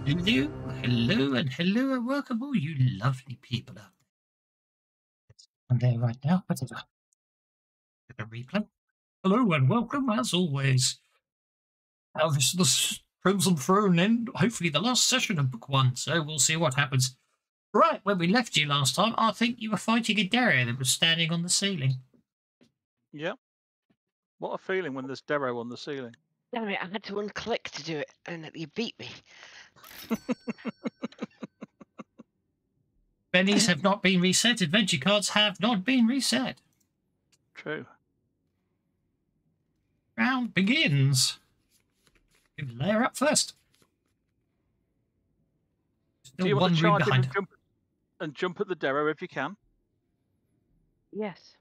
Hello, hello, and hello, and welcome all you lovely people out there. I'm there right now. What's it? A replay. Hello, and welcome, as always. Now, this is the Crimson Throne, and hopefully the last session of Book 1, so we'll see what happens. Right, when we left you last time, I think you were fighting a Darrow that was standing on the ceiling. Yep. What a feeling when there's Darrow on the ceiling. Damn it, I had to unclick to do it, and you beat me. Bennies have not been reset. Adventure cards have not been reset. True. Round begins. Layer up first. Still Do you want one to room charge behind. and jump at the Darrow if you can? Yes.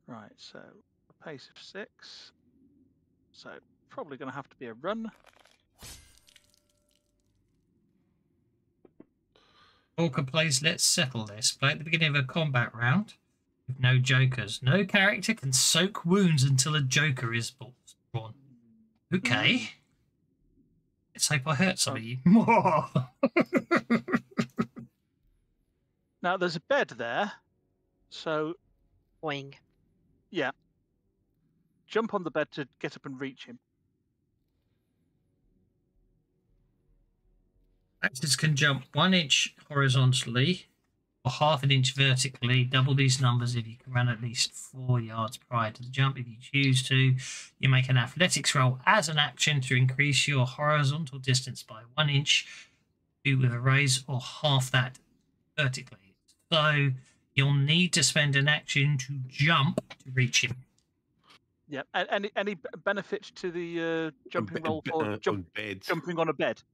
Right, so a pace of 6. So probably going to have to be a run. Walker plays Let's Settle This. Play at the beginning of a combat round with no jokers. No character can soak wounds until a joker is drawn. Okay. Let's hope I hurt some of you. Now there's a bed there, so Boing. yeah, jump on the bed to get up and reach him. Actors can jump 1 inch horizontally or half an inch vertically. Double these numbers if you can run at least 4 yards prior to the jump. If you choose to, you make an athletics roll as an action to increase your horizontal distance by 1 inch, do with a raise, or half that vertically. So you'll need to spend an action to jump to reach him. Yeah, and any benefit to the jumping roll for jumping on a bed?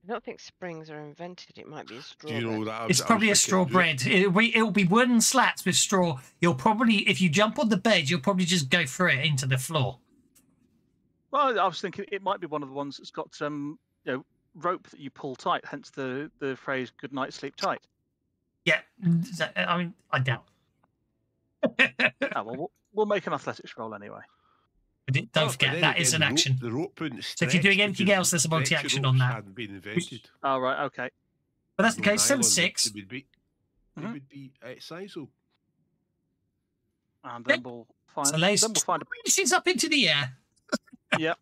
I don't think springs are invented. It might be a straw. Do you know that? It's probably a straw bread. It'll be wooden slats with straw. You'll probably, if you jump on the bed, you'll probably just go through it into the floor. Well, I was thinking it might be one of the ones that's got some rope that you pull tight. Hence the phrase "good night, sleep tight." Yeah, I mean, I doubt. Oh, well, we'll make an athletics roll anyway. But don't forget, that is an action. The rope wouldn't So if you're doing anything else, there's a multi-action on that. Hadn't been invented. Oh, right, okay. But that's the case. 7-6. It would be Sizel. And then we'll find. So then we'll find a. This is up into the air. Yep.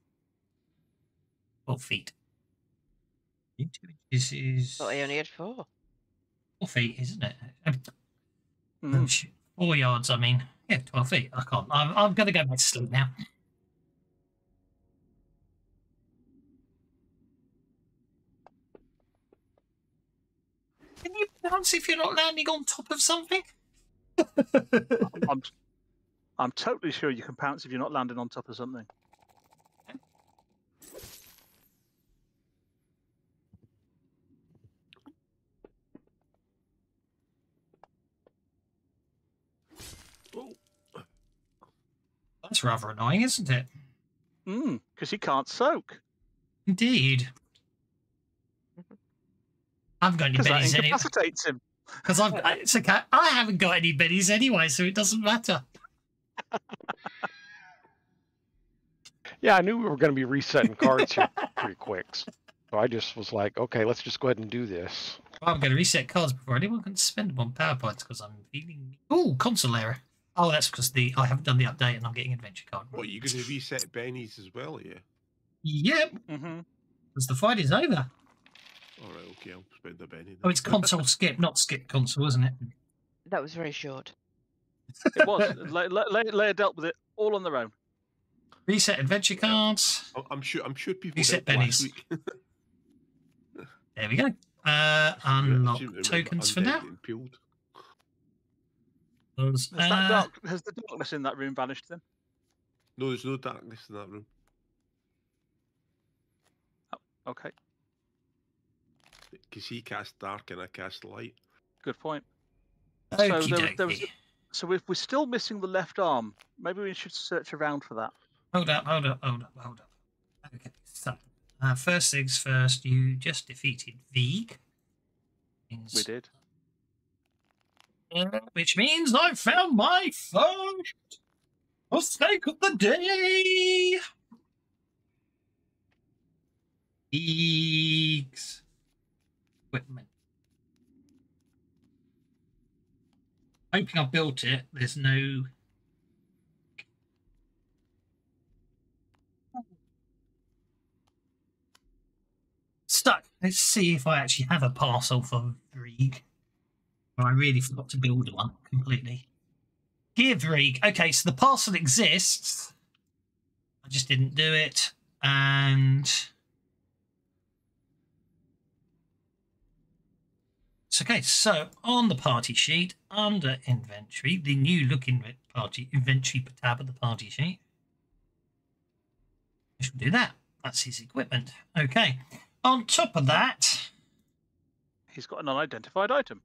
12 feet. 2 inches is. But I only had 4. 4 feet, isn't it? 4 yards. I mean, yeah, 12 feet. I can't. I'm going to go back to sleep now. Can you bounce if you're not landing on top of something? I'm totally sure you can pounce if you're not landing on top of something. That's rather annoying, isn't it? Because he can't soak. Indeed. I haven't got any Because that bennies anyway. incapacitates him. Because it's okay. I haven't got any bennies anyway, so it doesn't matter. Yeah, I knew we were going to be resetting cards here pretty quick. So I just was like, okay, let's just go ahead and do this. Well, I'm going to reset cards before anyone can spend them on PowerPoints because I'm feeling... Oh, console error. Oh, that's because I haven't done the update and I'm getting adventure card. What, you going to reset Benny's as well, yeah? Yep. Because the fight is over. All right, okay, I'll spend a Benny then. Oh, it's console skip, not skip console, isn't it? That was very short. It was. Leia dealt with it all on their own. Reset adventure cards. I'm sure people Reset did last Bennies. week. There we go. Unlock tokens for now. Has the darkness in that room vanished then? No, there's no darkness in that room. Oh, okay. Because he cast dark and I cast light. Good point. Okey-dokey. So if we're still missing the left arm, maybe we should search around for that. Hold up. Okay, so first things first, you just defeated Veeg. We did. Which means I found my first mistake of the day. Eeks. Equipment. Hoping I built it. There's no. Stuck. Let's see if I actually have a parcel for Vrieg. I really forgot to build one completely. Gear Vrieg. Okay, so the parcel exists. I just didn't do it. And it's okay. So on the party sheet, under inventory, the new looking party inventory tab of the party sheet. I shall do that. That's his equipment. Okay. On top of that, He's got an unidentified item.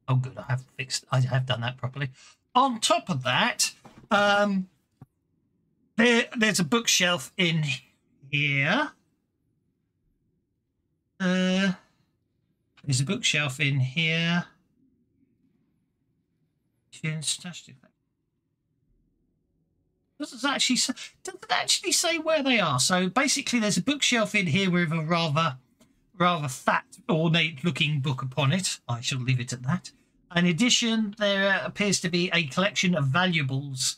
oh good, I have done that properly. On top of that, there's a bookshelf in here. There's a bookshelf in here. Does it actually say where they are? So basically, there's a bookshelf in here with a rather fat, ornate-looking book upon it. I shall leave it at that. In addition, there appears to be a collection of valuables,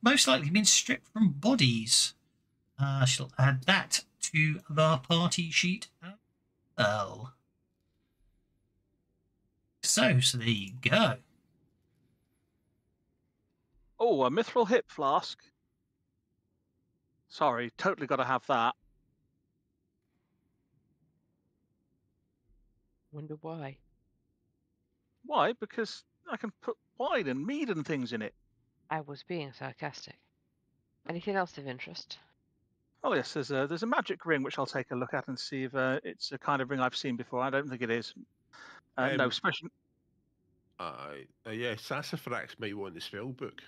most likely been stripped from bodies. I shall add that to the party sheet as well. So there you go. Oh, a mithril hip flask. Sorry, totally got to have that. Wonder why. Why? Because I can put wine and mead and things in it. I was being sarcastic. Anything else of interest? Oh yes, there's a magic ring which I'll take a look at and see if it's a kind of ring I've seen before. I don't think it is. No, special. Yeah, Sassafrax might want the spell book.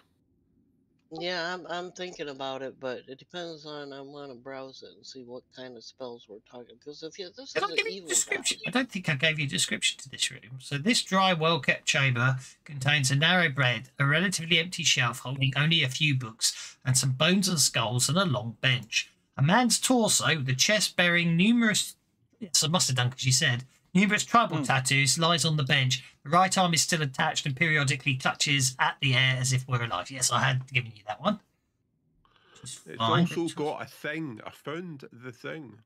Yeah, I'm thinking about it, but it depends on. I want to browse it and see what kind of spells we're talking. Because if this Did is I give an you a evil description? guy, I don't think I gave you a description to this room. So this dry, well-kept chamber contains a narrow bed, a relatively empty shelf holding only a few books, and some bones and skulls and a long bench. A man's torso, the chest bearing numerous... Yes, I must have done because you said. Numerous tribal tattoos lies on the bench. The right arm is still attached and periodically clutches at the air as if we're alive. Yes, I had given you that one. It's Fine. also got a thing. I found the thing.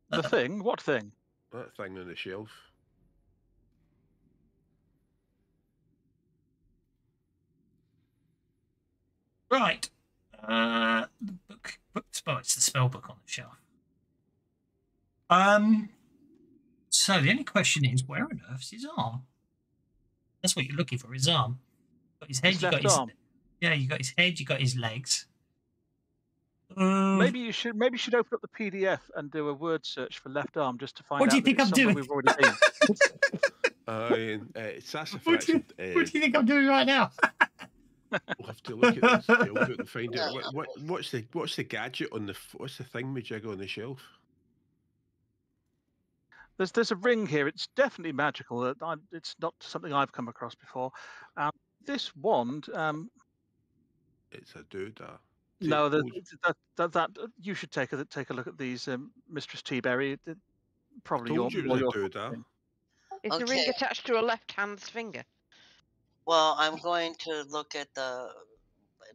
The thing? What thing? That thing on the shelf. Right. The book. Oh, it's the spell book on the shelf. So the only question is, where on earth's his arm? That's what you're looking for. His arm. Got his head. His You got left his. arm. Yeah, you got his head. You got his legs. Maybe you should open up the PDF and do a word search for left arm just to find What out. do you that think it's I'm somewhere doing? We've already been. Sassafrax. What do you think I'm doing right now? We'll have to look at this spell book and find Yeah. out what's the gadget on the what's the thing we jiggle on the shelf. There's a ring here. It's definitely magical. It's not something I've come across before. This wand. It's a doodah. No, Told- that you should take a look at these, Mistress Teaberry. Probably told you it more was a your doodah. thing. Is the ring Okay. attached to a left hand's finger? Well, I'm going to look at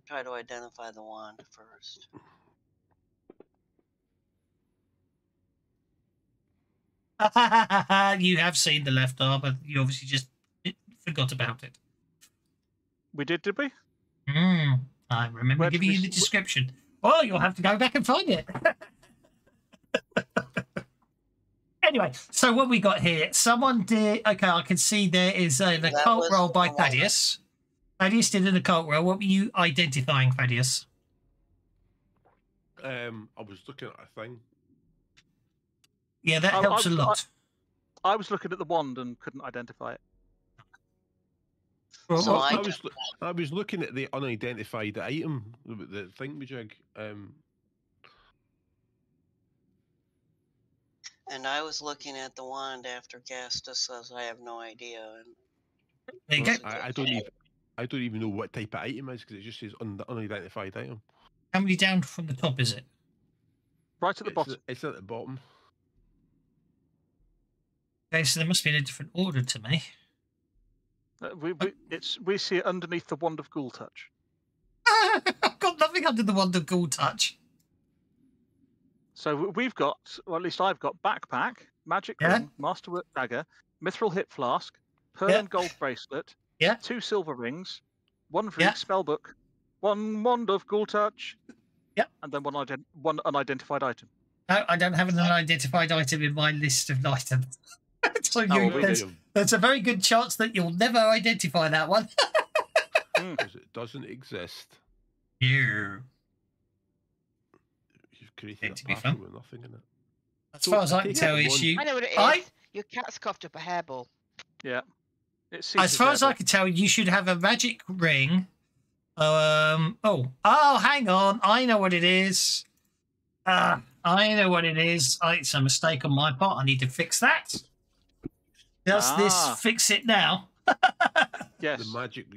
try to identify the wand first. You have seen the left arm, but you obviously just forgot about it. We did we? I remember Where did giving we you the s- description. Well, you'll have to go back and find it. Anyway, so what we got here? Someone did. Okay, I can see there is an That occult was roll by the one. Thaddeus. Thaddeus did an occult roll. What were you identifying, Thaddeus? I was looking at a thing. Yeah, that I helps a was- lot. I was looking at the wand and couldn't identify it. Well, So what- I I was looking at the unidentified item, the thingamajig. And I was looking at the wand after Gasta says I have no idea. And there you go. I don't even know what type of item it is because it just says unidentified item. How many down from the top is it? Right at the bottom. It's at the bottom. Okay, so they must be in a different order to me. We see it underneath the Wand of Ghoul Touch. I've got nothing under the Wand of Ghoul Touch. So we've got, or at least I've got, backpack, magic ring, masterwork dagger, mithril hip flask, pearl and gold bracelet, 2 silver rings, 1 Vrieg spellbook, 1 Wand of Ghoul Touch, and then one unidentified item. No, I don't have an unidentified item in my list of items. So there's a very good chance that you'll never identify that one. Because it doesn't exist. No. You've created to a be parcel fun. with nothing in it. As far as I can tell, is I know what it is. Your cat's coughed up a hairball. Yeah. As far as I can tell, you should have a magic ring. Hang on. I know what it is. I know what it is. It's a mistake on my part. I need to fix that. Does this fix it now? Yes. The magic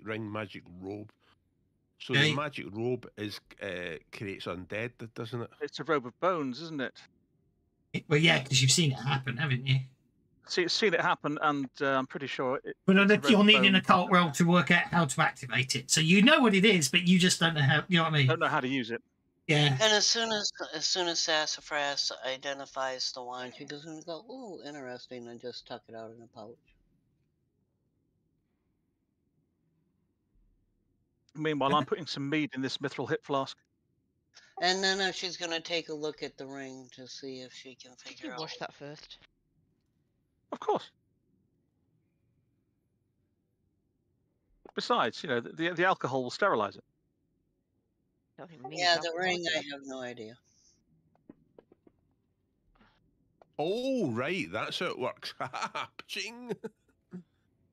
ring, magic robe. So the magic robe creates undead, doesn't it? It's a robe of bones, isn't it? Well, yeah, because you've seen it happen, haven't you? Seen it happen, and I'm pretty sure. You're needing a cult roll to work out how to activate it. So you know what it is, but you just don't know how. You know what I mean? Don't know how to use it. Yeah. And as soon as Sassafras identifies the wine, she goes and go, "Ooh, interesting," and just tuck it out in a pouch. Meanwhile, I'm putting some mead in this mithril hip flask. And then she's gonna take a look at the ring to see if she can figure out. Wash that first. Of course. Besides, the alcohol will sterilize it. Yeah, the ring, I have no idea. Oh, right, that's how it works. Ching.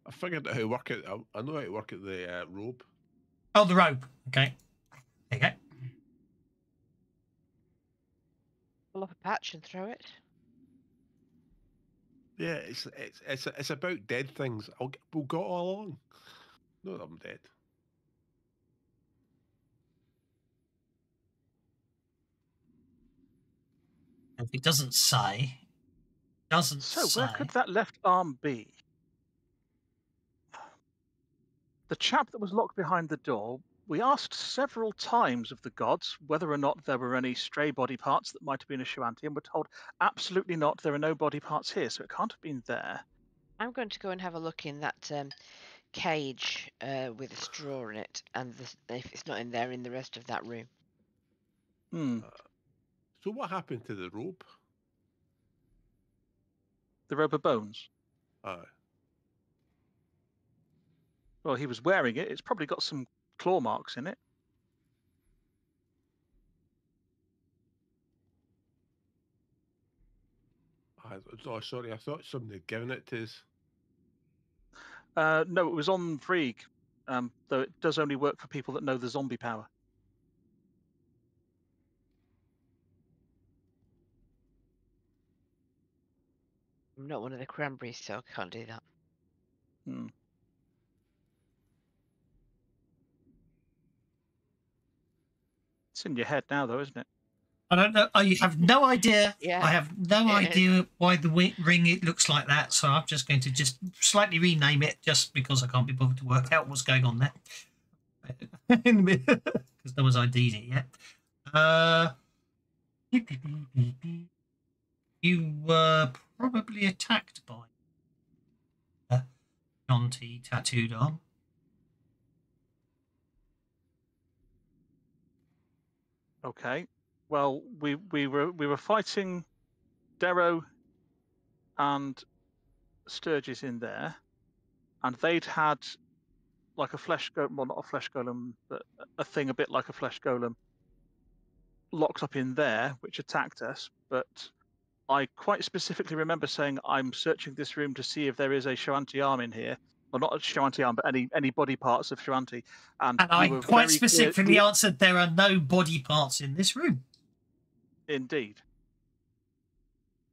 I figured out how to work it. I know how to work at the robe. Oh, the robe. Okay. There you go. Pull up a patch and throw it. Yeah, it's about dead things. We'll go all along. No, I'm dead. If it doesn't say, where could that left arm be? The chap that was locked behind the door, we asked several times of the gods whether or not there were any stray body parts that might have been a Shuanti, and we're told absolutely not, there are no body parts here, so it can't have been there. I'm going to go and have a look in that cage with a straw in it, and if it's not in there, in the rest of that room. So what happened to the robe? The robe of bones? Aye. Well, he was wearing it. It's probably got some claw marks in it. Oh, sorry, I thought somebody had given it to us. No, it was on Vrieg, though it does only work for people that know the zombie power. I'm not one of the cranberries, so I can't do that. It's in your head now, though, isn't it? I don't know. I have no idea. Yeah. I have no idea why the ring it looks like that. So I'm just going to just slightly rename it, just because I can't be bothered to work out what's going on there. Because no one's ID'd it yet. You were probably attacked by Shuanti tattooed on. Okay. Well, we were fighting Darrow and Sturgis in there, and they'd had like a flesh golem, well, not a flesh golem, but a thing a bit like a flesh golem locked up in there, which attacked us. But I quite specifically remember saying, I'm searching this room to see if there is a Shuanti arm in here. Well, not a Shuanti arm, but any body parts of Shuanti. And I quite specifically answered, there are no body parts in this room. Indeed.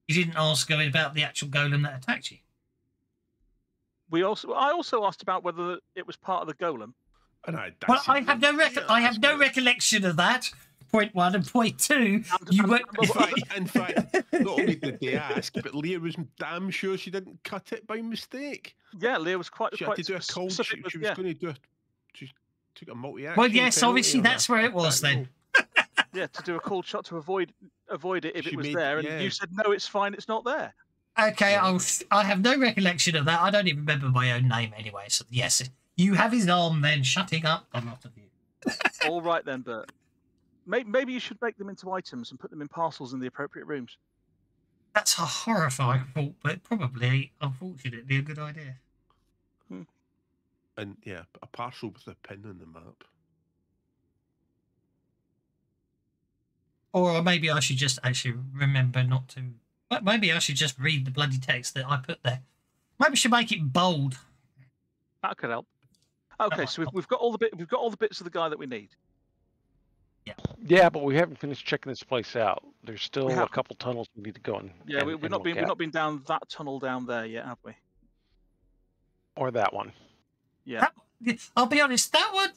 You didn't ask about the actual golem that attacked you. I also asked about whether it was part of the golem. Well, I have no recollection of that. point one and point two. You went. In fact, not only did they ask, but Leah was damn sure she didn't cut it by mistake. Yeah, Leah was quite. She quite had to do a cold. specific She with- was yeah. going to do a. She took a multi-action. Well, yes, penalty obviously on that's a where it was attack then. roll. Yeah, to do a cold shot to avoid it if She it was made- there, and yeah. you said no, it's fine, it's not there. Okay, I have no recollection of that. I don't even remember my own name anyway. So yes, you have his arm then shutting up a lot of you. All right then, Bert. Maybe you should make them into items and put them in parcels in the appropriate rooms. That's a horrifying thought, but probably, unfortunately, a good idea. And yeah, a parcel with a pin on the map. Or maybe I should just actually remember not to. Maybe I should just read the bloody text that I put there. Maybe I should make it bold. That could help. Okay, so we've got all the bits of the guy that we need. Yeah, but we haven't finished checking this place out. There's still We a haven't. couple tunnels we need to go in. Yeah, and- we've and not look been we've at. not been down that tunnel down there yet, have we? Or that one. Yeah. I'll be honest, that one,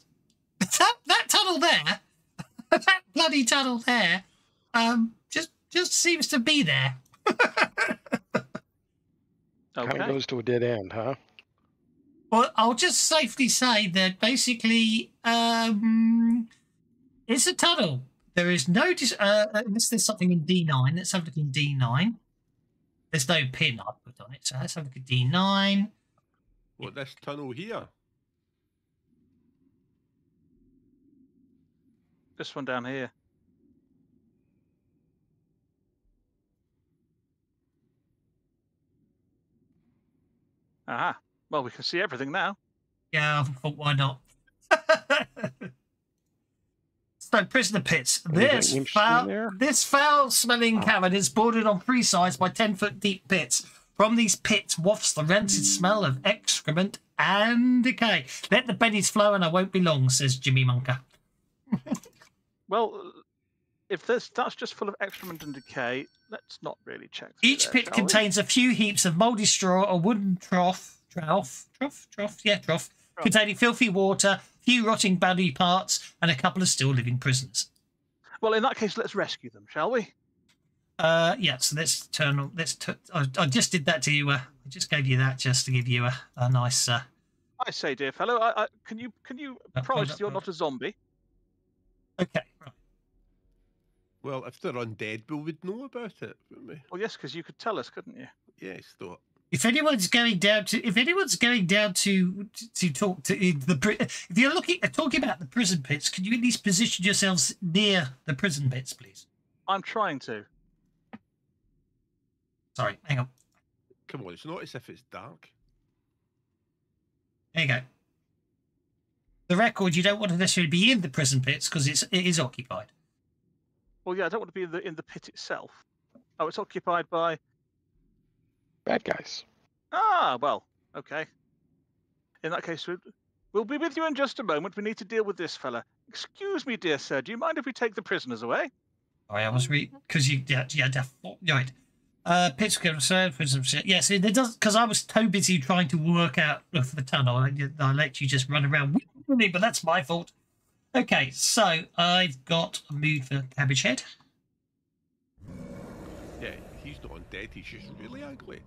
that tunnel there, that bloody tunnel there, just seems to be there. Kind of Okay. goes to a dead end, huh? Well, I'll just safely say that basically, it's a tunnel. There is no, unless there's something in D9. Let's have a look in D9. There's no pin I put on it, so let's have a look at D9. What, this tunnel here? This one down here. Aha. Well, we can see everything now. Yeah, I thought, why not? So, prisoner pits. Anything interesting there? This foul-smelling cavern is bordered on three sides by 10-foot deep pits. From these pits wafts the rancid smell of excrement and decay. Let the bennies flow and I won't be long, says Jimmy Munker. Well, if that's just full of excrement and decay, let's not really check. through Each there, pit shall we? contains a few heaps of mouldy straw, a wooden trough, containing filthy water, few rotting body parts, and a couple of still living prisoners. Well, in that case, let's rescue them, shall we? Yeah, so let's turn on. I just did that to you. I just gave you that just to give you a nice. I say, dear fellow, can you hold promise up, you're hold not a zombie? Okay, right. Well, if they're undead, we would know about it, wouldn't we? Well, yes, because you could tell us, couldn't you? Yes, though. If anyone's going down to talk to if you're talking about the prison pits, can you at least position yourselves near the prison pits, please? I'm trying to. Sorry, hang on. Come on, it's not as if it's dark. There you go. The record, you don't want to necessarily be in the prison pits because it is occupied. Well, yeah, I don't want to be in the pit itself. Oh, it's occupied by. Bad guys. Ah, well, okay. In that case, we'll be with you in just a moment. We need to deal with this fella. Excuse me, dear sir. Do you mind if we take the prisoners away? Sorry, I was because you right. Pits concerned prison. Yes, it does because I was too busy trying to work out for the tunnel. I let you just run around with me, but that's my fault. Okay, so I've got a mood for Cabbage Head. Yeah, he's not undead, he's just really ugly.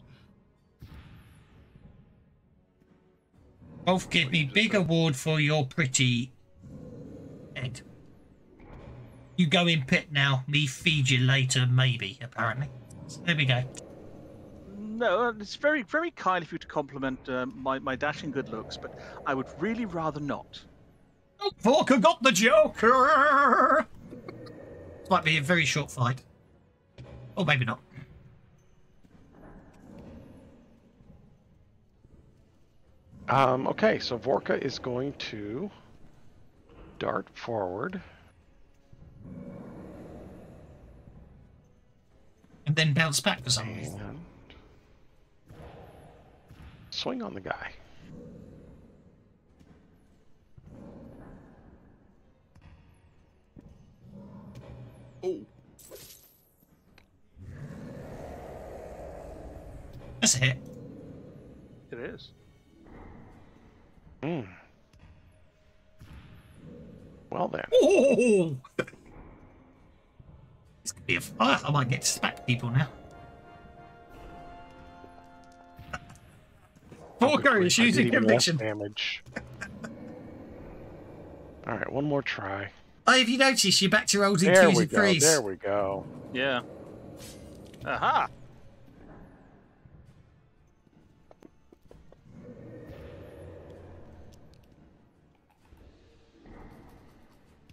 Both give me big award for your pretty head. You go in pit now. Me feed you later, maybe. Apparently. So there we go. No, it's very, very kind of you to compliment my dashing good looks, but I would really rather not. Oh, Volker got the Joker. This might be a very short fight. Or maybe not. Okay, so Vorka is going to dart forward. And then bounce back for some reason. And swing on the guy. Oh, That's a hit. It is. Hmm. Well then. Oh! I might get to smack people now. Walker is I did using even less conviction. damage. All right, one more try. Oh, if you notice, you're back to rolls in There twos we and go. threes. There we go. Yeah. Aha!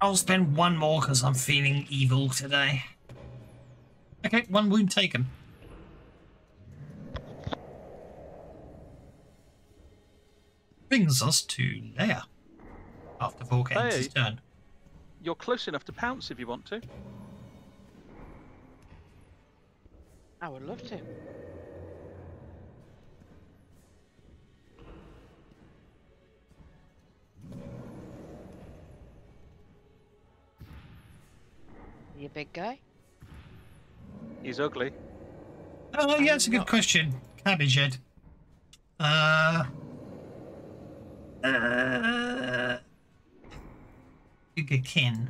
I'll spend one more because I'm feeling evil today. Okay, one wound taken. Brings us to Leia. After Volk ends his Hey. turn. You're close enough to pounce if you want to. I would love to. You a big guy? He's ugly. Oh, yeah, that's a good question. Cabbage Head. Kin.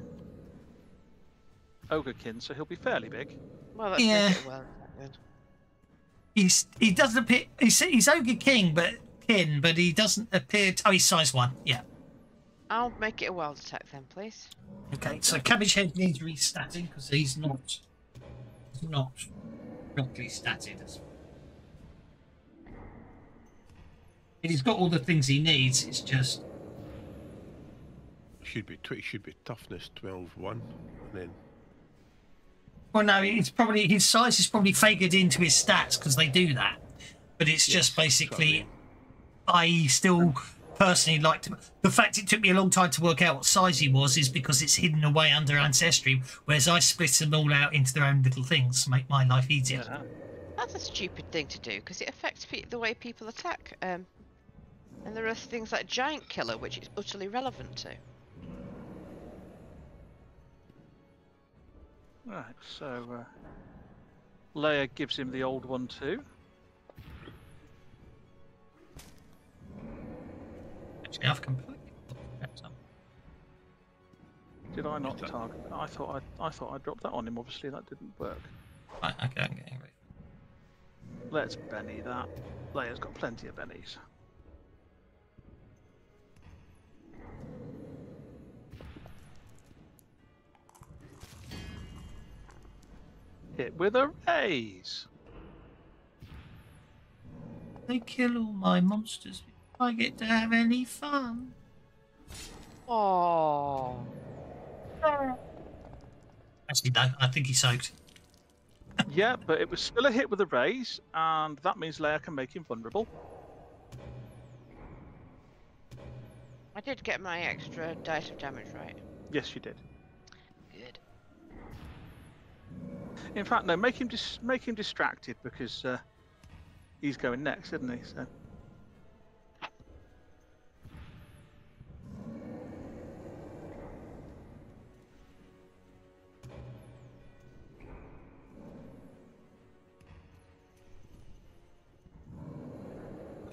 Ogrekin, so he'll be fairly big. Well, let's Yeah. make it well then. He doesn't appear. He's Ogre King, but Kin, but he doesn't appear. Oh, he's size 1. Yeah. I'll make it a wild attack then, please. Okay, so Cabbage Head needs restatting because he's not properly statted. He's got all the things he needs. It's just Should be toughness 12-1, and then well, no, it's probably his size is probably figured into his stats because they do that. But it's just basically, I still personally like to. The fact it took me a long time to work out what size he was is because it's hidden away under Ancestry, whereas I split them all out into their own little things to make my life easier. Yeah. That's a stupid thing to do because it affects the way people attack. And there are things like Giant Killer, which it's utterly relevant to. Right, so Leia gives him the old one too. Actually, I've completely forgotten some. Did I not Is that- target? I thought I dropped that on him. Obviously, that didn't work. Right, okay, I'm getting ready. Let's Benny that. Leia's got plenty of Bennies. Hit with a raise. They kill all my monsters before I get to have any fun. Oh. Actually, no, I think he soaked. Yeah, but it was still a hit with a raise, and that means Leia can make him vulnerable. I did get my extra dice of damage right. Yes, you did. Good. In fact, no, make him distracted because he's going next, isn't he? So.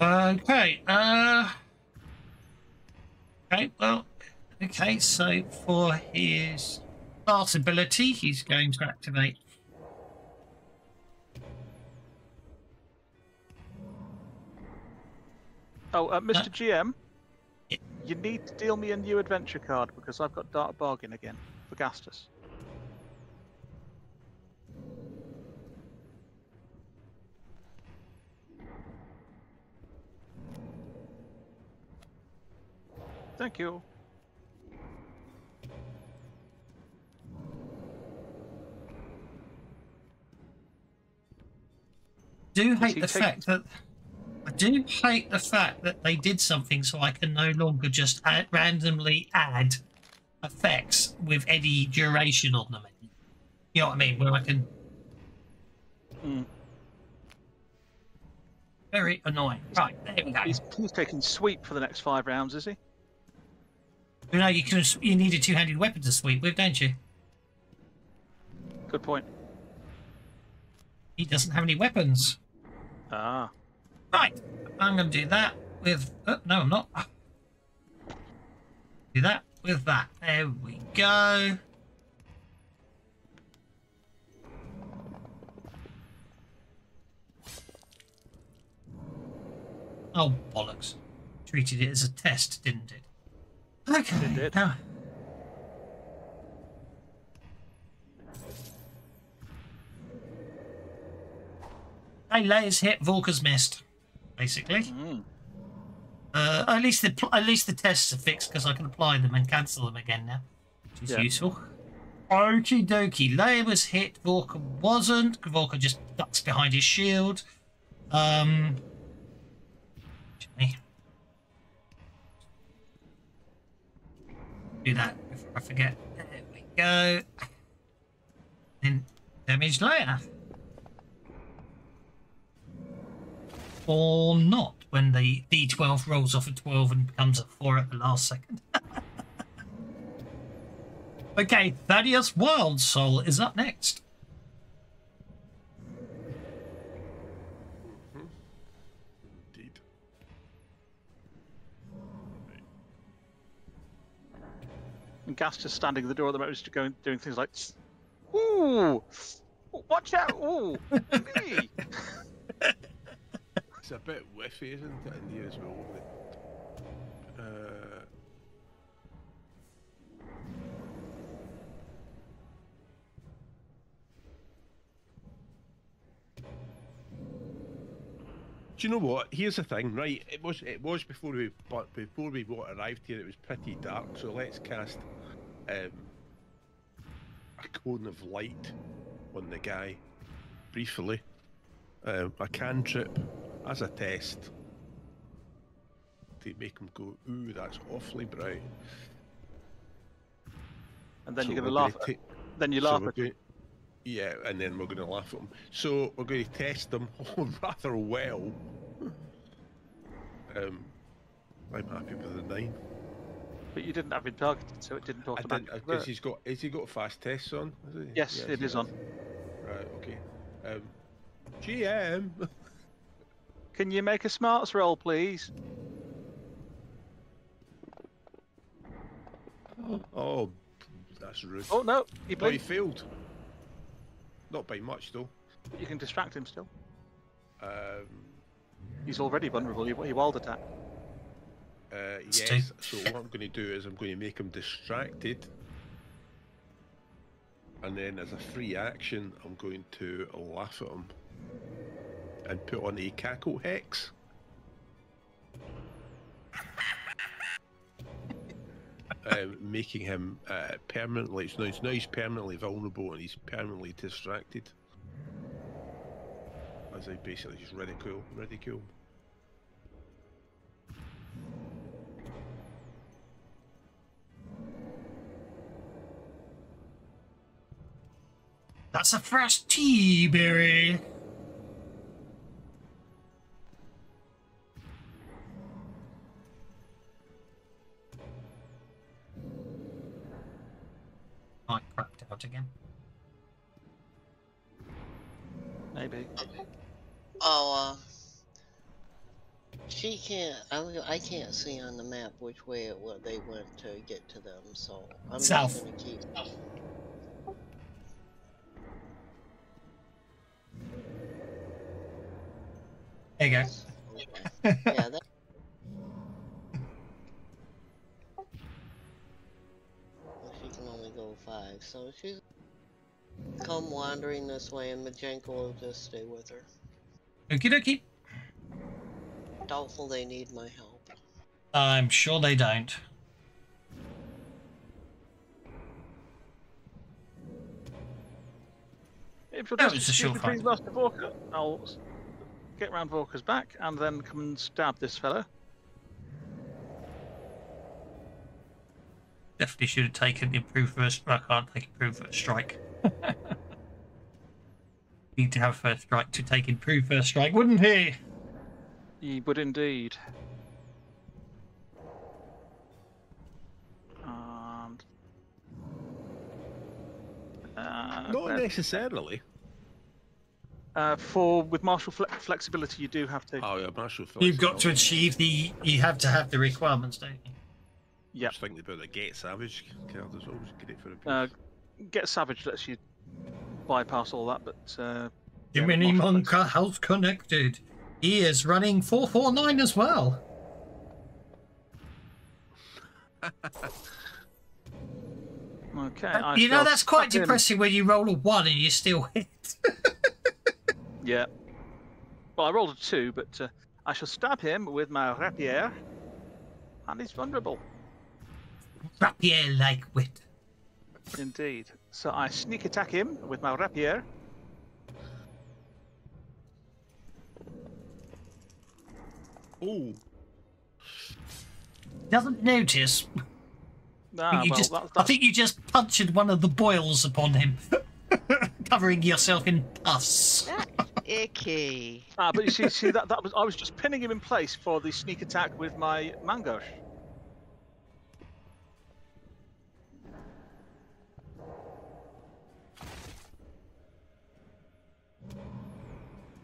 Okay, okay, well, okay, so for his last ability, he's going to activate. Oh, Mr. GM, Yeah. you need to deal me a new adventure card because I've got Dark Bargain again for Gastus. Thank you. Do Does hate he the take- fact that I do hate the fact that they did something so I can no longer just randomly add effects with any duration on them. You know what I mean? Where I can. Mm. Very annoying. Right, there we go. He's taking sweep for the next 5 rounds, is he? You know, you need a two-handed weapon to sweep with, don't you? Good point. He doesn't have any weapons. Ah. Right, I'm going to do that with... no, I'm not. Do that with that. There we go. Oh, bollocks. Treated it as a test, didn't it? Okay. It did. Now, hey, Leia's hit, Volker's missed, basically. Mm. At least the tests are fixed because I can apply them and cancel them again now, which is Yeah. useful. Okie dokie. Leia was hit, Volker wasn't. Volker just ducks behind his shield. Actually, do that before I forget. There we go. Then damage Leia. Or not, when the D12 rolls off a 12 and becomes a 4 at the last second. Okay, Thaddeus Wildsoul is up next. Indeed. And Gas just standing at the door at the moment, just doing things like, "Ooh, watch out! Ooh, me." It's a bit whiffy, isn't it, in here as well? Do you know what? Here's the thing, right? It was before we arrived here. It was pretty dark, so let's cast a cone of light on the guy briefly. A cantrip as a test to make him go, ooh, that's awfully bright. And then So you're going to we're laugh. gonna Then you so laugh we're at going- Yeah, and then we're going to laugh at him. So we're going to test them rather well. I'm happy with the 9. But you didn't have him targeted, so it didn't I didn't, automatically because work. has he got fast tests on? Has he? Yes, it he is has. on. Right, okay. GM. Can you make a smarts roll, please? Oh, that's rude. Oh no, he Oh, he blinked. failed. Not by much though. You can distract him still. Um, He's already vulnerable. He wild attack. yes. So what I'm going to do is I'm going to make him distracted, and then as a free action, I'm going to laugh at him and put on a cackle hex. Making him permanently. So now he's permanently vulnerable and he's permanently distracted. As I basically just ridicule. That's a fresh tea berry. I cracked out again. Maybe. Oh, she can't. I can't see on the map which way they went to get to them. So I'm South. just gonna keep. There you go. Okay. Yeah, that. She can only go 5, so she's come wandering this way, and Majenko will just stay with her. Okie dokie. Doubtful they need my help. I'm sure they don't. If you'll That just was a short between fight. Master Vorka, I'll get round Vorka's back and then come and stab this fella. Definitely should have taken the improved first. I can't take improved first strike. Need to have first strike to take improved first strike, wouldn't he? Ye would indeed. And Not necessarily. with martial flexibility, you do have to. Oh yeah, martial. You've got to achieve the. You have to have the requirements, don't you? I Yep. was thinking about the Get Savage card as well. It's great for a piece. Get Savage lets you bypass all that, but The yeah, mini martial monka house connected. He is running 449 as well. Okay. I You know, shall that's quite stab him. depressing when you roll a 1 and you still hit. Yeah. Well, I rolled a 2, but I shall stab him with my rapier, and he's vulnerable. Rapier like wit. Indeed. So I sneak attack him with my rapier. Oh, Doesn't notice. Ah, well, I that's think you just punctured one of the boils upon him, covering yourself in pus. That's icky. but you see that was I was just pinning him in place for the sneak attack with my mangosh.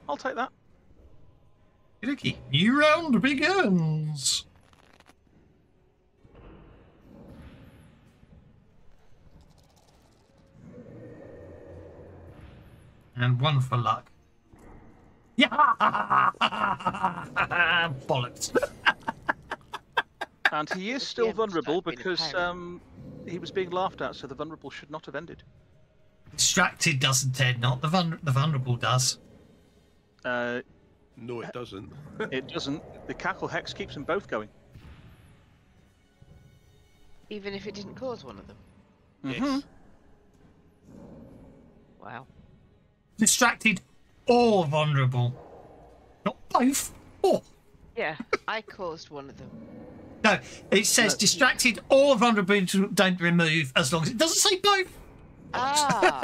I'll take that. Okay, new round begins. And 1 for luck. Yeah, bollocks. And he is If still he hadn't vulnerable started being a because pirate. he was being laughed at, so the vulnerable should not have ended. Distracted doesn't end, not the vulnerable does. Uh, no, it doesn't. it doesn't. The cackle hex keeps them both going. Even if it didn't cause one of them. Mhm. Wow. Distracted or vulnerable. Not both. Or. Yeah, I caused one of them. No, it says No. distracted or vulnerable don't remove as long as it doesn't say both. Ah,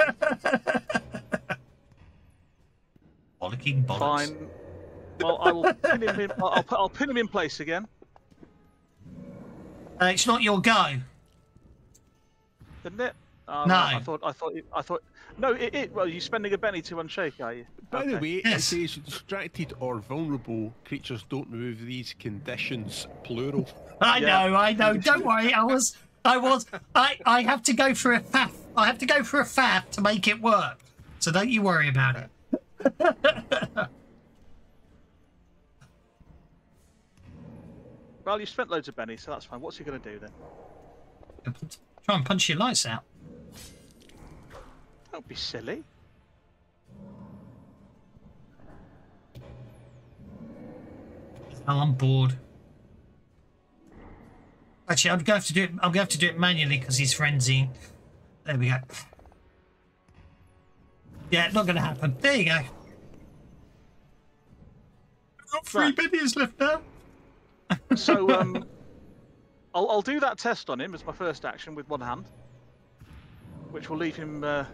Bollocking bollocks. Fine. Well, I will pin him in. I'll pin him in place again. It's not your go. Isn't it? Oh, No. I thought. No, well, you're spending a penny to unshake, are you? By the Okay. way, Yes. it says distracted or vulnerable creatures don't remove these conditions, plural. I Yeah. know. Don't worry. I have to go for a faff. I have to go for a faff to make it work. So don't you worry about it. Well, you spent loads of pennies, so that's fine. What's he going to do then? Try and punch your lights out. Don't be silly. I'm bored. Actually, I'm going to have to do it. I'm going to have to do it manually because he's frenzying. There we go. Yeah, not going to happen. There you go. I've got 3 Right. pennies left now. So I'll do that test on him as my first action with one hand, which will leave him. Go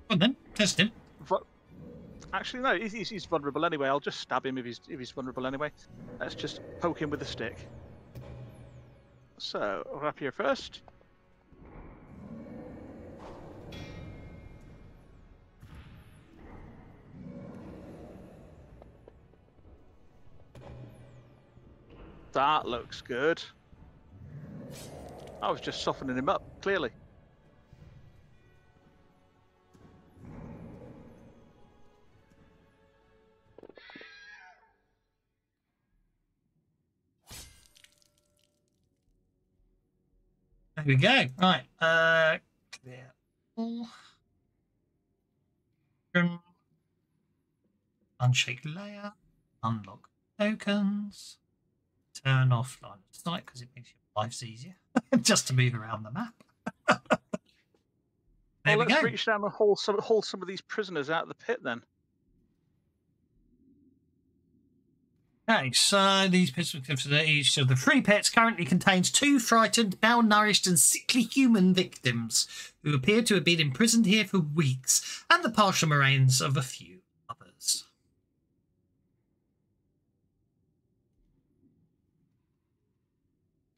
on then, test him. Actually, no, he's vulnerable anyway. I'll just stab him if he's vulnerable anyway. Let's just poke him with a stick. So rapier first. That looks good. I was just softening him up, clearly. There we go. Right. Clear. Unshake layer. Unlock tokens. Turn off line of sight because it makes your lives easier just to move around the map. There we Let's go. reach down and haul some of these prisoners out of the pit then. Okay, so these pits, each of the 3 pits currently contains 2 frightened, malnourished and sickly human victims who appear to have been imprisoned here for weeks, and the partial remains of a few others.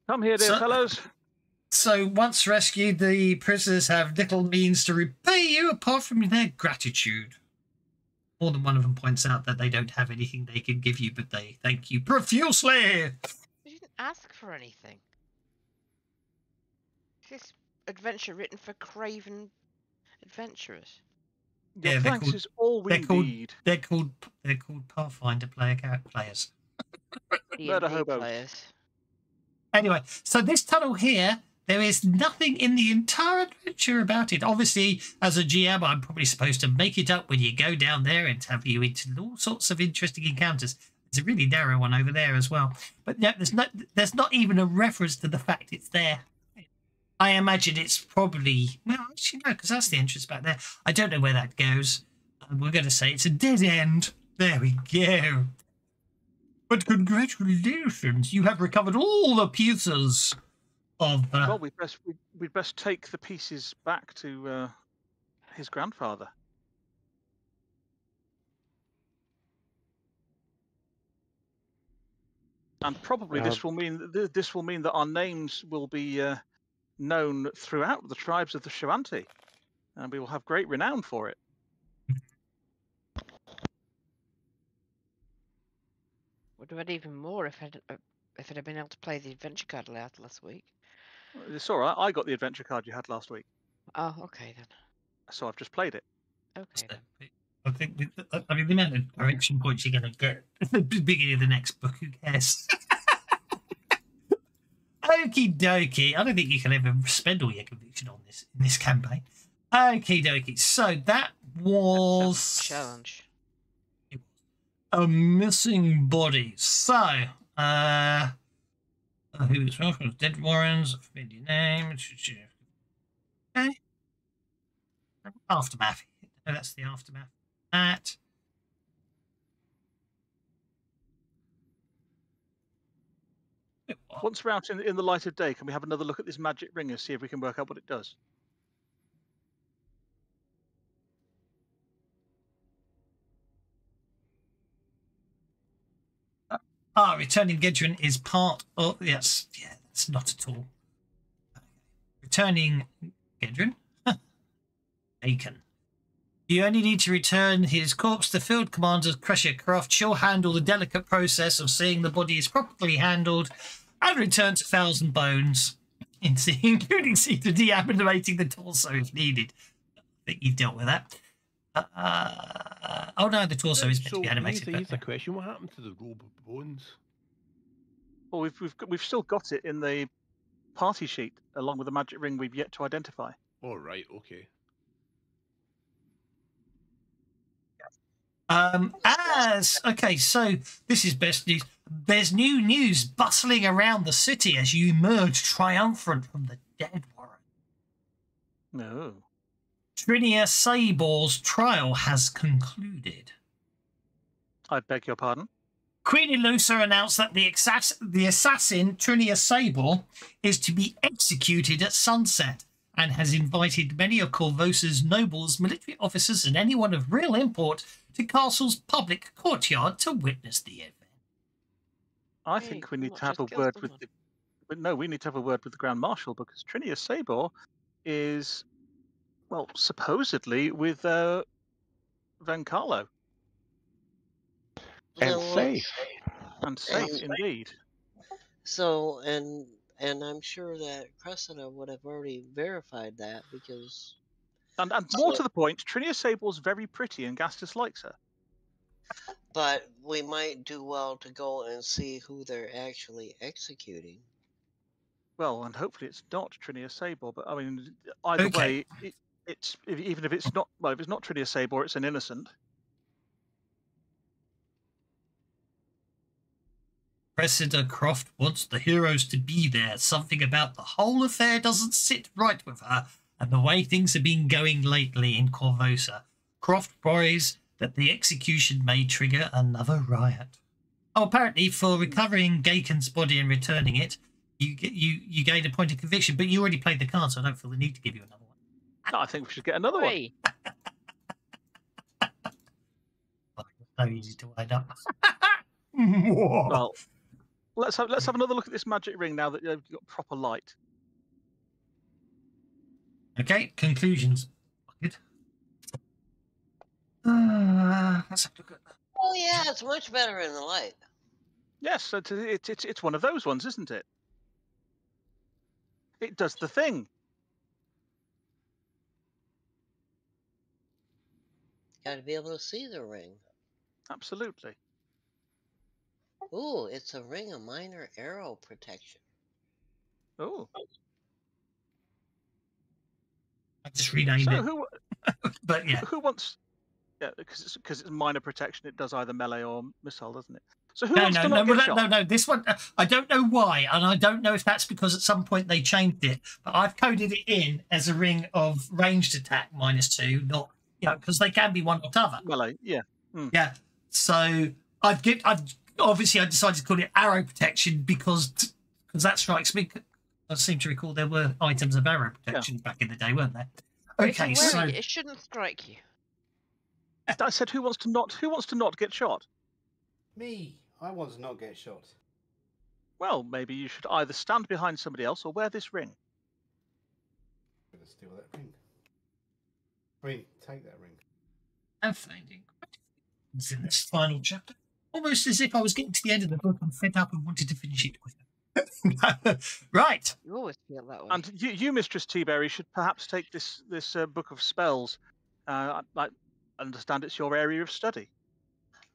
Come here, dear So- fellows. So once rescued, the prisoners have little means to repay you apart from their gratitude. More than one of them points out that they don't have anything they can give you, but they thank you profusely. you didn't ask for anything. This is adventure written for craven adventurers. Your Yeah, they're thanks called- is all we they're called- need. They're called Pathfinder players. Murder D&D hobos. players. Anyway, so this tunnel here, there is nothing in the entire adventure about it. Obviously, as a GM, I'm probably supposed to make it up when you go down there and have you into all sorts of interesting encounters. There's a really narrow one over there as well. But no, there's not even a reference to the fact it's there. I imagine it's probably, well, actually no, because that's the entrance back there. I don't know where that goes. We're going to say it's a dead end. There we go. But congratulations, you have recovered all the pieces of. Well, we'd best take the pieces back to his grandfather. And probably this will mean that our names will be known throughout the tribes of the Shavanti, and we will have great renown for it. Would have had even more if I'd have been able to play the adventure card layout last week. It's all right. I got the adventure card you had last week, Oh, okay then. so I've just played it. Okay then. I think, the amount of direction points you're going to get at the beginning of the next book, who cares? Okie dokie. I don't think you can ever spend all your conviction on this in this campaign. Okie dokie. So that was Challenge. a missing body. So, who's Dead Warrens, familiar name. Okay. Aftermath. No, that's the aftermath. That. Once we're out in the light of day, can we have another look at this magic ring and see if we can work out what it does? Returning Gedron is part of. Yes, yeah, that's not at all. Returning Gedron. Aiken. You only need to return his corpse to Field Commander Crusher Croft. She'll handle the delicate process of seeing the body is properly handled and return to Thousand Bones, including deanimating the torso if needed. I think you've dealt with that. Oh no, the torso is meant to be animated. Here's the question: what happened to the robe of bones? Well, we've still got it in the party sheet along with the magic ring we've yet to identify. Oh right, okay. Okay, so this is best news. There's new news bustling around the city as you emerge triumphant from the dead warren. No. Trinia Sabor's trial has concluded. I beg your pardon? Queen Elusa announced that the assassin Trinia Sabor is to be executed at sunset and has invited many of Corvosa's nobles, military officers, and anyone of real import to Castle's public courtyard to witness the event. I Hey, think we need not to have a just word killed with someone. the. But no, we need to have a word with the Grand Marshal because Trinia Sabor is, well, supposedly with Van Carlo And So, safe. and safe And- indeed. So, and I'm sure that Cressida would have already verified that because, And more to the point, Trinia Sabor's very pretty and Gastus likes her. but we might do well to go and see who they're actually executing. Well, and hopefully it's not Trinia Sabor, but I mean, either Okay. way, it's even if it's not, well, if it's not Trinia Sabor, it's an innocent. Cressida Croft wants the heroes to be there. Something about the whole affair doesn't sit right with her and the way things have been going lately in Corvosa. Croft worries that the execution may trigger another riot. Oh, apparently for recovering Gaken's body and returning it, you gain a point of conviction, but you already played the card, so I don't feel the need to give you another one. No, I think we should get another one. Oi. Oh, it's so easy to wind up. Well, let's have another look at this magic ring now that you've got proper light. Okay, conclusions. Good. Let's have a look at that. Oh yeah, it's much better in the light. Yes, it's one of those ones, isn't it? It does the thing. Got to be able to see the ring. Absolutely. Ooh, it's a ring of minor arrow protection. Oh. I just renamed So it. who But yeah. who wants? Yeah, because it's minor protection. It does either melee or missile, doesn't it? So who No, wants no, to no, not get well, shot? no. This one, I don't know why, and I don't know if that's because at some point they changed it. But I've coded it in as a ring of ranged attack -2, not because they can be one or t'other. Melee. Yeah. Yeah. So I've obviously I decided to call it arrow protection because that strikes me. I seem to recall there were items of arrow protection back in the day, weren't there? If you're Okay, wearing so it, it shouldn't strike you. I said, who wants to not get shot? Me. I want to not get shot. Well, maybe you should either stand behind somebody else or wear this ring. I'm gonna steal that ring. I mean, take that ring. I'm finding things in this final chapter, almost as if I was getting to the end of the book and fed up and wanted to finish it quicker. Right. You always feel that way. And you Mistress Teaberry, should perhaps take this book of spells. I understand it's your area of study.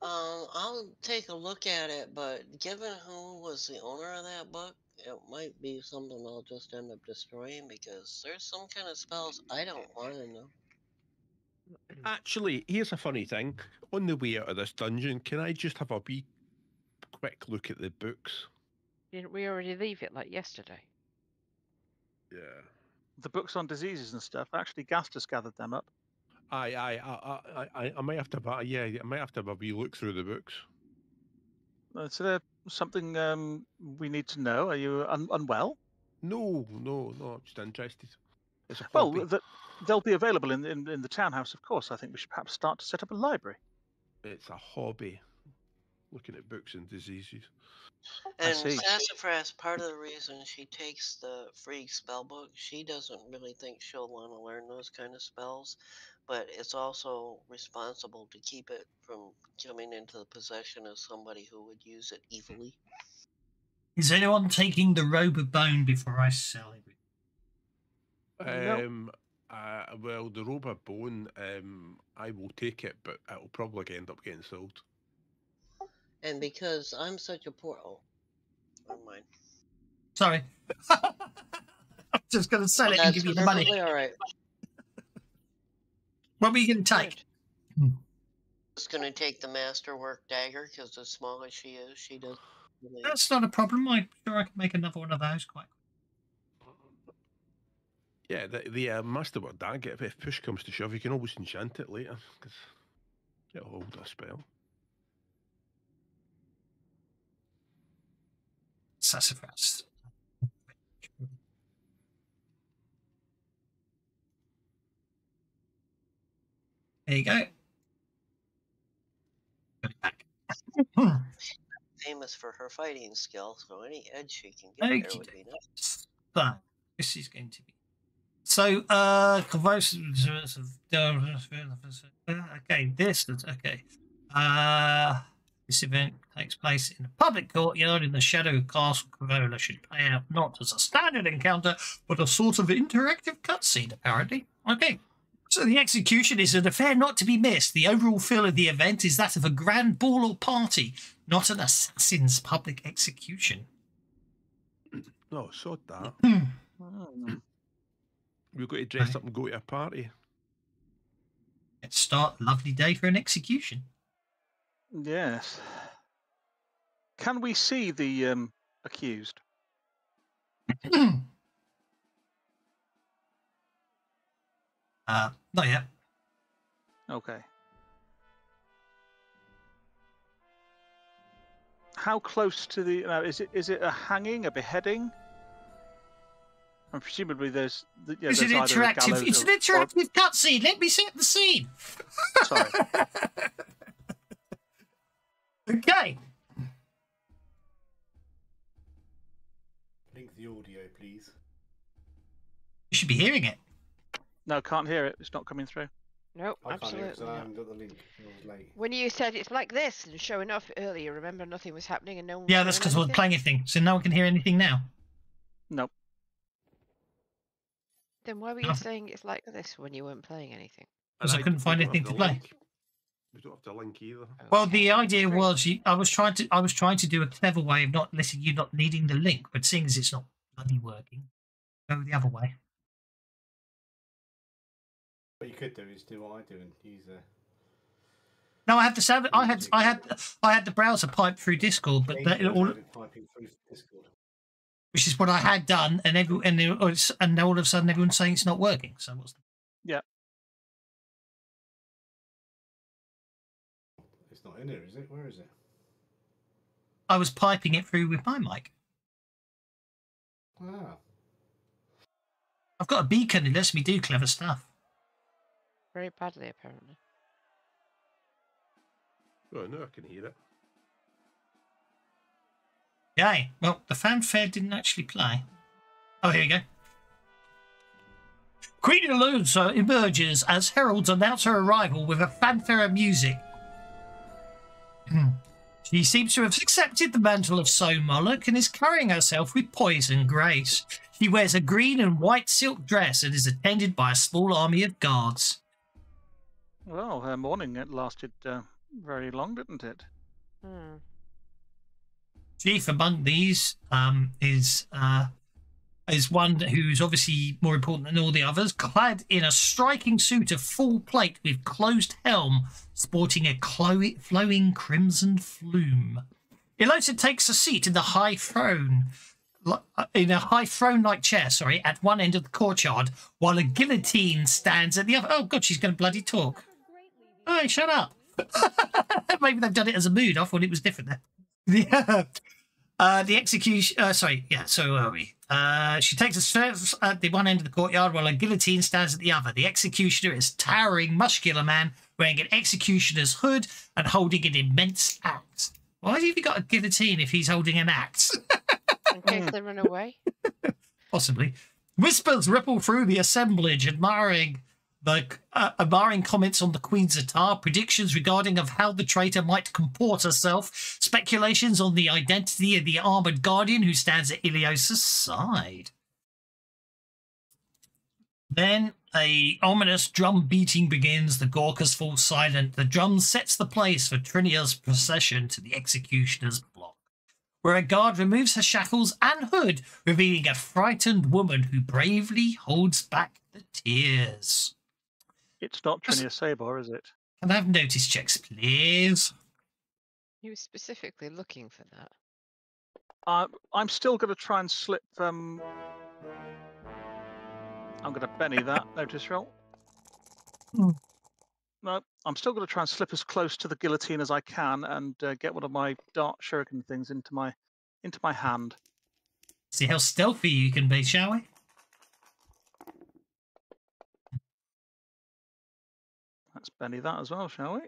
I'll take a look at it, but given who was the owner of that book, it might be something I'll just end up destroying because there's some kind of spells I don't want to know. Actually, here's a funny thing. On the way out of this dungeon, can I just have a wee quick look at the books? Didn't we already leave it like yesterday? Yeah. The books on diseases and stuff. Actually, Gastus gathered them up. I might have to have I might have to have a wee look through the books. Is there something we need to know? Are you unwell? No, I'm just interested. It's a Well, hobby. they'll be available in the townhouse, of course. I think we should perhaps start to set up a library. It's a hobby. Looking at books and diseases. I And see. Sassafras, part of the reason she takes the free spell book, she doesn't really think she'll want to learn those kind of spells, but it's also responsible to keep it from coming into the possession of somebody who would use it evilly. Is anyone taking the robe of bone before I sell it? No. Well, the robe of bone, I will take it, but it'll probably end up getting sold. And because I'm such a poor... Oh, never mind. Sorry. I'm just going to sell it and That's give you the money. perfectly all right. What were you going to take? Just going to take the masterwork dagger because as small as she is, she does... Really... That's not a problem. I'm sure I can make another one of those quite quick. Yeah, the masterwork dagger, if push comes to shove, you can always enchant it later, because it'll hold a spell. Sassafras. There you go. Put it back. Famous for her fighting skill, so any edge she can get there would be nice. So, this is going to be... So, okay, this is... Okay. This event takes place in a public courtyard in the shadow of Castle Cavola. Should play out not as a standard encounter, but a sort of interactive cutscene, apparently. Okay. So the execution is an affair not to be missed. The overall feel of the event is that of a grand ball or party, not an assassin's public execution. No, sod that. Hmm. We've got to dress up and go to a party. Let's start. Lovely day for an execution. Yes. Can we see the accused? Not yet. Okay. How close to the? Is it a hanging, a beheading? And presumably there's. Yeah, It's an there's either a interactive. gallows It's an or- interactive cutscene. Let me set the scene. Sorry. Okay. Link the audio, please. You should be hearing it. No, can't hear it. It's not coming through. Nope, I can't hear it absolutely. because I not. haven't got the link. I was late. When you said it's like this and showing off earlier, remember nothing was happening and no one was Yeah, that's doing because we're anything? playing a thing. So no one can hear anything now. Nope. Then why were you Nothing. saying it's like this when you weren't playing anything? Because I couldn't find anything to play. We don't have to link either. Well, the Okay, idea great. was I was trying to do a clever way of not letting you not needing the link, but seeing as it's not bloody working, go the other way. What you could do is do what I do and use a. No, I had the sound. I had the browser pipe through Discord, but that, all, Piping through Discord. which is what I had done, and and all of a sudden everyone's saying it's not working. So what's the... It's not in here, is it? Where is it? I was piping it through with my mic. Ah. I've got a beacon. It lets me do clever stuff. Very badly, apparently. Oh, no, I can hear it. Yay. Well, the fanfare didn't actually play. Oh, here you go. Queen Elosa emerges as heralds announce her arrival with a fanfare of music. She seems to have accepted the mantle of So Moloch and is carrying herself with poise and grace. She wears a green and white silk dress and is attended by a small army of guards. Well, her morning it lasted very long, didn't it? Hmm. Chief among these is one who's obviously more important than all the others, clad in a striking suit of full plate with closed helm, sporting a flowing crimson flume. Elosa takes a seat in the high throne, in a high throne-like chair, at one end of the courtyard, while a guillotine stands at the other. Oh God, she's going to bloody talk. Hey, shut up. Maybe they've done it as a mood. I thought it was different there. The execution. So where are we? She takes a seat at the one end of the courtyard while a guillotine stands at the other. The executioner is a towering, muscular man wearing an executioner's hood and holding an immense axe. Why have you got a guillotine if he's holding an axe? In case they run away. Possibly. Whispers ripple through the assemblage, admiring comments on the Queen's attire, predictions regarding of how the traitor might comport herself, speculations on the identity of the armoured guardian who stands at Iliosa's side. Then a ominous drum beating begins. The Gorkas fall silent. The drum sets the place for Trinia's procession to the executioner's block, where a guard removes her shackles and hood, revealing a frightened woman who bravely holds back the tears. It's not Trinia Sabor, is it? Can I have notice checks, please? He was specifically looking for that. I'm still going to try and slip. I'm going to Benny that notice roll. No, I'm still going to try and slip as close to the guillotine as I can and get one of my dart shuriken things into my hand. See how stealthy you can be, shall we? Let's Benny that as well, shall we?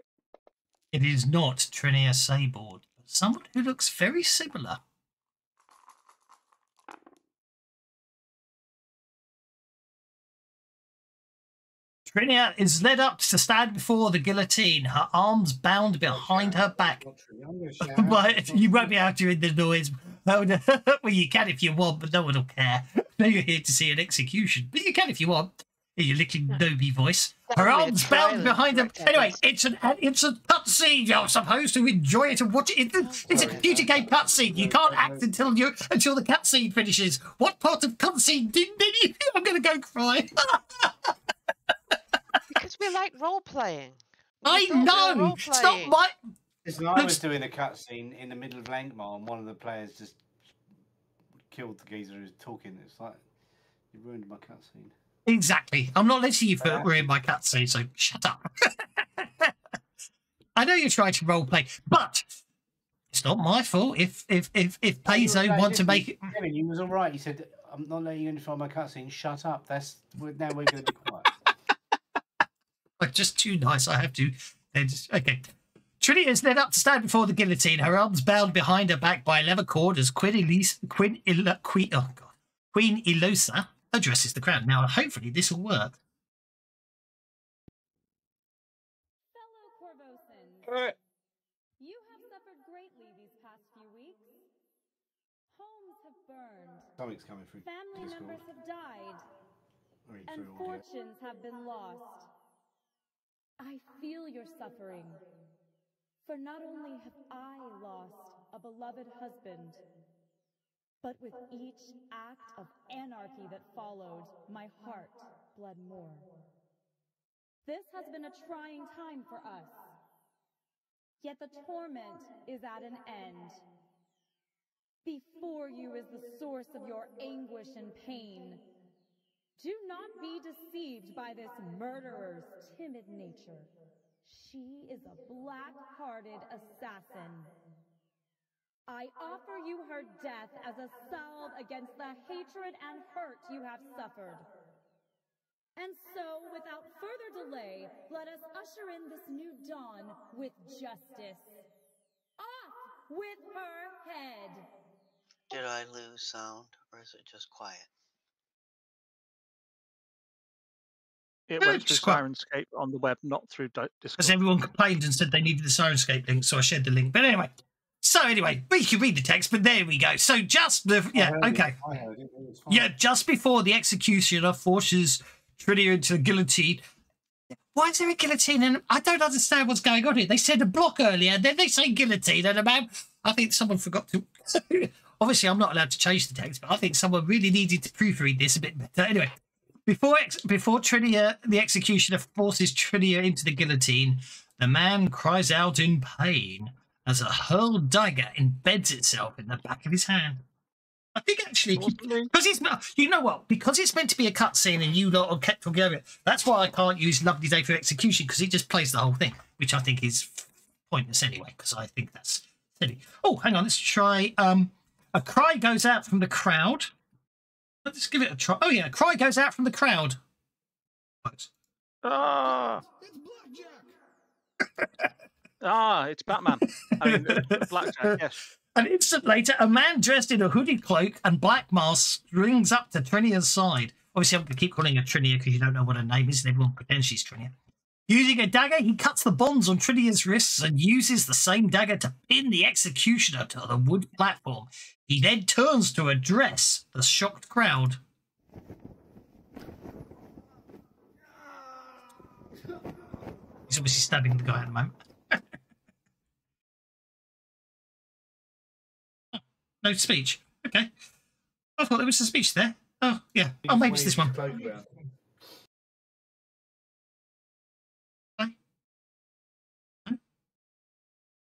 It is not Trinia Sabord, but someone who looks very similar. Trinia is led up to stand before the guillotine, her arms bound behind her back. But you won't be able to hear the noise. Oh, no. Well, you can if you want, but no one will care. No, you're here to see an execution, but you can if you want. In your little Noby voice. Her arms bound behind her. Anyway, it's a cutscene. You're supposed to enjoy it and watch it. It's a computer game cutscene. You can't act until the cutscene finishes. What part of cutscene didn't any of you? I'm going to go cry. Because we like role playing. I know. It's not my. Listen, I was doing a cutscene in the middle of Langmar, and one of the players just killed the geezer who was talking. It's like, you ruined my cutscene. Exactly. I'm not letting you ruin my cutscene, so shut up. I know you're trying to roleplay, but it's not my fault if Paizo want to make it. Kevin, you was all right. You said, "I'm not letting you interrupt my cutscene. Shut up." Now we're going to be quiet. I'm just too nice. I have to. Okay. Trinia is led up to stand before the guillotine, her arms bound behind her back by a leather cord as Queen Elosa addresses the crowd. Now, hopefully this will work. Fellow Corvosans, you have suffered greatly these past few weeks. Homes have burned. Something's coming through. Family Discord. members have died. Or And through audio. fortunes have been lost. I feel your suffering. For not only have I lost a beloved husband, but with each act of anarchy that followed, my heart bled more. This has been a trying time for us. Yet the torment is at an end. Before you is the source of your anguish and pain. Do not be deceived by this murderer's timid nature. She is a black-hearted assassin. I offer you her death as a salve against the hatred and hurt you have suffered. And so, without further delay, let us usher in this new dawn with justice. Off with her head! Did I lose sound, or is it just quiet? It No, went through just quite- Sirenscape on the web, not through Because Discord. everyone complained and said they needed the Sirenscape link, so I shared the link. But anyway, we can read the text, but there we go. So just I heard okay. It. I heard it. It was fine. Yeah, just before the executioner forces Trinia into the guillotine. Why is there a guillotine? And I don't understand what's going on here. They said a block earlier, then they say guillotine, and I think someone forgot to. Obviously, I'm not allowed to change the text, but I think someone really needed to proofread this a bit better. Anyway, before Trinia, the executioner forces Trinia into the guillotine, the man cries out in pain as a hurled dagger embeds itself in the back of his hand. I think actually, because it's you know what? Because it's meant to be a cutscene and you lot are kept talking over it. That's why I can't use "Lovely Day for Execution" because it just plays the whole thing, which I think is pointless anyway. Because I think that's silly. Oh, hang on, let's try. A cry goes out from the crowd. Let's give it a try. Oh yeah, a cry goes out from the crowd. Ah! It's Batman. I mean, Blackjack, yes. An instant later, a man dressed in a hooded cloak and black mask springs up to Trinia's side. Obviously, I'm going to keep calling her Trinia because you don't know what her name is and everyone pretends she's Trinia. Using a dagger, he cuts the bonds on Trinia's wrists and uses the same dagger to pin the executioner to the wood platform. He then turns to address the shocked crowd. He's obviously stabbing the guy at the moment. No speech. Okay. I thought there was a speech there. Oh, yeah. Oh, maybe it's this one.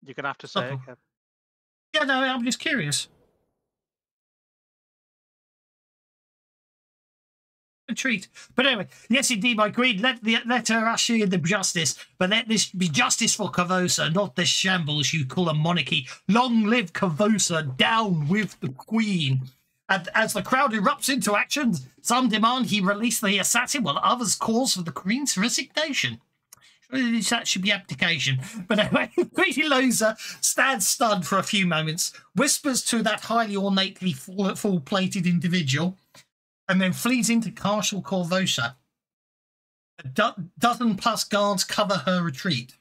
You're going to have to say it, Kev. Yeah, no, I'm just curious. Intrigued. But anyway, yes, indeed, my queen, let her usher in the justice, but let this be justice for Korvosa, not this shambles you call a monarchy. Long live Korvosa, down with the queen. And as the crowd erupts into action, some demand he release the assassin, while others calls for the queen's resignation. That should be abdication. But anyway, Queen Elosa stands stunned for a few moments, whispers to that highly ornately full-plated individual, and then flees into Castle Korvosa. A dozen plus guards cover her retreat.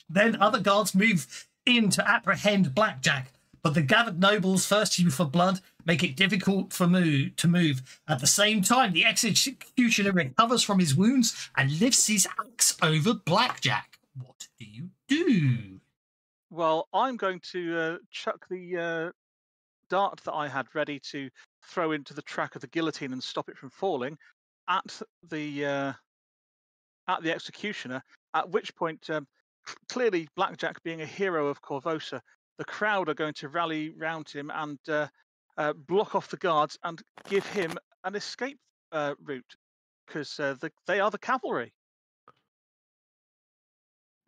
Then other guards move in to apprehend Blackjack, but the gathered nobles thirsty for blood make it difficult to move. At the same time, the executioner recovers from his wounds and lifts his axe over Blackjack. What do you do? Well, I'm going to chuck the dart that I had ready to throw into the track of the guillotine and stop it from falling at the executioner. At which point, clearly Blackjack being a hero of Korvosa, the crowd are going to rally round him and block off the guards and give him an escape route because they are the cavalry.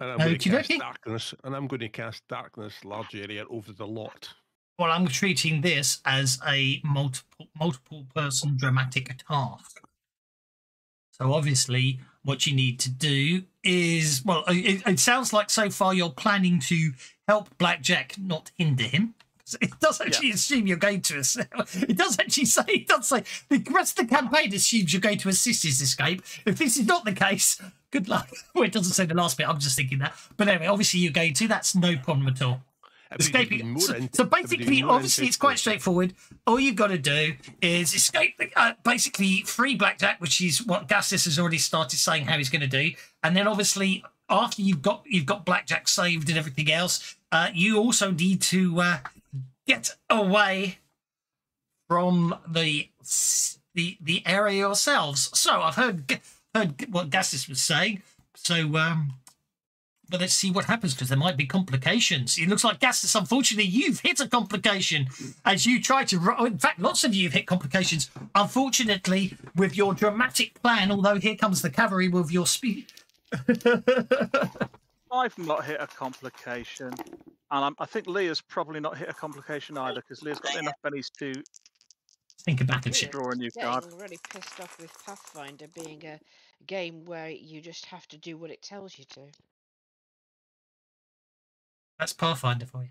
And I'm going to cast darkness, and I'm going to cast darkness large area over the lot. Well, I'm treating this as a multiple person dramatic task. So obviously, what you need to do is, well, it sounds like so far you're planning to help Blackjack, not hinder him. It does actually assume you're going to. It does actually say. It does say the rest of the campaign assumes you're going to assist his escape. If this is not the case, good luck. Well, it doesn't say the last bit. I'm just thinking that. But anyway, obviously you're going to. That's no problem at all. Escaping. So basically, obviously, it's quite straightforward. All you've got to do is escape. Basically, free Blackjack, which is what Gassis has already started saying how he's going to do, and then obviously after you've got Blackjack saved and everything else, you also need to get away from the area yourselves. So I've heard what Gassis was saying. So, but let's see what happens, because there might be complications. It looks like Gassis, unfortunately, you've hit a complication as you try to. In fact, lots of you have hit complications. Unfortunately, with your dramatic plan. Although here comes the cavalry with your speed. I've not hit a complication, and I think Leah's probably not hit a complication either, because Leah's got enough bennies to think about it. draw a new card. I'm really pissed off with Pathfinder being a game where you just have to do what it tells you to. That's Pathfinder for you.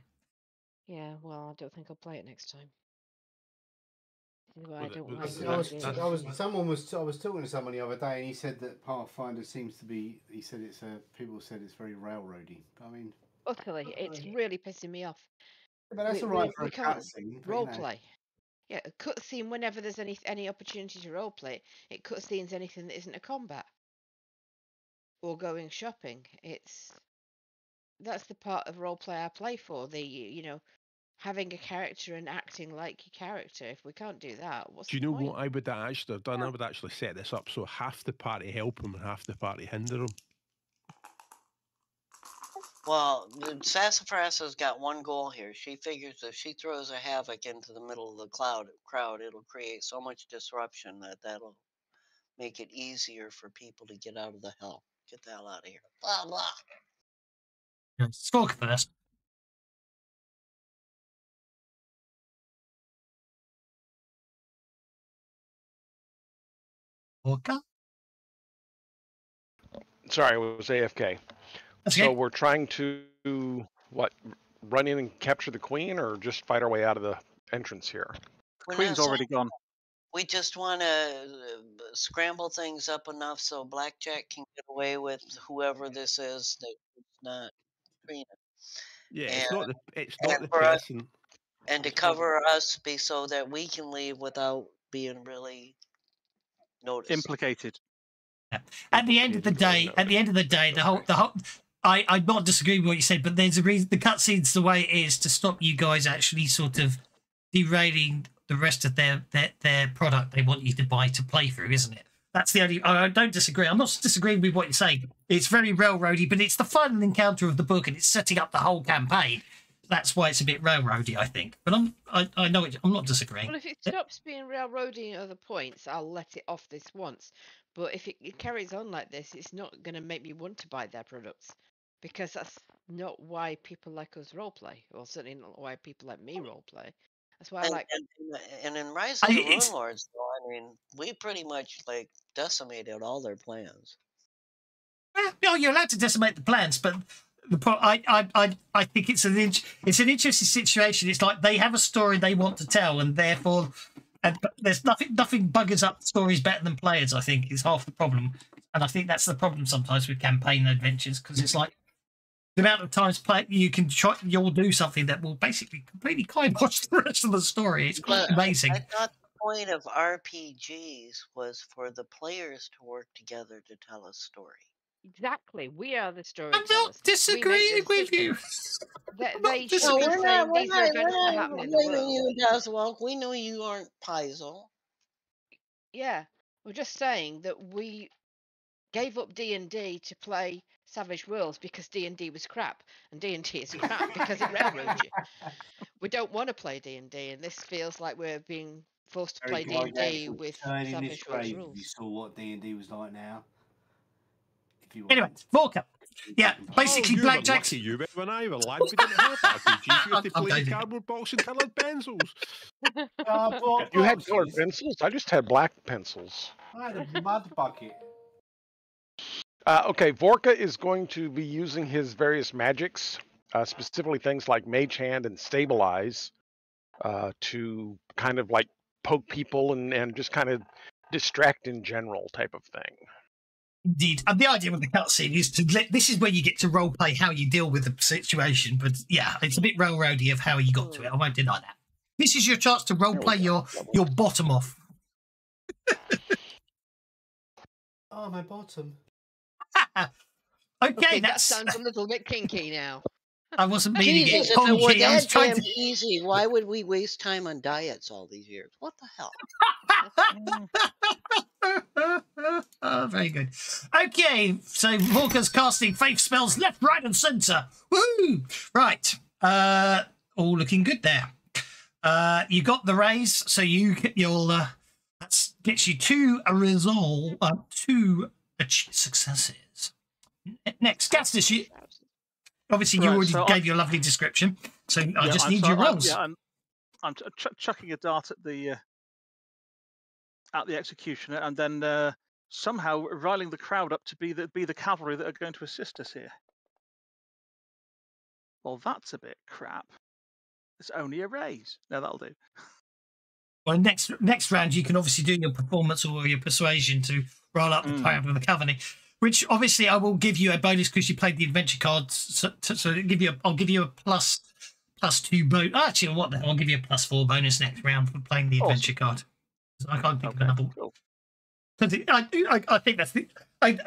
Yeah, well, I don't think I'll play it next time. Well, I don't well, like that's- the that's- I was talking to someone the other day, and he said that Pathfinder seems to be. He said it's people said it's very railroady. I mean, utterly. It's really pissing me off. but that's We- all right we- for we a can't cutscene. but, Role you know. play. Yeah, a cutscene whenever there's any opportunity to role play. It cutscenes anything that isn't a combat or going shopping. That's the part of role play I play for. Having a character and acting like your character. If we can't do that, what's Do you the know point? what I would have actually done? I would actually set this up so half the party help him and half the party hinder him. Well, Sassafras has got one goal here. She figures if she throws a havoc into the middle of the crowd, it'll create so much disruption that'll make it easier for people to get out of the hell. Get the hell out of here. Blah blah. Squawk first. Orca? Sorry, it was AFK. That's So okay. we're trying to what? Run in and capture the queen, or just fight our way out of the entrance here? We're Queen's not already gone. We just want to scramble things up enough so Blackjack can get away with whoever this is that it's not Trina. Yeah, And- it's not and the for us- person. And to cover us so that we can leave without being really noticed. Implicated. At the end of the day, the whole. I'm not disagreeing with what you said, but there's a reason the cutscene's the way it is to stop you guys actually sort of derailing the rest of their product they want you to buy to play through, isn't it? That's the only. I don't disagree. I'm not disagreeing with what you're saying. It's very railroady, but it's the final encounter of the book, and it's setting up the whole campaign. That's why it's a bit railroady, I think. But I know I'm not disagreeing. Well, if it stops being railroading at other points, I'll let it off this once. But if it carries on like this, it's not going to make me want to buy their products, because that's not why people like us roleplay, or certainly not why people like me roleplay. That's why I like. And in Rise of the Rune Lords, though, I mean, we pretty much like decimated all their plans. No, you're allowed to decimate the plans, but I think it's an interesting situation. It's like they have a story they want to tell, and therefore, there's nothing buggers up stories better than players. I think is half the problem, and I think that's the problem sometimes with campaign adventures, because it's like the amount of times you'll do something that will basically completely kibosh the rest of the story. It's quite amazing. I thought the point of RPGs was for the players to work together to tell a story. Exactly, we are the storytellers. I'm not disagreeing with you. They should be saying these are events that happen in the blaming world. you, Daswell. We know you aren't Paizo. Yeah, we're just saying that we gave up D&D to play Savage Worlds because D&D was crap, and D&D is crap because it railroads you. We don't want to play D&D, and this feels like we're being forced to play D&D with Savage Worlds You rules. saw what D&D was like now. Anyway, Vorka. Yeah, basically, you Blackjack's. Were lucky, you were when I was a lad. We didn't have RPGs. We had to I'm play joking. cardboard box and coloured pencils. You had colored pencils? I just had black pencils. I had a mud bucket. Okay, Vorka is going to be using his various magics, specifically things like Mage Hand and Stabilize, to kind of like poke people and just kind of distract in general type of thing. Indeed. And the idea with the cutscene is this is where you get to roleplay how you deal with the situation. But yeah, it's a bit railroady of how you got to it. I won't deny that. This is your chance to roleplay your bottom off. Oh, my bottom. Okay, that that's. sounds a little bit kinky now. I wasn't meaning Jesus, it if it were punky. I was that trying damn to. easy, why would we waste time on diets all these years? What the hell? Oh, very good. Okay, so Morka's casting faith spells left, right, and centre. Woo! Right. All looking good there. You got the raise, so you'll that gets you 2 resolve, 2 successes. Next, Gastus, you obviously you Right, already so gave your lovely description, so I just I'm need sorry, your rolls. I'm chucking a dart at the executioner, and then somehow riling the crowd up to be the cavalry that are going to assist us here. Well, that's a bit crap. It's only a raise. No, that'll do. Well, next round you can obviously do your performance or your persuasion to roll up the crowd with the cavalry, which obviously I will give you a bonus because you played the adventure cards. So I'll give you a plus 2 bonus. Actually, what the hell? I'll give you a +4 bonus next round for playing the adventure card. I can't think of another. Cool. I think that's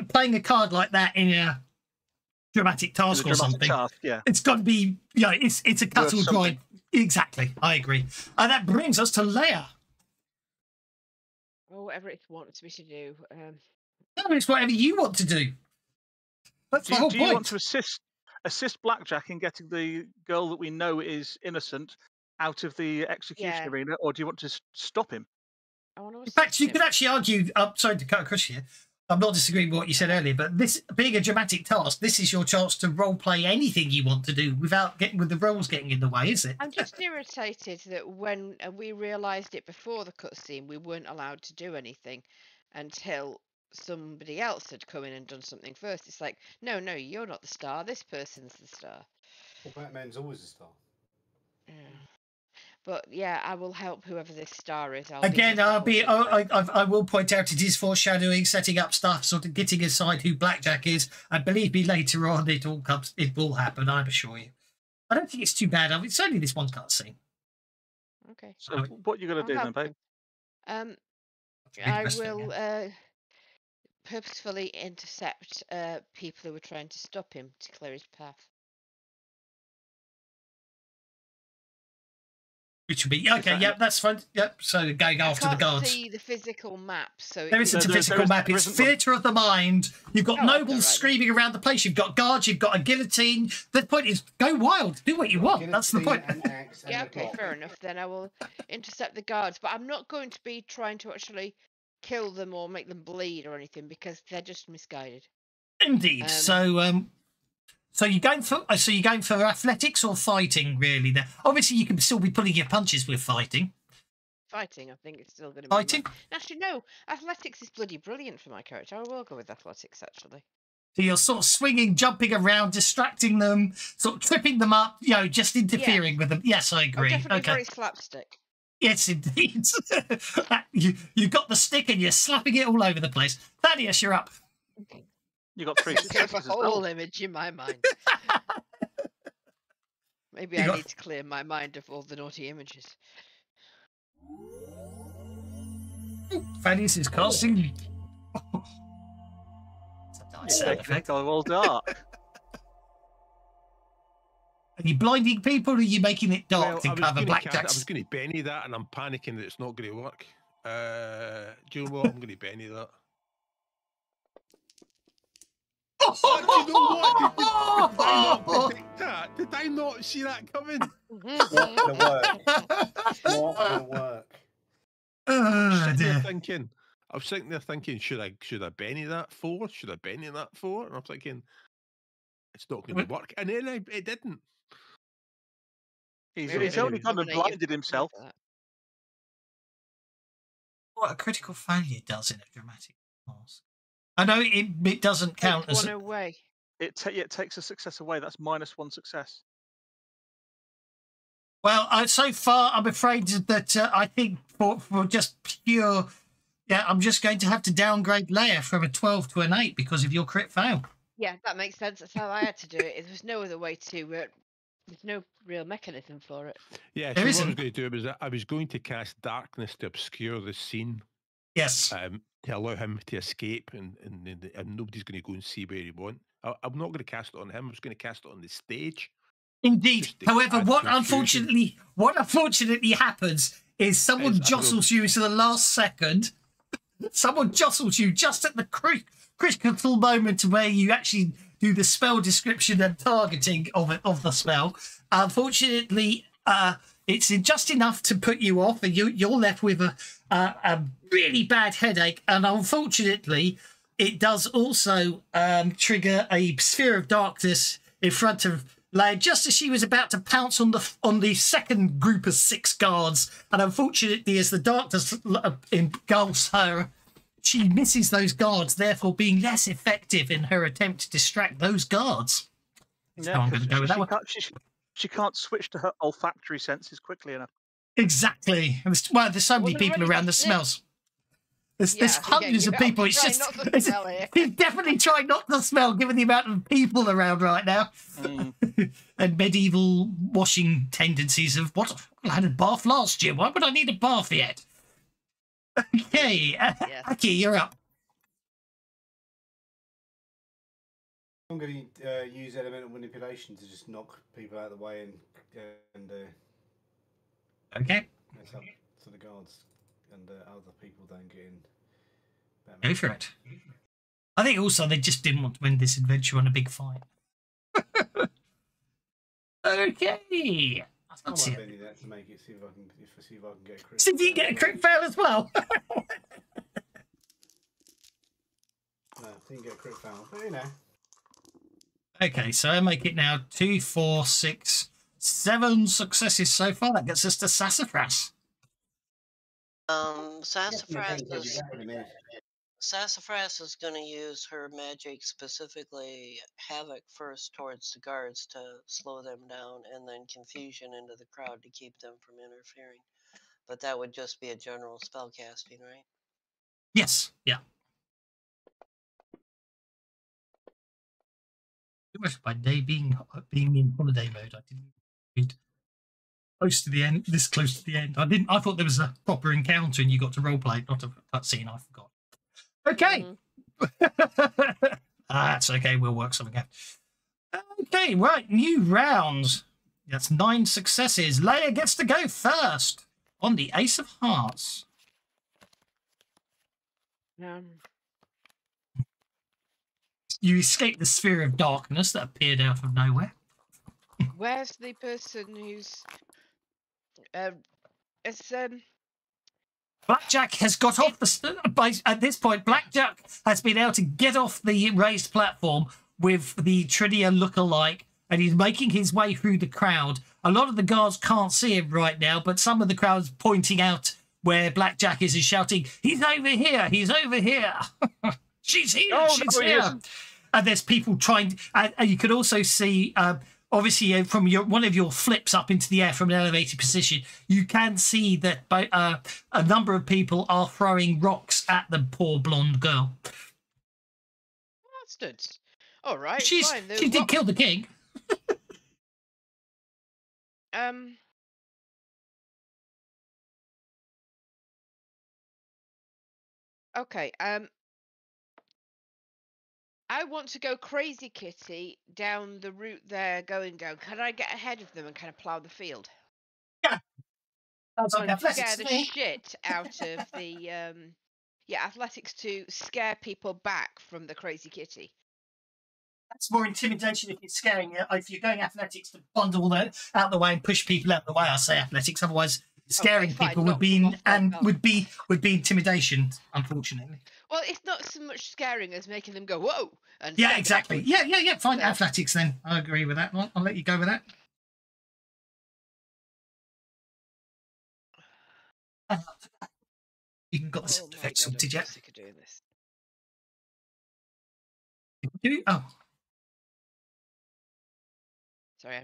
playing a card like that in a dramatic task or something. Yeah, it's got to be. Yeah, it's a cut or dry. Exactly, I agree. And that brings us to Leia. Or whatever it wants me to do. No, it's whatever you want to do. That's the whole do point. you want to assist Blackjack in getting the girl that we know is innocent out of the execution arena, or do you want to stop him? I want to In fact, you could actually argue. Sorry to cut across here. I'm not disagreeing with what you said earlier, but this being a dramatic task, this is your chance to role play anything you want to do without the roles getting in the way, is it? I'm just irritated that when we realised it before the cutscene, we weren't allowed to do anything until somebody else had come in and done something first. It's like, no, you're not the star. This person's the star. Well, Batman's always a star. Yeah. But yeah, I will help whoever this star is. I will point out it is foreshadowing, setting up stuff, sort of getting aside who Blackjack is, and believe me, later on it will happen. I'm assure you. I don't think it's too bad. It's only this one cutscene. Okay. So what you gonna do then, babe? I will purposefully intercept people who are trying to stop him to clear his path. Which would be okay. Yep, that's fine. Yep. So going after the guards. I can't see the physical map, so there isn't a physical map. It's theatre of the mind. You've got nobles screaming around the place. You've got guards. You've got a guillotine. The point is, go wild. Do what you want. That's the point. Yeah. Okay. Fair enough. Then I will intercept the guards, but I'm not going to be trying to actually kill them or make them bleed or anything because they're just misguided. Indeed. So you're going for athletics or fighting, really? There, obviously, you can still be pulling your punches with fighting. Fighting, I think it's still going to be fighting. Actually, no, athletics is bloody brilliant for my character. I will go with athletics, actually. So you're sort of swinging, jumping around, distracting them, sort of tripping them up, just interfering with them. Yes, I agree. Definitely very slapstick. Yes, indeed. You got the stick and you're slapping it all over the place. Thaddeus, you're up. Okay. You got 3 successes. I have a whole image in my mind. Maybe I need to clear my mind of all the naughty images. Thaddeus is casting. It's a nice all dark. Are you blinding people, or are you making it dark to cover Blackjack? I was going to Benny that, and I'm panicking that it's not going to work. Do you know what? I'm going to Benny that. Oh, do you know what? Did I not predict that? Did I not see that coming? Not gonna work. Not gonna work. I was sitting there thinking, should I Benny that 4? Should I Benny that 4? And I'm thinking, it's not going to work. And then it didn't. He's only kind of blinded himself. What a critical failure does in a dramatic task. I know it doesn't count as one away. It takes a success away. That's -1 success. Well, so far, I'm afraid that I think for just pure, I'm just going to have to downgrade Leia from a 12 to an 8 because of your crit fail. Yeah, that makes sense. That's how I had to do it. There was no other way to. There's no real mechanism for it. Yeah, so what I was going to do was I was going to cast darkness to obscure the scene. Yes. To allow him to escape, and nobody's going to go and see where he went. I'm not going to cast it on him. I'm just going to cast it on the stage. Indeed. Just to However, add what confusion. unfortunately happens is someone Is I will- jostles you into the last second. Someone jostles you just at the critical moment where you actually do the spell description and targeting of the spell. Unfortunately, it's just enough to put you off, and you're left with a really bad headache. And unfortunately, it does also trigger a sphere of darkness in front of Leia, just as she was about to pounce on the second group of 6 guards. And unfortunately, as the darkness engulfs her, she misses those guards, therefore being less effective in her attempt to distract those guards. So I'm going to go with that one. She can't switch to her olfactory senses quickly enough. Exactly. Well, there's so many Well, people already around the sniff. smells. There's Yeah, hundreds you of better people. It's try just not to smell it. you definitely try not to smell, given the amount of people around right now, and medieval washing tendencies of what I had a bath last year. Why would I need a bath yet? Okay, Aki, you're up. I'm going to use elemental manipulation to just knock people out of the way and Okay, mess up so the guards and other people don't get in. go for it. I think also they just didn't want to end this adventure on a big fight. Okay. I That's might it. bend that to make it see if I can get a crit. See if you get a crit fail as well. No, didn't get a crit fail, but you know. Okay, so I make it now 2, 4, 6, 7 successes so far. That gets us to Sassafras. Sassafras is going to use her magic, specifically Havoc, first towards the guards to slow them down, and then Confusion into the crowd to keep them from interfering. But that would just be a general spell casting, right? Yes, yeah. By day being in holiday mode, I didn't read close to the end. This close to the end, I thought there was a proper encounter and you got to roleplay, not a cutscene. I forgot. Okay, that's okay. We'll work something out. Okay, right. New round. That's 9 successes. Leia gets to go first on the Ace of Hearts. You escape the sphere of darkness that appeared out of nowhere. Where's the person who's Blackjack has got off the... At this point, Blackjack has been able to get off the raised platform with the Trinia look-alike, and he's making his way through the crowd. A lot of the guards can't see him right now, but some of the crowd's pointing out where Blackjack is and shouting, "He's over here! He's over here! She's here! Oh, she's no, he here!" isn't. And there's people trying... And you could also see... obviously, from one of your flips up into the air from an elevated position, you can see that a number of people are throwing rocks at the poor blonde girl. bastards? All right, She fine. did kill the king. Okay. I want to go Crazy Kitty down the route they're going down. Can I get ahead of them and kind of plough the field? Yeah. That's like And athletics scare to the me. shit out of the athletics to scare people back from the Crazy Kitty. That's more intimidation if you're scaring it. If you're going athletics to bundle that out the way and push people out the way, I say athletics. Otherwise, scaring fine, people knock them off their balance. would be intimidation. Unfortunately. Well, it's not so much scaring as making them go whoa. And Yeah, step exactly. backwards. Yeah. Fine, So- athletics then. I agree with that. I'll let you go with that. You can got the sound Oh my effects God, I'm sorted so yet? sick of doing this. Do you? Oh, Sorry,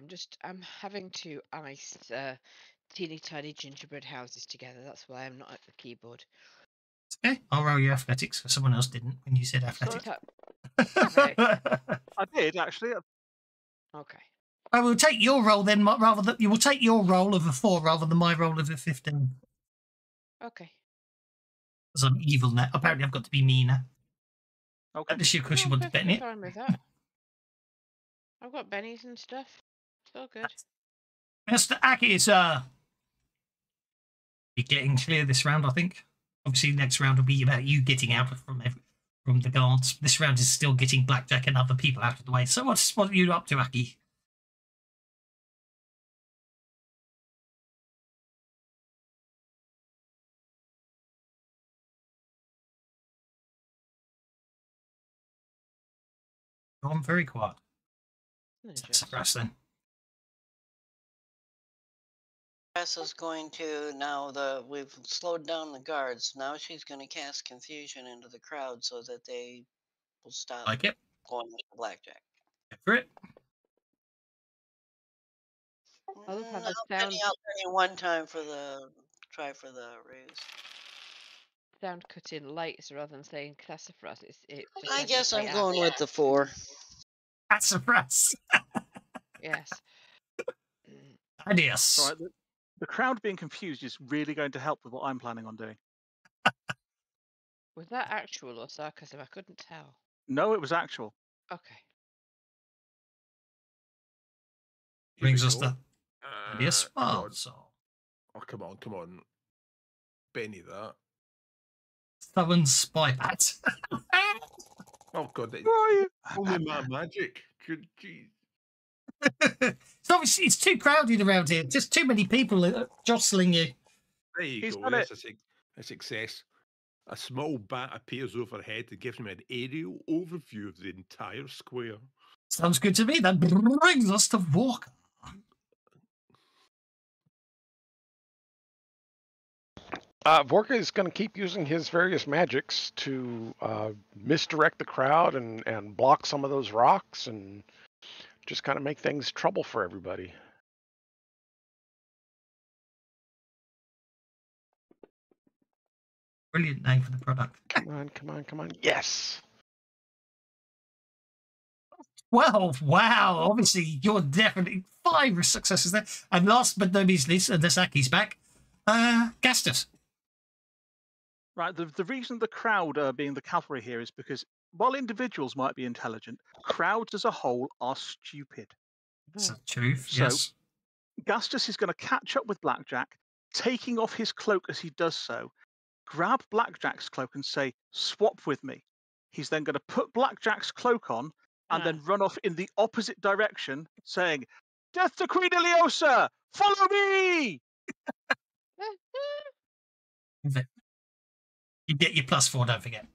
I'm having to ice teeny tiny gingerbread houses together. That's why I'm not at the keyboard. it's okay. I'll roll your athletics because someone else didn't when you said athletics. Okay. I did actually. Okay. I will take your roll then, rather than you will take your roll of a 4 rather than my roll of a 15. Okay. Because I'm evil now. Apparently, I've got to be meaner. Okay. Unless you, of course, you want to bet in it. Fine with that. I've got bennies and stuff. It's all good. Mr. Aki is you're getting clear this round, I think. Obviously, the next round will be about you getting out from the guards. This round is still getting Blackjack and other people out of the way. So what are you up to, Aki? I'm very quiet. Suppress then. Jess is going to we've slowed down the guards. Now she's going to cast confusion into the crowd so that they will stop Like it. going after Blackjack. Go for it. I love how No, the Penny, sound I'll turn you one time for the try for the ruse. sound cut in lights rather than saying sassafras. It just I sounds guess like I'm going with the 4. Suppress. Yes. Adios. All right, the crowd being confused is really going to help with what I'm planning on doing. Was that actual or sarcasm? I couldn't tell. No, it was actual. Okay. Brings us to Adios. Come Oh, on. Oh, come on. Benny that. Stubborn spy bat. Oh god, Where are you? only my magic. Good jeez. So obviously it's too crowded around here. Just too many people jostling you. There you He's go. done That's a success. A small bat appears overhead to give him an aerial overview of the entire square. Sounds good to me. That brings us to Walker. Vorka is going to keep using his various magics to misdirect the crowd and block some of those rocks and just kind of make things trouble for everybody. Brilliant name for the product. Come on. Yes! Well, wow. Obviously, you're definitely 5 successes there. And last but not least, Nasaki's back. Gastus. Right, the reason the crowd being the cavalry here is because while individuals might be intelligent, crowds as a whole are stupid. That's the truth, So, yes. Gastus is going to catch up with Blackjack, taking off his cloak as he does so, grab Blackjack's cloak and say, swap with me. He's then going to put Blackjack's cloak on and then run off in the opposite direction, saying, Death to Queen Iliosa! Follow me! You get your +4, don't forget.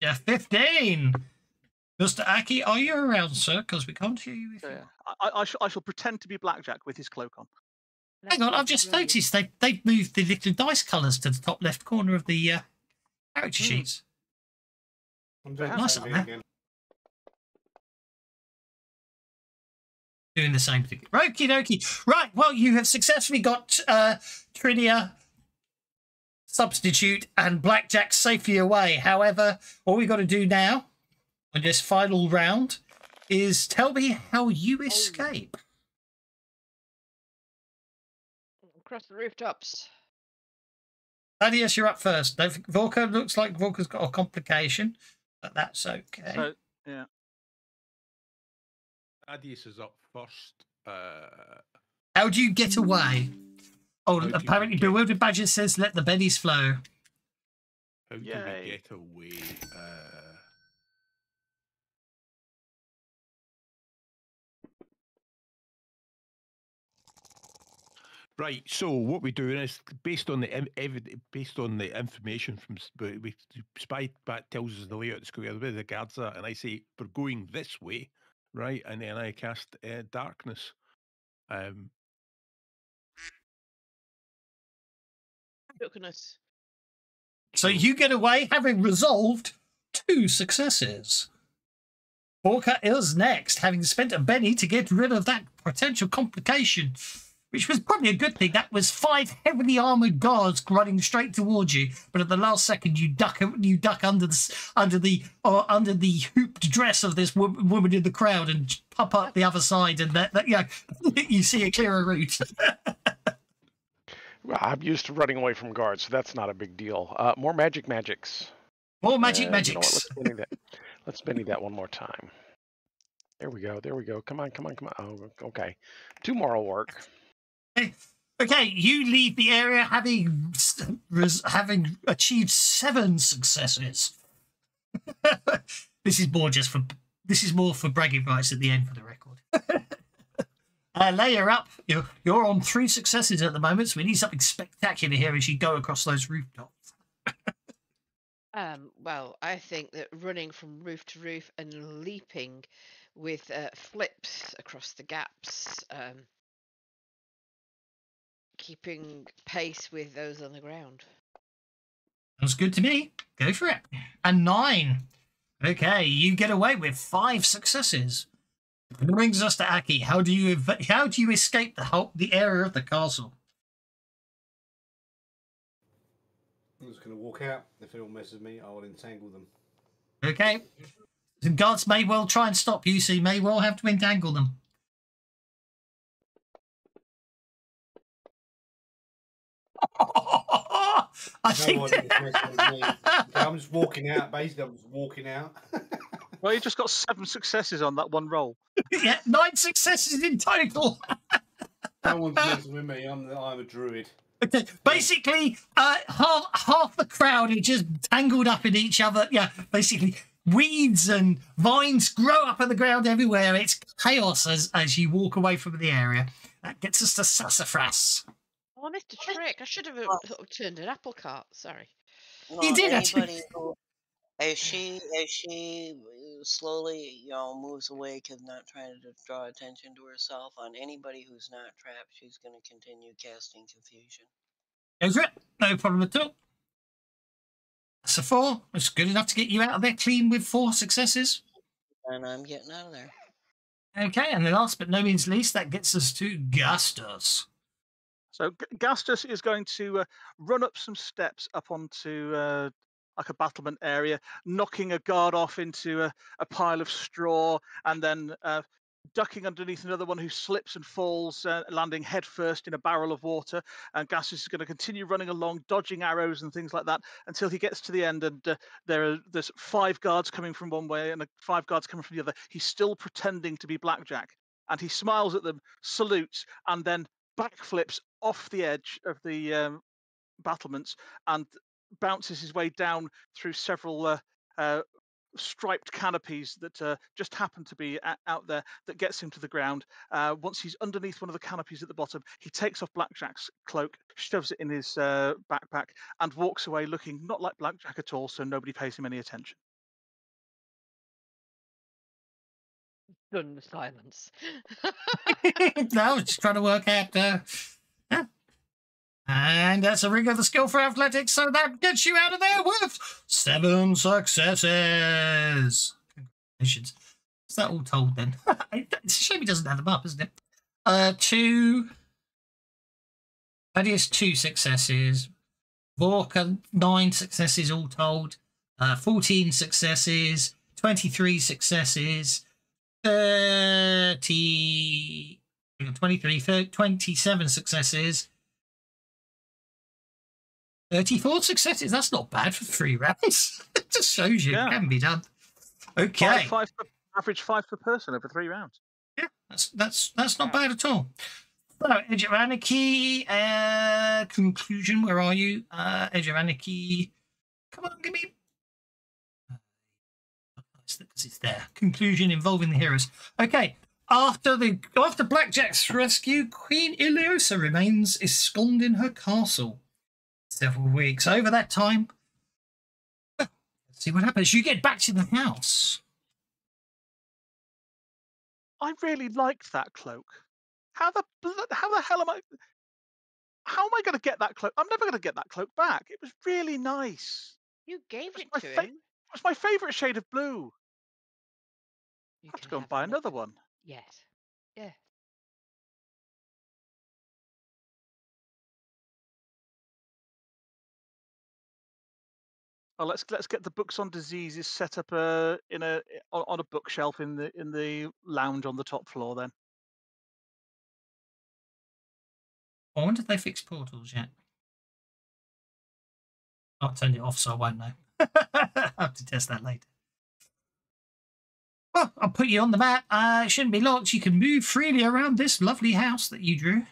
Yeah, 15. Mr. Aki, are you around, sir? Because we can't hear you. If you... I shall pretend to be Blackjack with his cloak on. Hang on, I've just noticed they've moved the little dice colours to the top left corner of the character sheets. Nice, aren't they? Doing the same thing. Okie dokie. Right, well, you have successfully got Trinia, Substitute, and Blackjack safely away. However, all we've got to do now, on this final round, is tell me how you escape. Across the rooftops. Thaddeus, you're up first. Vorka looks like Vorka's got a complication, but that's okay. So, yeah. Thaddeus is up first. How do you get away? Oh, How do apparently we get- Bewildered Badger says let the bennies flow. How do Yay. we get away? Right. So what we're doing is based on the information from spy bat tells us the layout of the square where the guards are, and I say we're going this way, right? And then I cast darkness. Darkness. So you get away having resolved 2 successes. Vorka is next, having spent a Benny to get rid of that potential complication, which was probably a good thing. That was 5 heavily armoured guards running straight towards you, but at the last second you duck under the hooped dress of this woman in the crowd and pop up the other side, and you see a clearer route. Well, I'm used to running away from guards, so that's not a big deal. More magics. More magic You know what? magics. Let's Benny that one more time. There we go. There we go. Come on. Oh, okay. 2 more will work. Okay, you leave the area having achieved 7 successes. This is more for bragging rights at the end, for the record. Layer up. You're on 3 successes at the moment, so we need something spectacular here as you go across those rooftops. Well, I think that running from roof to roof and leaping with flips across the gaps, keeping pace with those on the ground. Sounds good to me. Go for it. And 9. Okay, you get away with 5 successes. That brings us to Aki. How do you escape the area of the castle? I'm just going to walk out. If anyone messes with me, I will entangle them. Okay. The guards may well try and stop you, so you may well have to entangle them. I think I'm just walking out. Basically, I'm just walking out. Well, you just got 7 successes on that one roll. Yeah, 9 successes in total. No one's messing with me. I'm a druid. Okay, basically, half the crowd are just tangled up in each other. Yeah, basically, weeds and vines grow up on the ground everywhere. It's chaos as you walk away from the area. That gets us to Sassafras. Oh, I missed a trick. I should have turned an apple cart. Sorry. You did actually. As she slowly, moves away, because not trying to draw attention to herself, on anybody who's not trapped, she's going to continue casting confusion. Goes for it. No problem at all. That's a 4. It's good enough to get you out of there clean with 4 successes. And I'm getting out of there. Okay, and then last but no means least, that gets us to Gastos. So Gastos is going to run up some steps up onto like a battlement area, knocking a guard off into a pile of straw, and then ducking underneath another one who slips and falls, landing headfirst in a barrel of water. And Gastos is going to continue running along, dodging arrows and things like that, until he gets to the end. And there's 5 guards coming from one way and 5 guards coming from the other. He's still pretending to be Blackjack, and he smiles at them, salutes, and then backflips off the edge of the battlements and bounces his way down through several striped canopies that just happen to be out there, that gets him to the ground. Once he's underneath one of the canopies at the bottom, he takes off Blackjack's cloak, shoves it in his backpack, and walks away looking not like Blackjack at all, so nobody pays him any attention. Stunned silence. No, I'm just trying to work out. Yeah. And that's a ring of the skill for athletics, so that gets you out of there with 7 successes. Congratulations. Is that all told then? It's a shame he doesn't add them up, isn't it? 2. That is 2 successes. Vorka, 9 successes all told. 14 successes. 23 successes. 27 successes. 34 successes. That's not bad for 3 rounds. It just shows you it can be done. Okay. Average 5 per person over 3 rounds. Yeah, that's not bad at all. So, Edge of Anarchy, conclusion. Where are you? Edge of Anarchy. Come on, give me. Because it's there. Conclusion involving the heroes. Okay. After Blackjack's rescue, Queen Iliosa remains ensconced in her castle. Several weeks. Over that time, let's see what happens. You get back to the house. I really liked that cloak. How the hell am I? How am I going to get that cloak? I'm never going to get that cloak back. It was really nice. You gave it to him. It was my favourite shade of blue. I have to go and buy another one. Yes. Yeah. Oh, let's get the books on diseases set up on a bookshelf in the lounge on the top floor. Then I wonder if they fixed portals yet. I've turned it off, so I won't know. I'll have to test that later. Well, I'll put you on the map. It shouldn't be locked. You can move freely around this lovely house that you drew.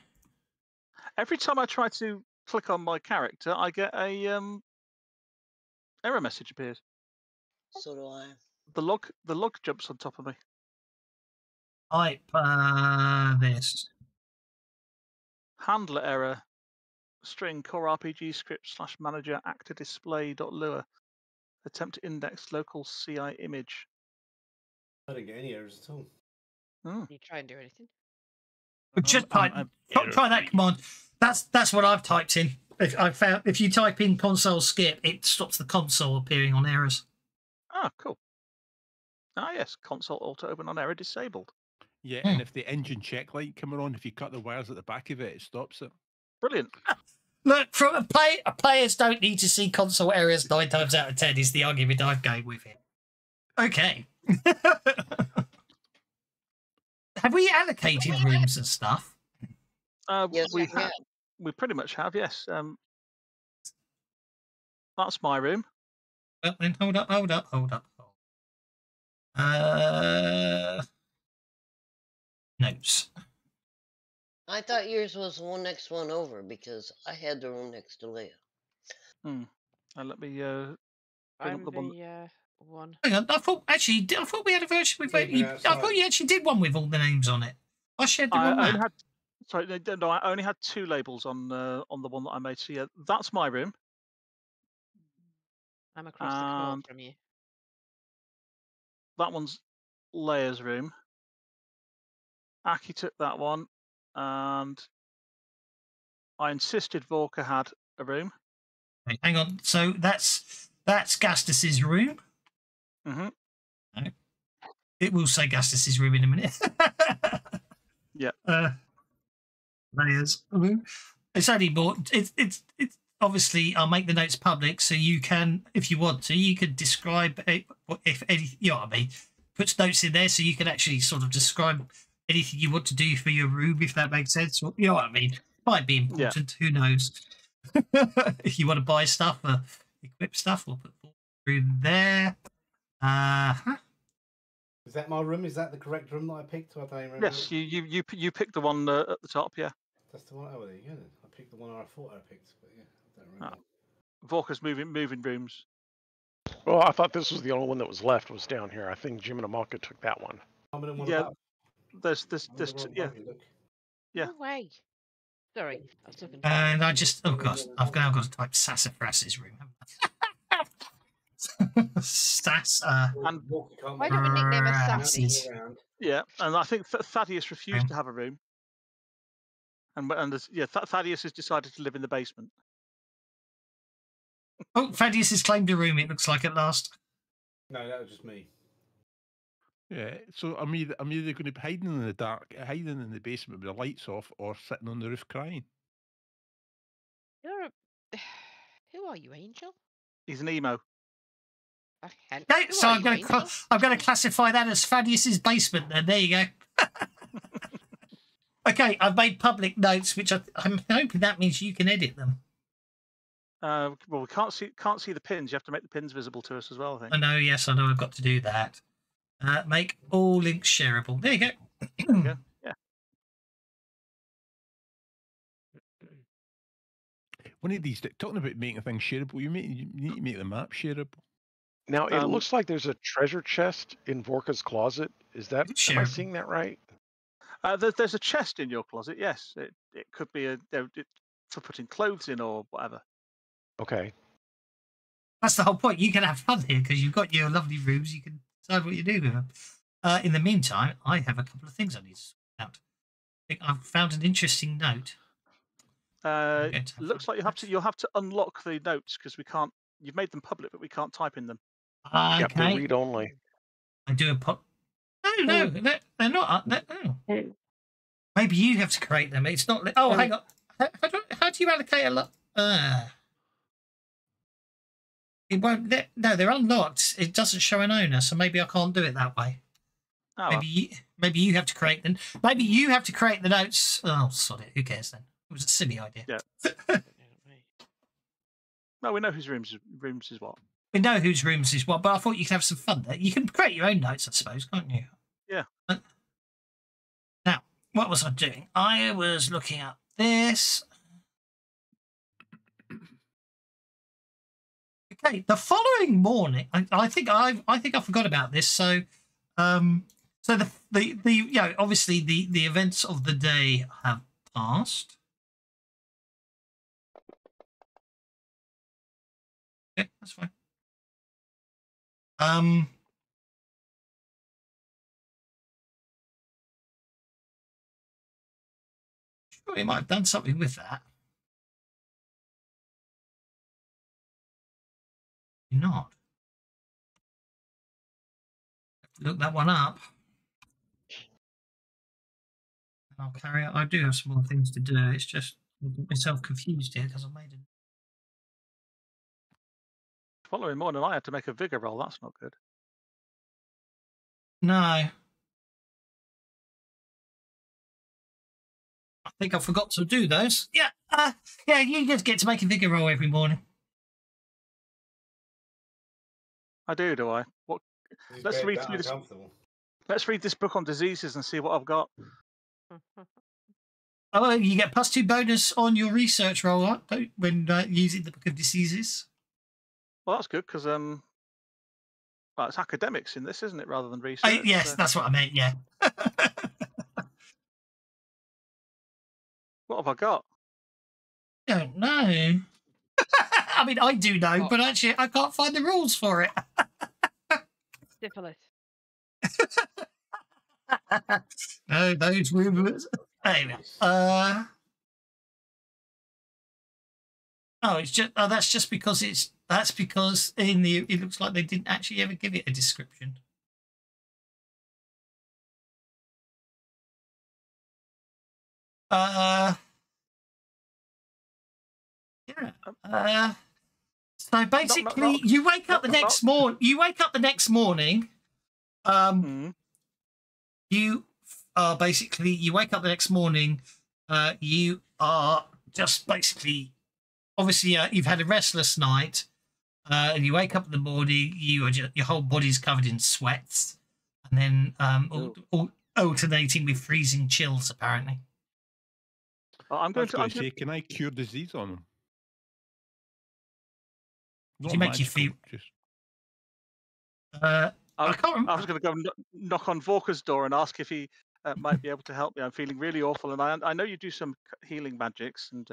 Every time I try to click on my character, I get a error message appears. So do I. The log jumps on top of me. Type this. Handler error. String core RPG script / manager actor display.lua. Attempt to index local CI image. I didn't get any errors at all. Oh. You try and do anything. Just try that command. That's what I've typed in. If you type in console skip, it stops the console appearing on errors. Ah, cool. Ah, yes, console auto open on error disabled. Yeah, and if the engine check light come on, if you cut the wires at the back of it, it stops it. Brilliant. Look, from players don't need to see console errors 9 times out of 10 is the argument I'm going with it. Okay. Have we allocated rooms and stuff? Yes, we we have. We pretty much have, yes. That's my room. Well, then hold up. Notes. I thought yours was the one next one over because I had the room next to Leah. Let me bring I'm up the one. the one. Hang on, I thought we had a version with. I thought you actually did one with all the names on it. I shared the wrong map. I only had 2 labels on the one that I made. So yeah, that's my room. I'm across the court And from you. that one's Leia's room. Aki took that one, and I insisted Vorka had a room. Wait, hang on. So that's Gastus's room. Mm-hmm. No. It will say Gastus's room in a minute. Yeah. Leia's room. It's only more. It's obviously. I'll make the notes public, so you can, if you want to, you could describe if any. You know what I mean. Puts notes in there, so you can actually sort of describe anything you want to do for your room, if that makes sense. You know what I mean? Might be important. Yeah. Who knows? If you want to buy stuff or equip stuff, we'll put room there. Is that my room? Is that the correct room that I picked? I don't even remember. Yes, you picked the one at the top. Yeah. That's the one. Oh, there you go. I picked the one I thought I picked, but yeah, I don't remember. Vorka's moving rooms. Well, I thought this was the only one that was left. Was down here. I think Jim and Amalka took that one. Yeah. There's yeah. No way. Sorry, I was talking. And I just, oh gosh, I've now got to type Sassafras's room. Sass. And why don't we nickname her Sassy? Yeah, and I think Thaddeus refused to have a room. And Thaddeus has decided to live in the basement. Oh, Thaddeus has claimed a room. It looks like at last. No, that was just me. Yeah, so I'm either going to be hiding in the dark, hiding in the basement with the lights off, or sitting on the roof crying. Who are you, Angel? He's an emo. Okay, so I'm going to classify that as Thaddeus's basement. Then there you go. Okay, I've made public notes, which I'm hoping that means you can edit them. Well, we can't see the pins. You have to make the pins visible to us as well, I think. I know. Yes, I know. I've got to do that. Make all links shareable. There you go. There you go. Yeah. One of these, talking about making things shareable, you need to make the map shareable. Now, it looks like there's a treasure chest in Vorka's closet. Is that, am I seeing that right? There's a chest in your closet, yes. It could be for putting clothes in or whatever. Okay. That's the whole point. You can have fun here because you've got your lovely rooms. You can decide what you do with them. In the meantime, I have a couple of things I need to sort out. I think I've found an interesting note. Looks like you'll have to unlock the notes because we can't. You've made them public, but we can't type in them. Yeah, they're read only. I do a pop. No, they're not. No. Maybe you have to create them. It's not. Oh, hang on. How do you allocate a lot? It won't. They're unlocked. It doesn't show an owner, so maybe I can't do it that way. Oh, maybe you have to create them. Maybe you have to create the notes. Oh, sod it. Who cares then? It was a silly idea. Yeah. No, we know whose rooms is what. we know whose rooms is what, but I thought you could have some fun there. You can create your own notes, I suppose, can't you? Yeah. Now, what was I doing? I was looking at this. Okay, the following morning, I think I forgot about this. So, so the you know, obviously the events of the day have passed. Okay, that's fine. Sure, he might have done something with that. Not. Look that one up. And I'll carry on. I do have some more things to do. It's just I've got myself confused here because I made it. Following morning, I had to make a vigor roll. That's not good. No. I think I forgot to do those. Yeah. Yeah, you just get to make a vigor roll every morning. I do I? What? He's Let's very read through this. uncomfortable. Let's read this book on diseases and see what I've got. Oh, you get +2 bonus on your research roll when using the Book of Diseases. Well, that's good because well, it's academics in this, isn't it, rather than research? Yes, that's what I meant. Yeah. What have I got? Don't know. I mean, I do know, but actually, I can't find the rules for it. Syphilis. No, those rumors. Anyway, oh, it's just that's just because that's because in the it looks like they didn't actually ever give it a description. Yeah. So basically, you wake up the next morning. You wake up the next morning. You are basically you wake up the next morning. You are just basically, obviously, you've had a restless night, and you wake up in the morning. You are just, your whole body's covered in sweats, and then alternating with freezing chills. Apparently, I'm going to say, can I cure disease on them? To make you feel. Just... I was going to go knock on Vorka's door and ask if he might be able to help me. I'm feeling really awful, and I know you do some healing magics, and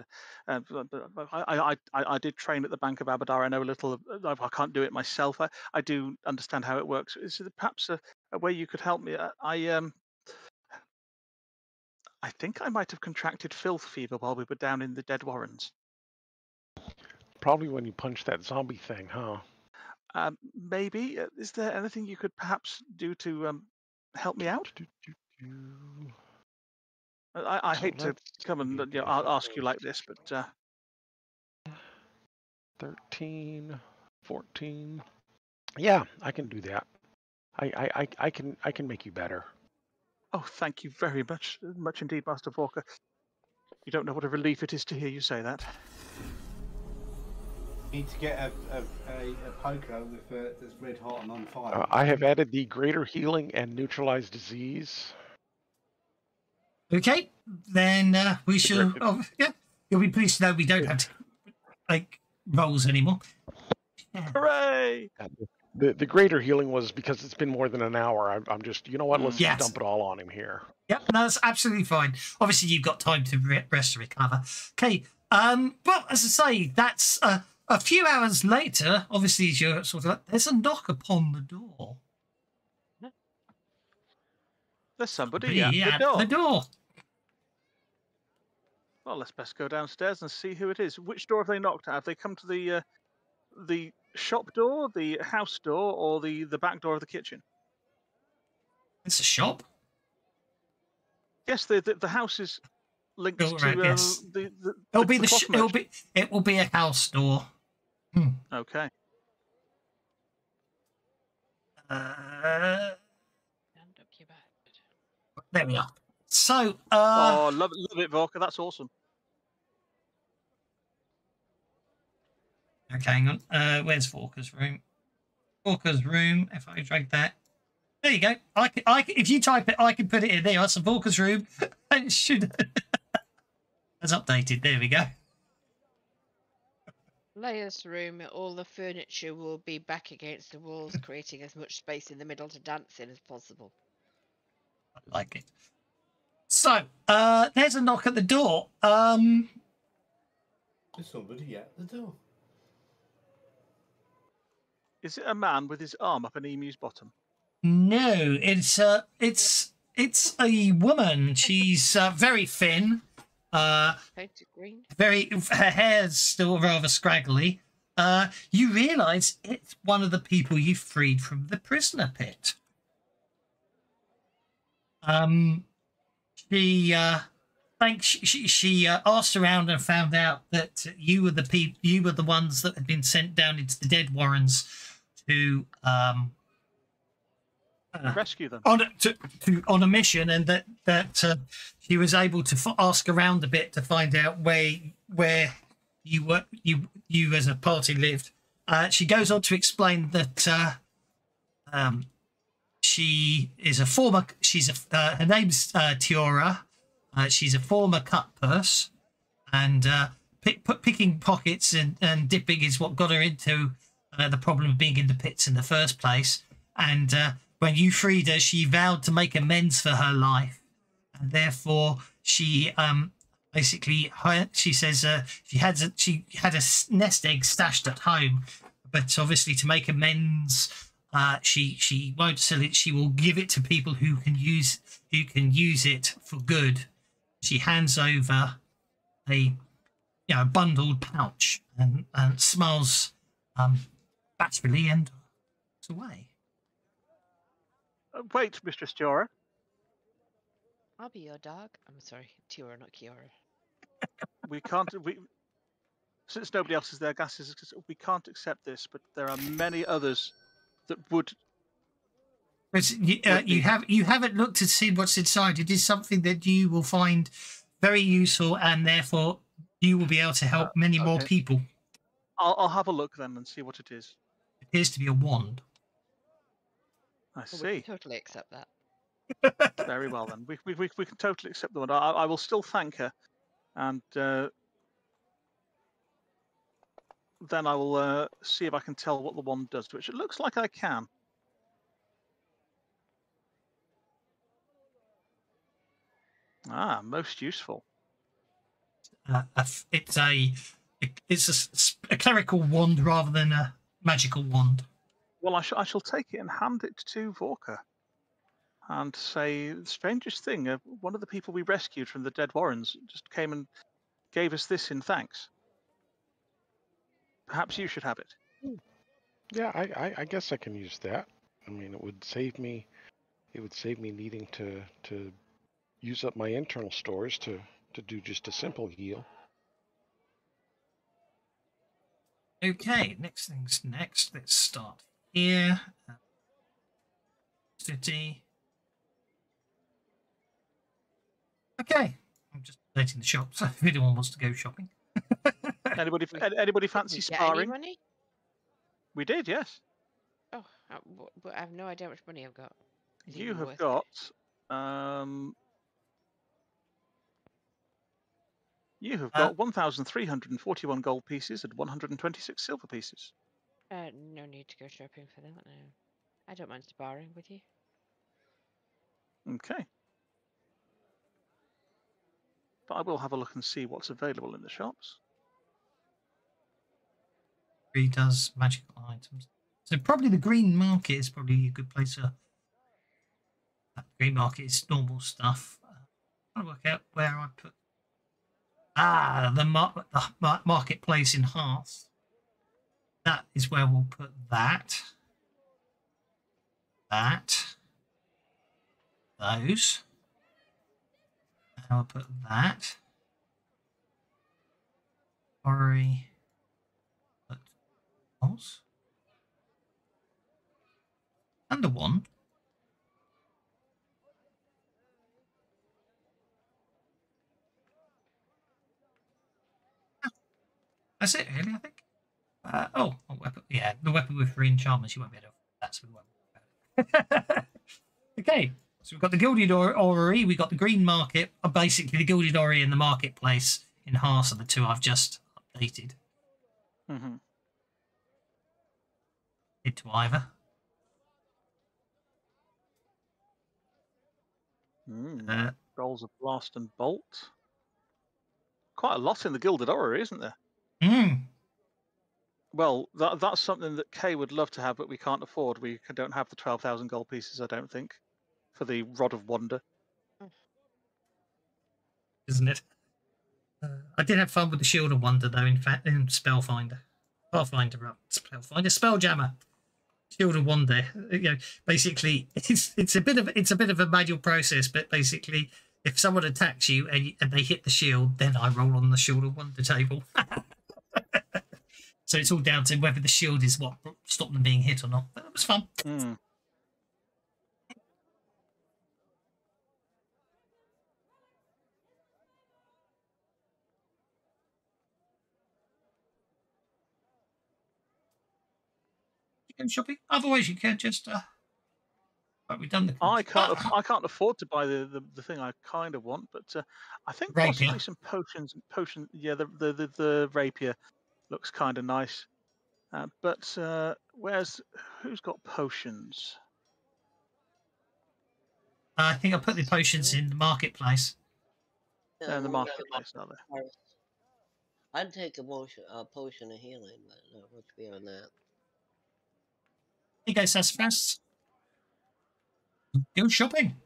I did train at the Bank of Abadar. I know a little. I can't do it myself. I do understand how it works. Is there perhaps a way you could help me? I think I might have contracted filth fever while we were down in the Dead Warrens. Probably when you punch that zombie thing, huh? Maybe. Is there anything you could perhaps do to help me out? I hate to come and I'll ask you like this, but 13, 14. Yeah, I can do that. I can make you better. Oh, thank you very much, much indeed, Master Vorka. You don't know what a relief it is to hear you say that. Need to get a poker with that's red hot and on fire. I have added the greater healing and neutralize disease. Okay, then we shall. Oh, yeah, you'll be pleased to know we don't have to make rolls anymore. Yeah. Hooray! The greater healing was because it's been more than an hour. I'm just, you know what? Let's just dump it all on him here. Yep, no, that's absolutely fine. Obviously, you've got time to rest and recover. Okay, well, as I say, that's a few hours later. Obviously, as you're sort of like, there's a knock upon the door. There's somebody at the door. Well, let's best go downstairs and see who it is. Which door have they knocked at? Have they come to the shop door, the house door, or the back door of the kitchen? It's a shop. Yes, the house is linked to yes. It will be a house door. Okay. There we are. So, oh, love it, Vorka. That's awesome. Okay, hang on. Where's Vorka's room? Walker's room. If I drag that, there you go. If you type it, I can put it in there. That's Walker's room. And it should. That's updated. There we go. Leia's room, all the furniture will be back against the walls, creating as much space in the middle to dance in as possible. I like it. So, there's a knock at the door. There's somebody at the door. Is it a man with his arm up an emu's bottom? No, it's a woman. She's very thin. Painted green. Her hair's still rather scraggly. You realise it's one of the people you freed from the prisoner pit. She asked around and found out that you were the ones that had been sent down into the Dead Warrens to Rescue them. on a mission, and that she was able to ask around a bit to find out where you as a party lived. She goes on to explain that she is a former. Her name's Tiora. She's a former cut purse, and picking pockets and dipping is what got her into the problem of being in the pits in the first place. And when you freed her, she vowed to make amends for her life, and therefore she basically she says she had a nest egg stashed at home, but obviously to make amends, she won't sell it. She will give it to people who can use it for good. She hands over a bundled pouch and smiles bashfully and walks away. Wait, Mistress Tiora. I'll be your dog. I'm sorry, Tiora, not Kiora. We can't. Since nobody else is there, we can't accept this. But there are many others that would. But you haven't looked to see what's inside. It is something that you will find very useful, and therefore you will be able to help many more people. I'll have a look then and see what it is. It appears to be a wand. I see. We can totally accept that. Very well then. We can totally accept the wand. I will still thank her, and then I will see if I can tell what the wand does, which it looks like I can. Most useful. It's a clerical wand rather than a magical wand. Well, I shall take it and hand it to Vorka, and say the strangest thing. One of the people we rescued from the Dead Warrens just came and gave us this in thanks. Perhaps you should have it. Yeah, I guess I can use that. I mean, it would save me needing to use up my internal stores to do just a simple heal. Okay, next thing's next. Let's start here. City. Okay, I'm just updating the shop, so if anyone wants to go shopping. Anybody fancy Did you get sparring? any money? We did, yes. Oh, I have no idea how much money I've got. Is it You even have worth it? got. You have got 1,341 gold pieces and 126 silver pieces. No need to go shopping for that now. I don't mind sparring with you. Okay. But I will have a look and see what's available in the shops. He does magical items. So probably the green market is probably a good place to. Green market is normal stuff. I'll work out where I put. The marketplace in Hearth. That is where we'll put that. Those. And I'll put that. Sorry. Put those. And the one. That's it, really, I think. Weapon. Yeah, the weapon with three enchantments. You won't be able to. That's we won't. Okay, so we've got the Gilded Orrery. We've got the Green Market. Basically, the Gilded Orrery and the Marketplace in Hearths are the two I've just updated. Mm-hmm. Head to either. Rolls of Blast and Bolt. Quite a lot in the Gilded Orrery, isn't there? Well, that's something that Kay would love to have, but we can't afford. We don't have the 12,000 gold pieces, I don't think, for the Rod of Wonder. Isn't it? I did have fun with the Shield of Wonder, though, in fact, in Spellfinder. Spelljammer. Shield of Wonder. You know, basically, it's a bit of a manual process, but basically, if someone attacks you and they hit the shield, then I roll on the Shield of Wonder table. So it's all down to whether the shield is what stopped them being hit or not. But it was fun. You go shopping. Otherwise, you can just. But we've done the. I can't afford to buy the thing I kind of want, but I think possibly some potions. Yeah, the rapier looks kind of nice. But who's got potions? I think I put the potions in the marketplace. Yeah, in the marketplace, are they? I'd take a potion of healing, but not much beyond that. Here you go, Sassafras. Go shopping.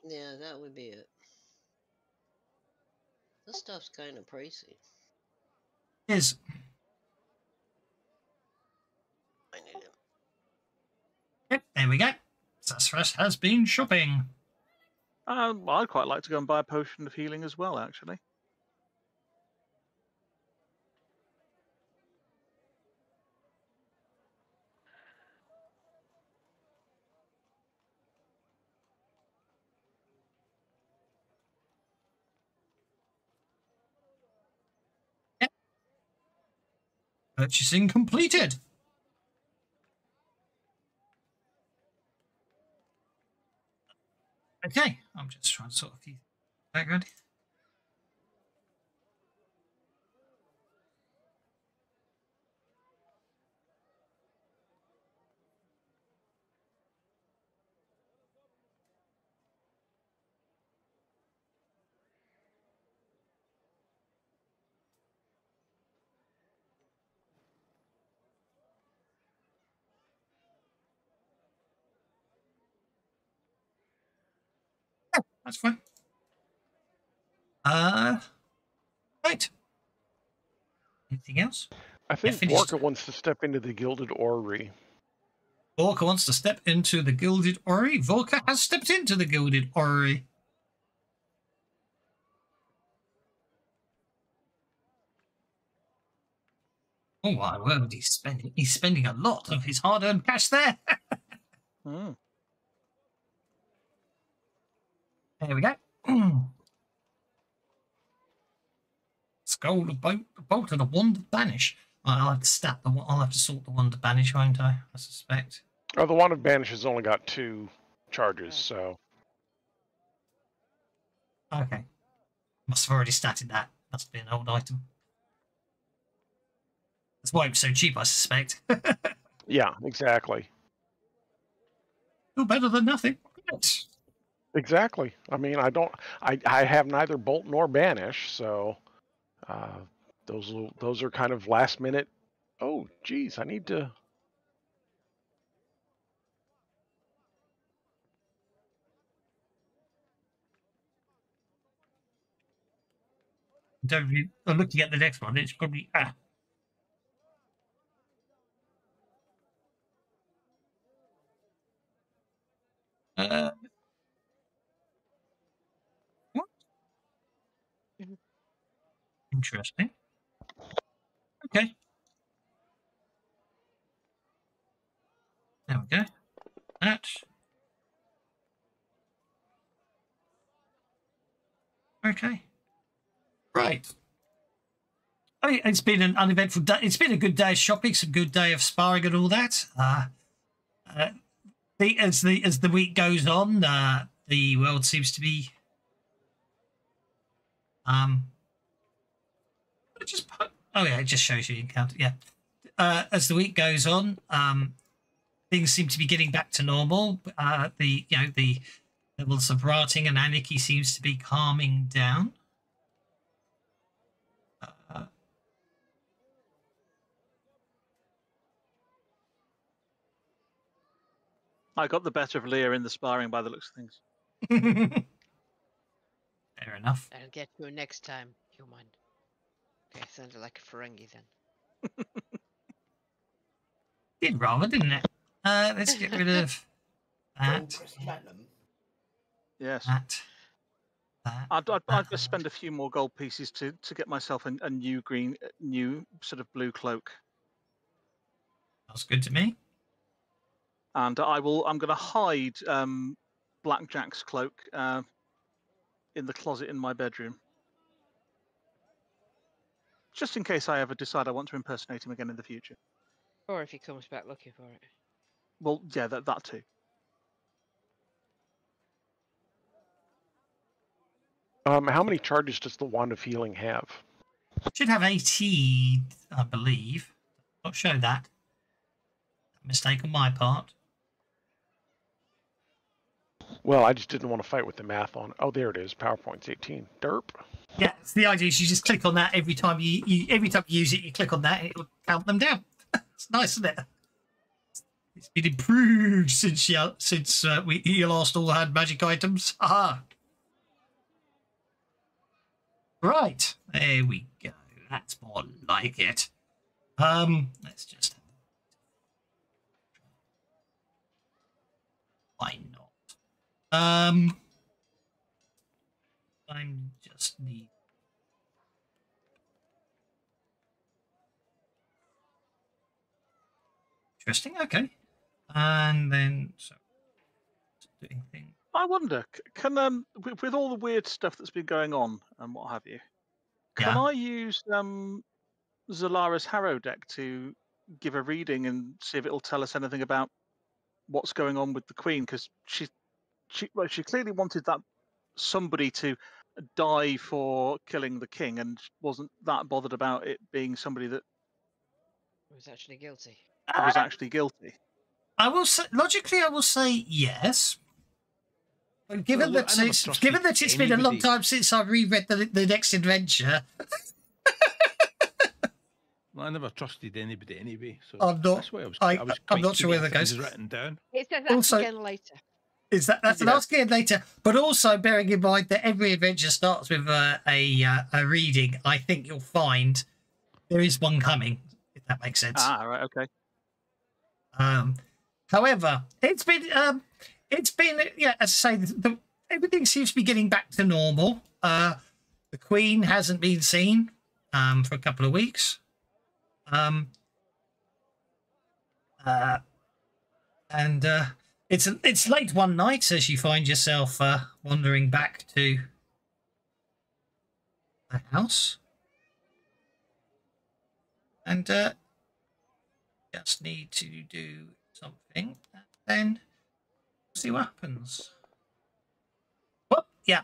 Yeah, that would be it. This stuff's kind of pricey. It is. I need it. Yep, there we go. Sassafras has been shopping. I'd quite like to go and buy a potion of healing as well, actually. Yep. Purchasing completed. Okay, I'm just trying to sort of few background. Oh, that's fine. Right. Anything else? I think Vorka wants to step into the Gilded Orrery. Vorka wants to step into the Gilded Orrery. Vorka has stepped into the Gilded Orrery. Oh my word, he's spending a lot of his hard-earned cash there. Mm. There we go. Skull, the bolt, and a wand of banish. I'll have to I'll have to sort the wand of banish, won't I suspect. Oh, the wand of banish has only got 2 charges, so. Okay. Must have already statted that. Must be an old item. That's why it was so cheap, I suspect. Yeah, exactly. Still better than nothing. Exactly. I mean, I have neither bolt nor banish, so those are kind of last minute. Oh, geez, I need to. I'm looking at the next one. It's probably what? Interesting. Okay. There we go. That. Okay. Right. I mean, it's been an uneventful day. It's been a good day of shopping, some good day of sparring and all that. As the week goes on, the world seems to be it just shows you encounter. Yeah. As the week goes on, things seem to be getting back to normal. The levels of rioting and anarchy seems to be calming down. I got the better of Leah in the sparring by the looks of things. Fair enough. I'll get you next time, human. Okay, sounded like a Ferengi then. Did rather, didn't it? Let's get rid of that. Yes. That. I'd just spend a few more gold pieces to get myself a new sort of blue cloak. Sounds good to me. And I'm going to hide Blackjack's cloak in the closet in my bedroom, just in case I ever decide I want to impersonate him again in the future. Or if he comes back looking for it. Well, yeah, that too. How many charges does the Wand of Healing have? Should have 18, I believe. I'll show that. Mistake on my part. Well, I just didn't want to fight with the math on. Oh, there it is. PowerPoint's 18. Derp. Yeah, it's the idea is you just click on that every time you use it. You click on that, and it will count them down. It's nice, isn't it? It's been improved since you last all had magic items. Aha. Right, there we go. That's more like it. Let's just. Why not? I'm just need. Interesting. Okay, and then so doing things. I wonder, can with all the weird stuff that's been going on and what have you, can I use Zalara's Harrow deck to give a reading and see if it'll tell us anything about what's going on with the Queen? Because she clearly wanted that somebody to die for killing the king, and wasn't that bothered about it being somebody that was actually guilty. Was actually guilty. I will say logically, I will say yes. But given that it's been a long time since I've reread the next adventure. Well, I never trusted anybody anyway, so I'm not. That's why I'm not sure where that goes. Written down. It says that Also, again later. That's an ask again later, but also bearing in mind that every adventure starts with a reading. I think you'll find there is one coming, if that makes sense. Ah, right, okay. However, it's been yeah, as I say, everything seems to be getting back to normal. The Queen hasn't been seen for a couple of weeks. It's late one night as you find yourself wandering back to the house, and just need to do something, and then see what happens. Well, yeah,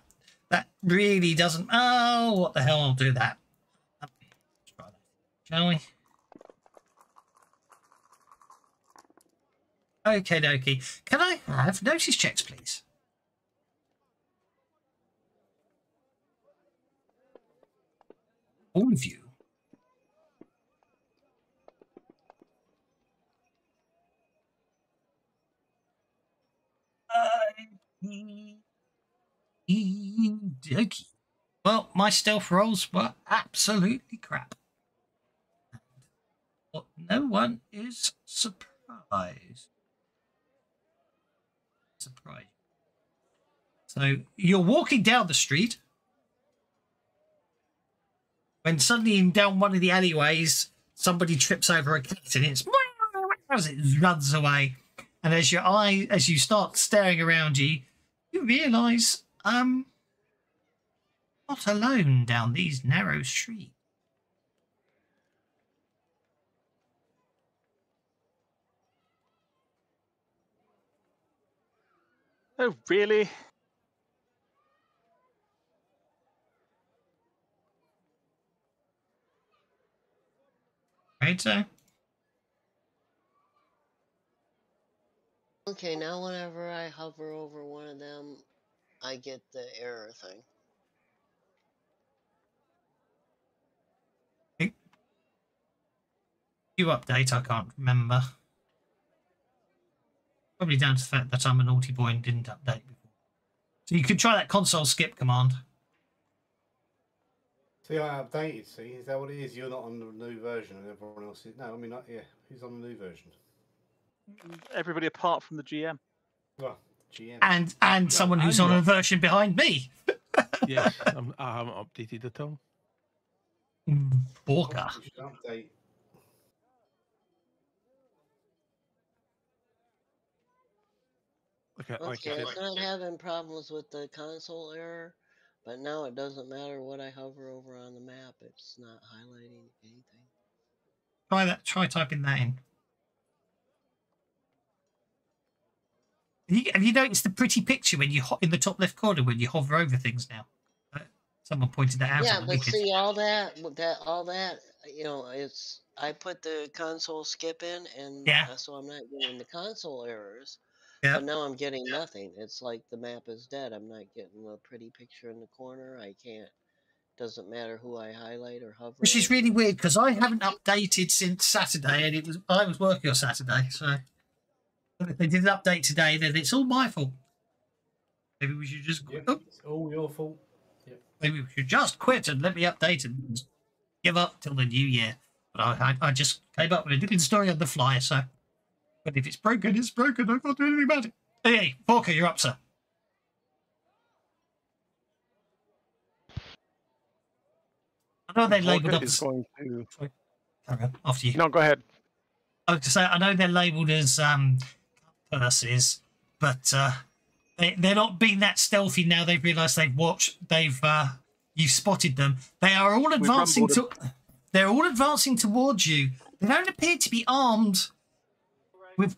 that really doesn't. Oh, what the hell? I'll do that. Let's try that, shall we? Okay, dokie. Can I have notice checks, please? All of you. Dokie. Well, my stealth rolls were absolutely crap. But no one is surprised. So you're walking down the street when suddenly down one of the alleyways somebody trips over a cat and it runs away. And as you start staring around you, you realise Not alone down these narrow streets. Oh, really? Right, so Okay, now whenever I hover over one of them, I get the error thing. you update, I can't remember. Probably down to the fact that I'm a naughty boy and didn't update before. So you could try that console skip command. See, I updated. See, is that what it is? You're not on the new version, and everyone else is. No, I mean, yeah, who's on the new version? Everybody apart from the GM. Well, GM. And someone who's on a not. version behind me. Yes, I haven't updated at all. Walker. You should update. Like I Okay, said, it's not having problems with the console error, but now it doesn't matter what I hover over on the map. It's not highlighting anything. Try that. Try typing that in. Have you noticed the pretty picture when you in the top left corner when you hover over things now? Someone pointed that out. Yeah, on the but weekend. see all that, you know, it's I put the console skip in, and Yeah. so I'm not getting the console errors. Yeah. But now I'm getting nothing. It's like the map is dead. I'm not getting the pretty picture in the corner. I can't. Doesn't matter who I highlight or hover. Which is over. really weird because I haven't updated since Saturday, and I was working on Saturday, so if they did an update today, then it's all my fault. Maybe we should just Yep, it's all your fault. Yep. maybe we should just quit and let me update and give up till the new year. But I just came up with a different story on the fly, so. But if it's broken, it's broken. I can't do anything about it. Hey, Porker, you're up, sir. I know they labelled up. Is going to. Carry on, after you. No, go ahead. I was to say, I know they're labelled as purses, but they're not being that stealthy now. They've realised you've spotted them. They are all advancing They're all advancing towards you. They don't appear to be armed.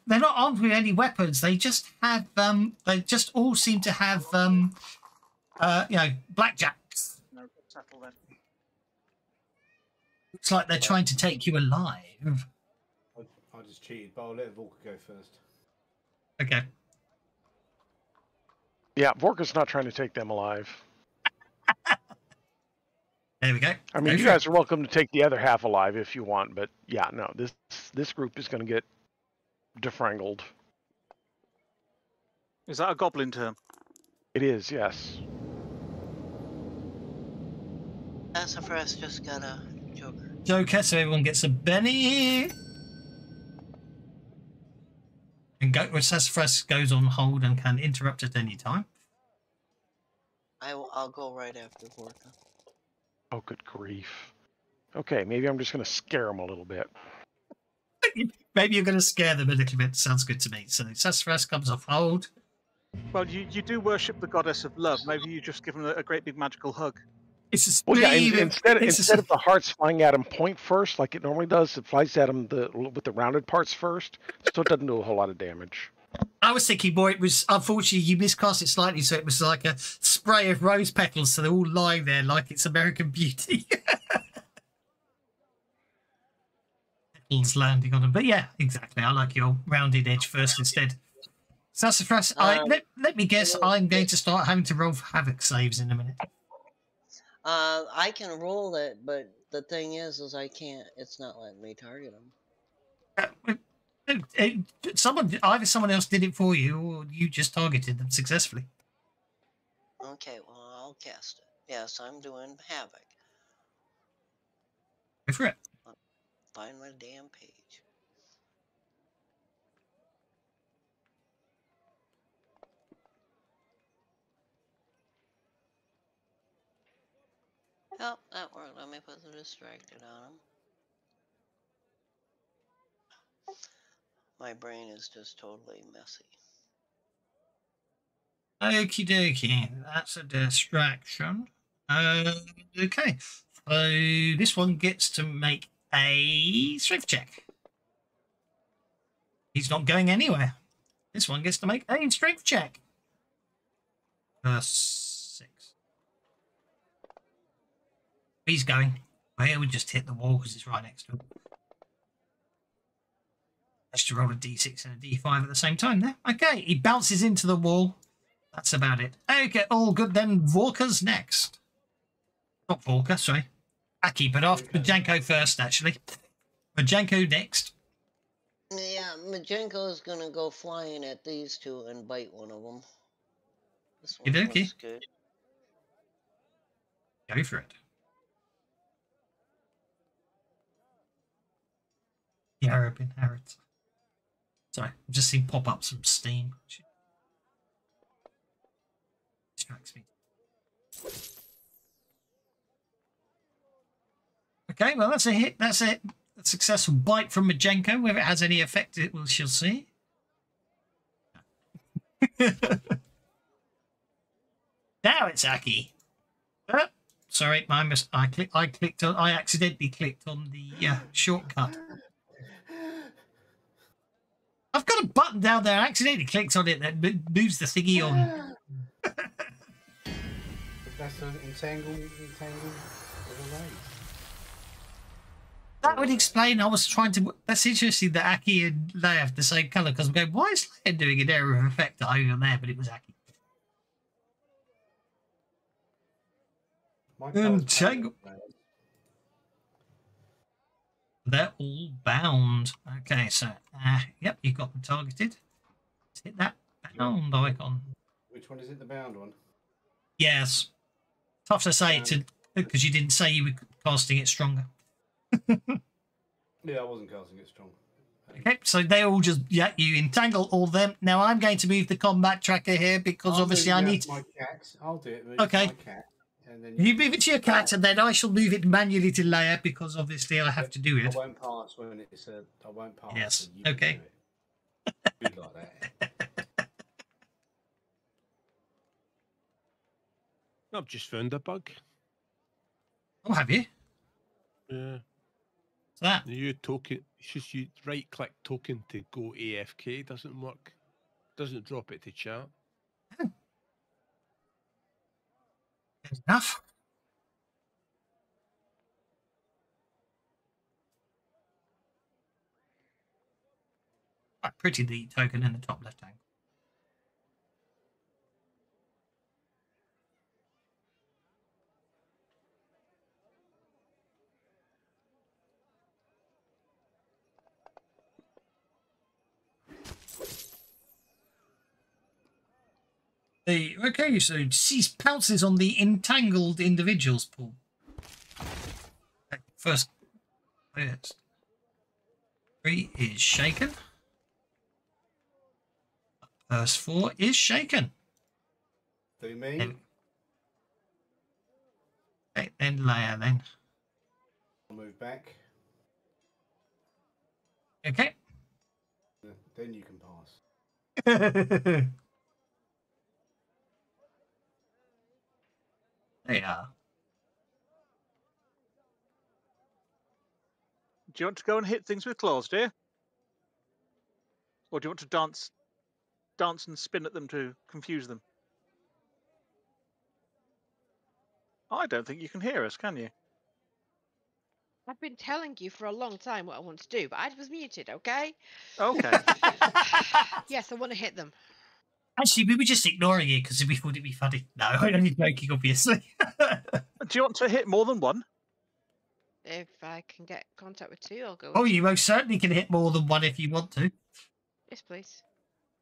They're not armed with any weapons. They just have. They just all seem to have. Blackjacks. No, settle then. Looks like they're trying to take you alive. I just cheated, but I'll let Volker go first. Okay. Yeah, Vorka's not trying to take them alive. There we go. I mean, you guys are welcome to take the other half alive if you want, but yeah, no, this group is going to get defrangled. Is that a goblin term? It is, yes. Sassafras just got a joker. Joker, so everyone gets a Benny. And Sassafras goes on hold and can interrupt at any time. I'll go right after Vorka. Oh, good grief. Okay, maybe I'm just going to scare them a little bit. Maybe you're going to scare them a little bit. Sounds good to me. So Sassafras comes off hold. Well, you do worship the goddess of love. Maybe you just give them a great big magical hug. It's a Well, yeah, speed. instead of the hearts flying at him point first, like it normally does, it flies at him with the rounded parts first, so it doesn't do a whole lot of damage. I was thinking more, it was, unfortunately, you miscast it slightly, so it was like a spray of rose petals, so they're all lying there like it's American Beauty. Petals landing on them. But yeah, exactly. I like your rounded edge first instead. Sassafras, let me guess, I'm going to start having to roll for Havoc saves in a minute. I can roll it, but the thing is I can't. It's not letting me target them. Either someone else did it for you, or you just targeted them successfully. Okay, well, I'll cast it. Yes, I'm doing Havoc. Go for it. Find my damn page. Oh, that worked. Let me put the distracted on him. My brain is just totally messy. Okie dokie, that's a distraction. Okay. So this one gets to make a strength check. He's not going anywhere. This one gets to make a strength check. +6. He's going. Well, he would just hit the wall because it's right next to him. Has to roll a d6 and a d5 at the same time there. Okay, he bounces into the wall. That's about it. Okay, all good then. Vorka's next. Not Vorka, sorry. Aki, but after Majenko first, actually. Majenko next. Yeah, Majenko's gonna go flying at these two and bite one of them. This one Okey-dokey. looks good. Go for it. The Arab inherits. Sorry, I've just seen pop up some steam. Distracts me. Okay, well that's a hit. That's it. A successful bite from Majenko. Whether it has any effect, it will. She'll see. Now it's Aki. Sorry, my I clicked on. I accidentally clicked on the shortcut. I've got a button down there. I accidentally clicked on it that moves the thingy on. That's an entangle of the race. That would explain. I was trying to. That's interesting that Aki and Leia have the same colour because I'm going, why is Leia doing an area of effect over there? But it was Aki. Entangle. They're all bound. Okay, so yep, you've got them targeted. Let's hit that bound icon. Which one is it? The bound one? Yes. Tough to say to because you didn't say you were casting it stronger. Yeah, I wasn't casting it strong. Okay, so they all just you entangle all them. Now I'm going to move the combat tracker here because obviously I need my cat. I'll do it. Okay. My cat, and then you move it to your cat, and then I shall move it manually to Leia because obviously I have to do it. I won't pass when it's I won't pass. Yes. You can Okay. do it. Good like that. I've just found a bug. Oh, have you? Yeah. What's that? You token. It's just you right click token to go AFK. Doesn't work. Doesn't drop it to chat. Enough. Quite pretty, the token in the top left hand. Okay, so cease pounces on the entangled individuals pool. Okay, first 3 is shaken. First 4 is shaken. Do me. Okay, then Leia then. I'll move back. Okay. Then you can pass. They are. Do you want to go and hit things with claws, dear? Or do you want to dance and spin at them to confuse them? I don't think you can hear us, can you? I've been telling you for a long time what I want to do, but I was muted, okay? Okay. Yes, I want to hit them. Actually, we were just ignoring it because we thought it'd be funny. No, I'm only joking, obviously. Do you want to hit more than one? If I can get contact with 2, I'll go. Oh, with you most certainly can hit more than one if you want to. Yes, please.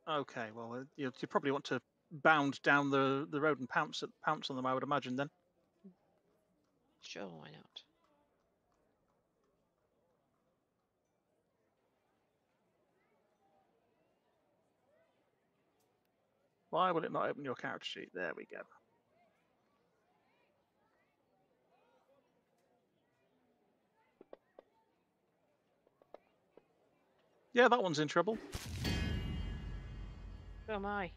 Okay, well, you probably want to bound down the road and pounce on them, I would imagine, then. Sure, why not? Why will it not open your character sheet? There we go. Yeah, that one's in trouble. So am I.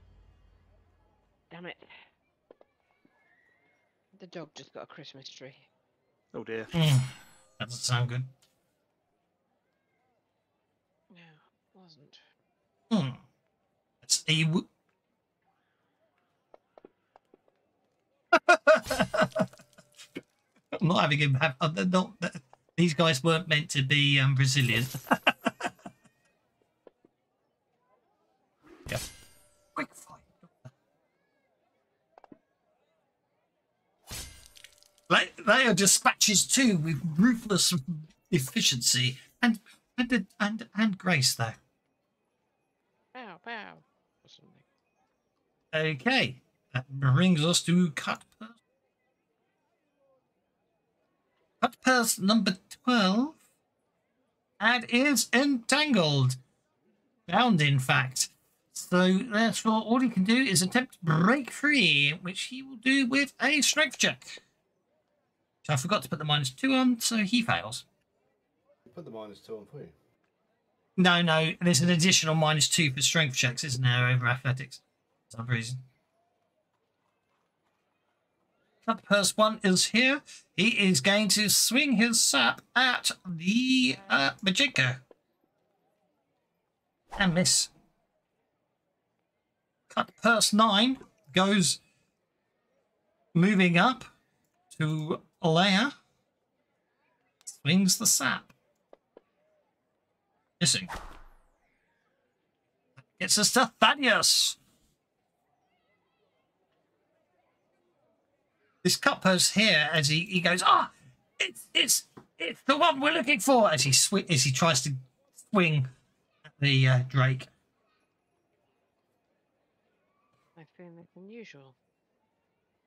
Damn it. The dog just got a Christmas tree. Oh dear. That doesn't sound good. No, wasn't. Let's see. I'm not having him have. These guys weren't meant to be resilient. Yeah. Quick fight. They are dispatches too, with ruthless efficiency and grace, though. Pow, pow. Or something. Okay, that brings us to cut purse number 12, and is entangled, bound in fact. So therefore, all he can do is attempt to break free, which he will do with a strength check. So I forgot to put the -2 on, so he fails. Put the -2 on for you. No, there's an additional -2 for strength checks, isn't there, over athletics? For some reason. Cut purse 1 is here. He is going to swing his sap at the Majinko. And miss. Cut purse 9 goes moving up to Leia. Swings the sap. Missing. Gets us to Thaddeus. This cut purse here, as he goes, it's the one we're looking for, as he tries to swing at the Drake. I find that unusual.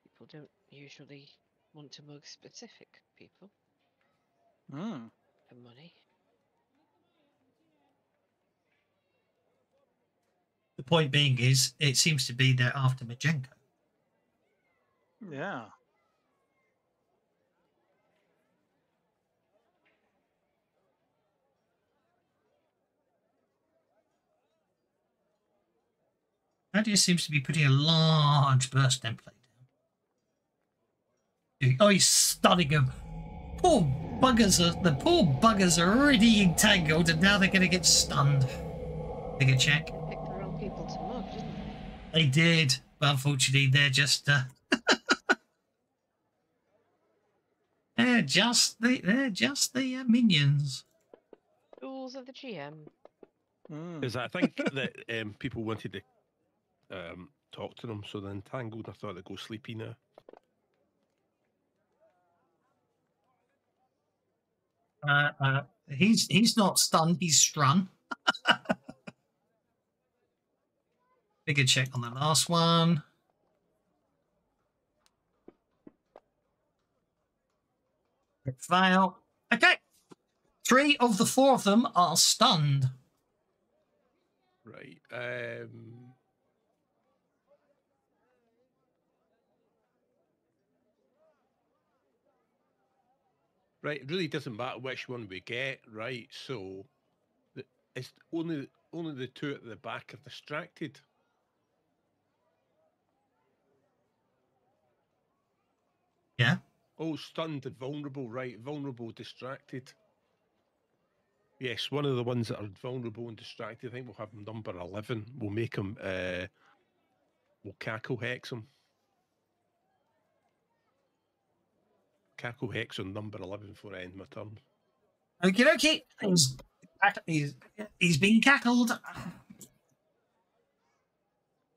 People don't usually want to mug specific people for money. The point being is, it seems to be they're after Majenko. Yeah. Nadia seems to be putting a large burst template down. Oh, he's stunning him. The poor buggers are already entangled, and now they're going to get stunned. Take a check. Picked the wrong people to mug, didn't they? They did, but unfortunately, they're just they're just the minions. Tools of the GM. Because I think that people wanted to talk to them, so they're entangled. I thought they'd go sleepy now. He's not stunned. He's strun. Bigger check on the last one. Fail. Okay. 3 of the 4 of them are stunned. Right. Right. It really doesn't matter which one we get. Right. So, it's only the 2 at the back are distracted. Yeah. Oh, stunned and vulnerable. Right. Vulnerable, distracted. Yes, one of the ones that are vulnerable and distracted. I think we'll have number 11. We'll make him. We'll cackle hex him. Cackle hex on number 11 before I end my turn. Okie dokie. He's been cackled.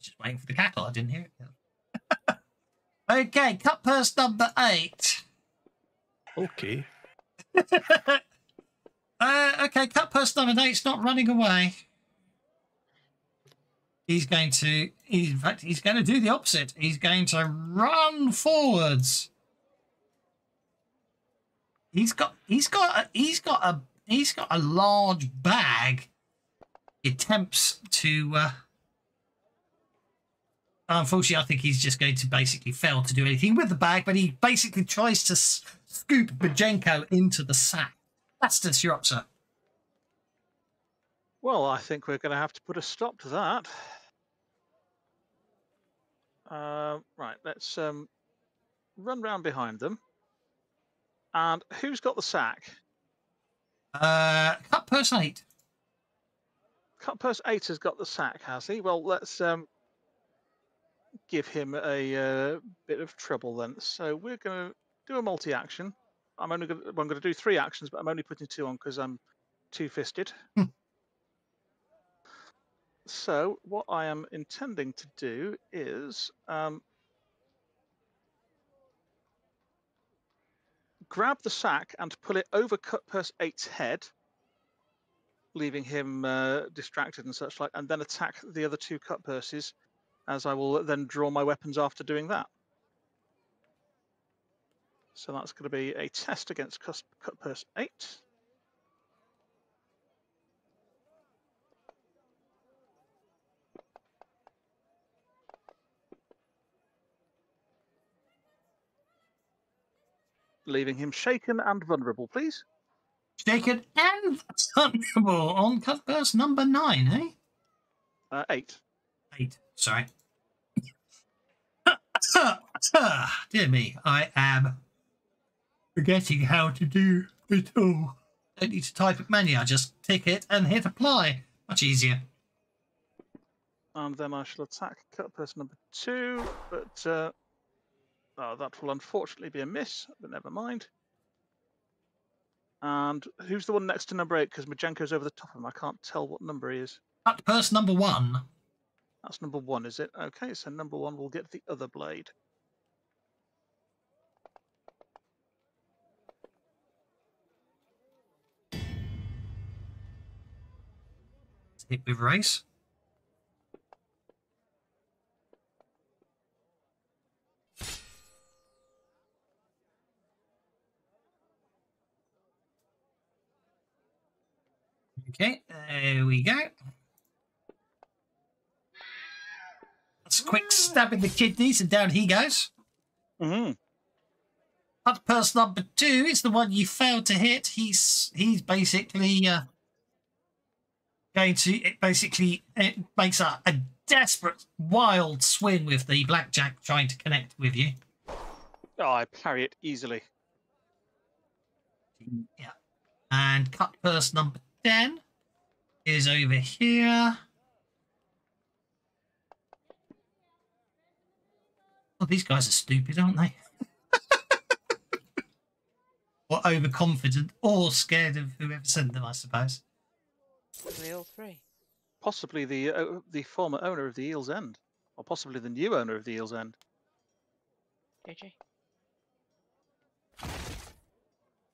Just waiting for the cackle. I didn't hear it. Okay, cut purse number 8. Okay. Okay, cut purse number 8's not running away. He's going to do the opposite. He's going to run forwards. He's got a large bag. He attempts to unfortunately, I think he's just going to basically fail to do anything with the bag, but he basically tries to scoop Majenko into the sack. That's the Shiropsa. Well, I think we're going to have to put a stop to that. Right, let's run round behind them. And who's got the sack? Cut person 8. Cutpurse 8 has got the sack, has he? Well, let's give him a bit of trouble then. So we're going to do a multi-action. I'm going to do 3 actions, but I'm only putting 2 on because I'm two-fisted. So what I am intending to do is grab the sack and pull it over Cutpurse 8's head, leaving him distracted and such like, and then attack the other 2 Cutpurses, as I will then draw my weapons after doing that. So that's going to be a test against Cutpurse 8. Leaving him shaken and vulnerable, please. Shaken and vulnerable on Cutpurse number 9, eh? 8. 8. Sorry. Dear me, I am forgetting how to do it all. Don't need to type it manually. I just tick it and hit apply. Much easier. And then I shall attack Cutpurse number 2, but that will unfortunately be a miss, but never mind. And who's the one next to number 8? Because Majenko's over the top of him. I can't tell what number he is. Cutpurse number 1. That's number 1, is it? Okay, so number 1 will get the other blade. Hit with race. Okay, there we go. That's a quick stab in the kidneys and down he goes. Mm-hmm. Cutpurse number 2 is the one you failed to hit. He's basically going to it makes a desperate wild swing with the blackjack trying to connect with you. Oh, I parry it easily. Yeah. And Cutpurse number 10 is over here. Oh, these guys are stupid, aren't they? Or overconfident, or scared of whoever sent them, I suppose. Probably all 3. Possibly the former owner of the Eel's End, or possibly the new owner of the Eel's End. JJ.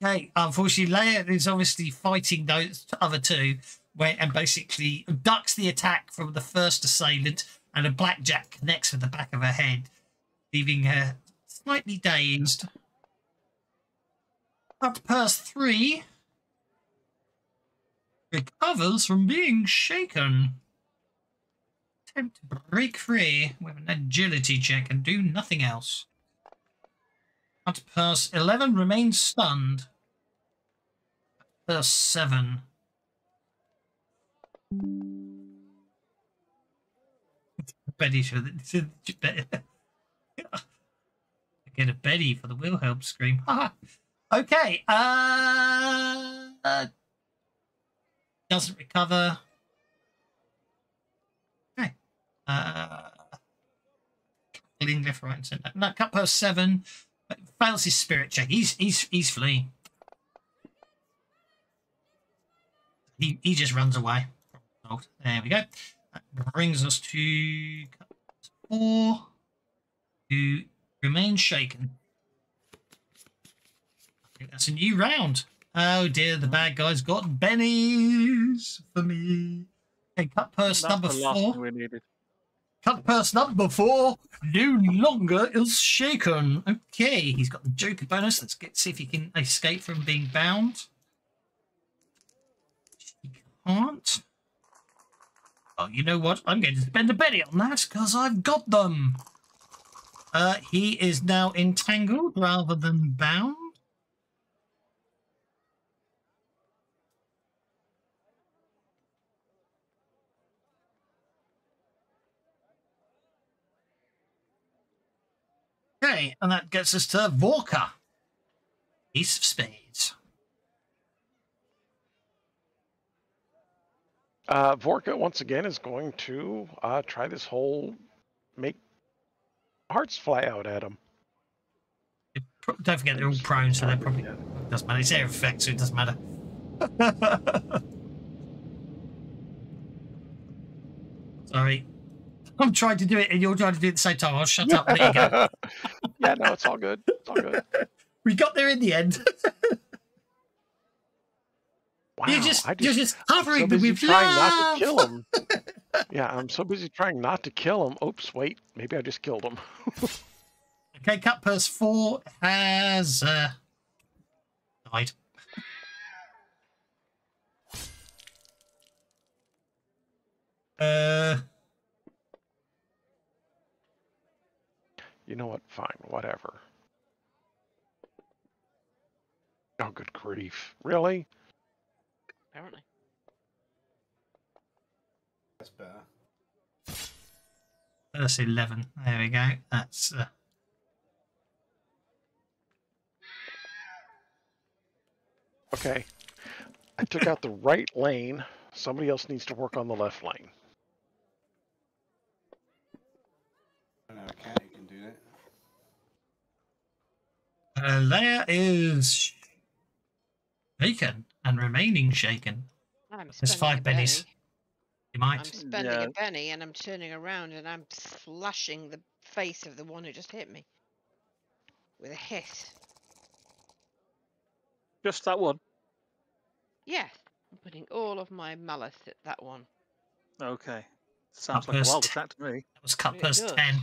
Okay, unfortunately, Leia is obviously fighting those other 2, and basically ducks the attack from the first assailant, and a blackjack connects with the back of her head, leaving her slightly dazed. Cutpurse 3 recovers from being shaken. Attempt to break free with an agility check and do nothing else. Cutpurse 11 remains stunned. Cutpurse 7. Betty should get a Betty for the Wilhelm scream. Okay. Doesn't recover. Okay. Left, right, and centre. No, Cutpurse 7 fails his spirit check. He's fleeing. He just runs away. There we go. That brings us to 4, who remains shaken. I think that's a new round. Oh dear, the bad guys got bennies for me. Okay, Cutpurse number 4. We needed. Cutpurse number 4 no longer is shaken. Okay, he's got the Joker bonus. Let's see if he can escape from being bound. He can't. Oh, you know what? I'm going to spend a Betty on that because I've got them. He is now entangled rather than bound. Okay, and that gets us to Vorka. Ace of Spades. Vorka, once again, is going to try this whole make hearts fly out at him. Don't forget they're all prone, so they're probably doesn't matter. It's air effect, so it doesn't matter. Sorry, I'm trying to do it, and you're trying to do it at the same time. I'll shut up. There you go. Yeah, no, it's all good. It's all good. We got there in the end. Wow, you're just hovering I'm so busy with trying love. not to kill him. Yeah, I'm so busy trying not to kill him. Oops, wait, maybe I just killed him. Okay, Cut Purse 4 has died. You know what? Fine, whatever. Oh, good grief! Really? Apparently. That's better. That's 11. There we go. That's Okay. I took out the right lane. Somebody else needs to work on the left lane. I know a cat who can do that. Leia is shaken and remaining shaken. I'm There's spending 5 a penny. pennies. You might. I'm spending Yeah. a penny and I'm turning around and I'm slashing the face of the one who just hit me with a hiss. Just that one. Yeah, I'm putting all of my malice at that one. Okay. Sounds Cut like a Purse wild 10. attack to me. That was Cut It Purse does. 10.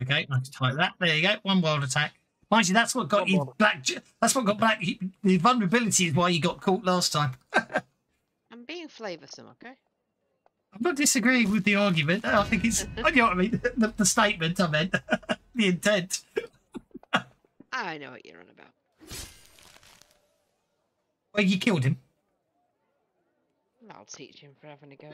Okay, let's type that. There you go. 1 wild attack. Mind you, that's what got One you wild- back. That's what got back. The vulnerability is why you got caught last time. I'm being flavoursome, okay? I'm not disagreeing with the argument. I think it's, you know what I mean? The statement I meant, the intent. I know what you're on about. Well, you killed him. I'll teach him for having a go at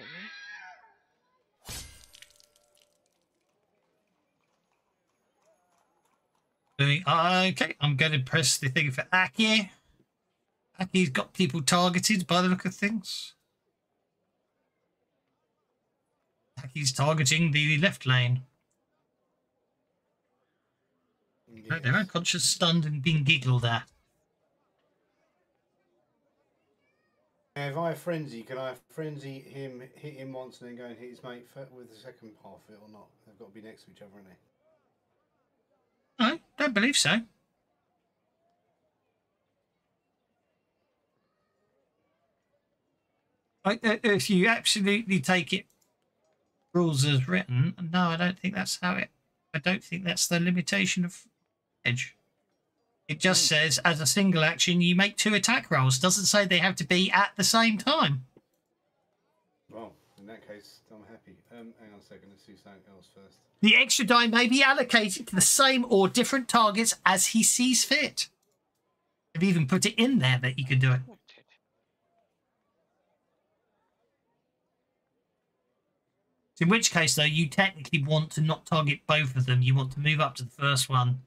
me. Okay, I'm going to press the thing for Aki. Aki's got people targeted by the look of things. Aki's targeting the left lane. No, they're unconscious, stunned, and being giggled at. Now, if I frenzy, can I frenzy him, hit him once, and then go and hit his mate with the second half of it, or not? They've got to be next to each other, haven't they? I don't believe so. If you absolutely take it rules as written, no, I don't think that's how it. I don't think that's the limitation of edge. It just says as a single action you make 2 attack rolls. Doesn't say they have to be at the same time. Well, in that case, I'm happy. Hang on a second, let's do something else first. The extra die may be allocated to the same or different targets as he sees fit. They've even put it in there that you can do it. In which case, though, you technically want to not target both of them. You want to move up to the first one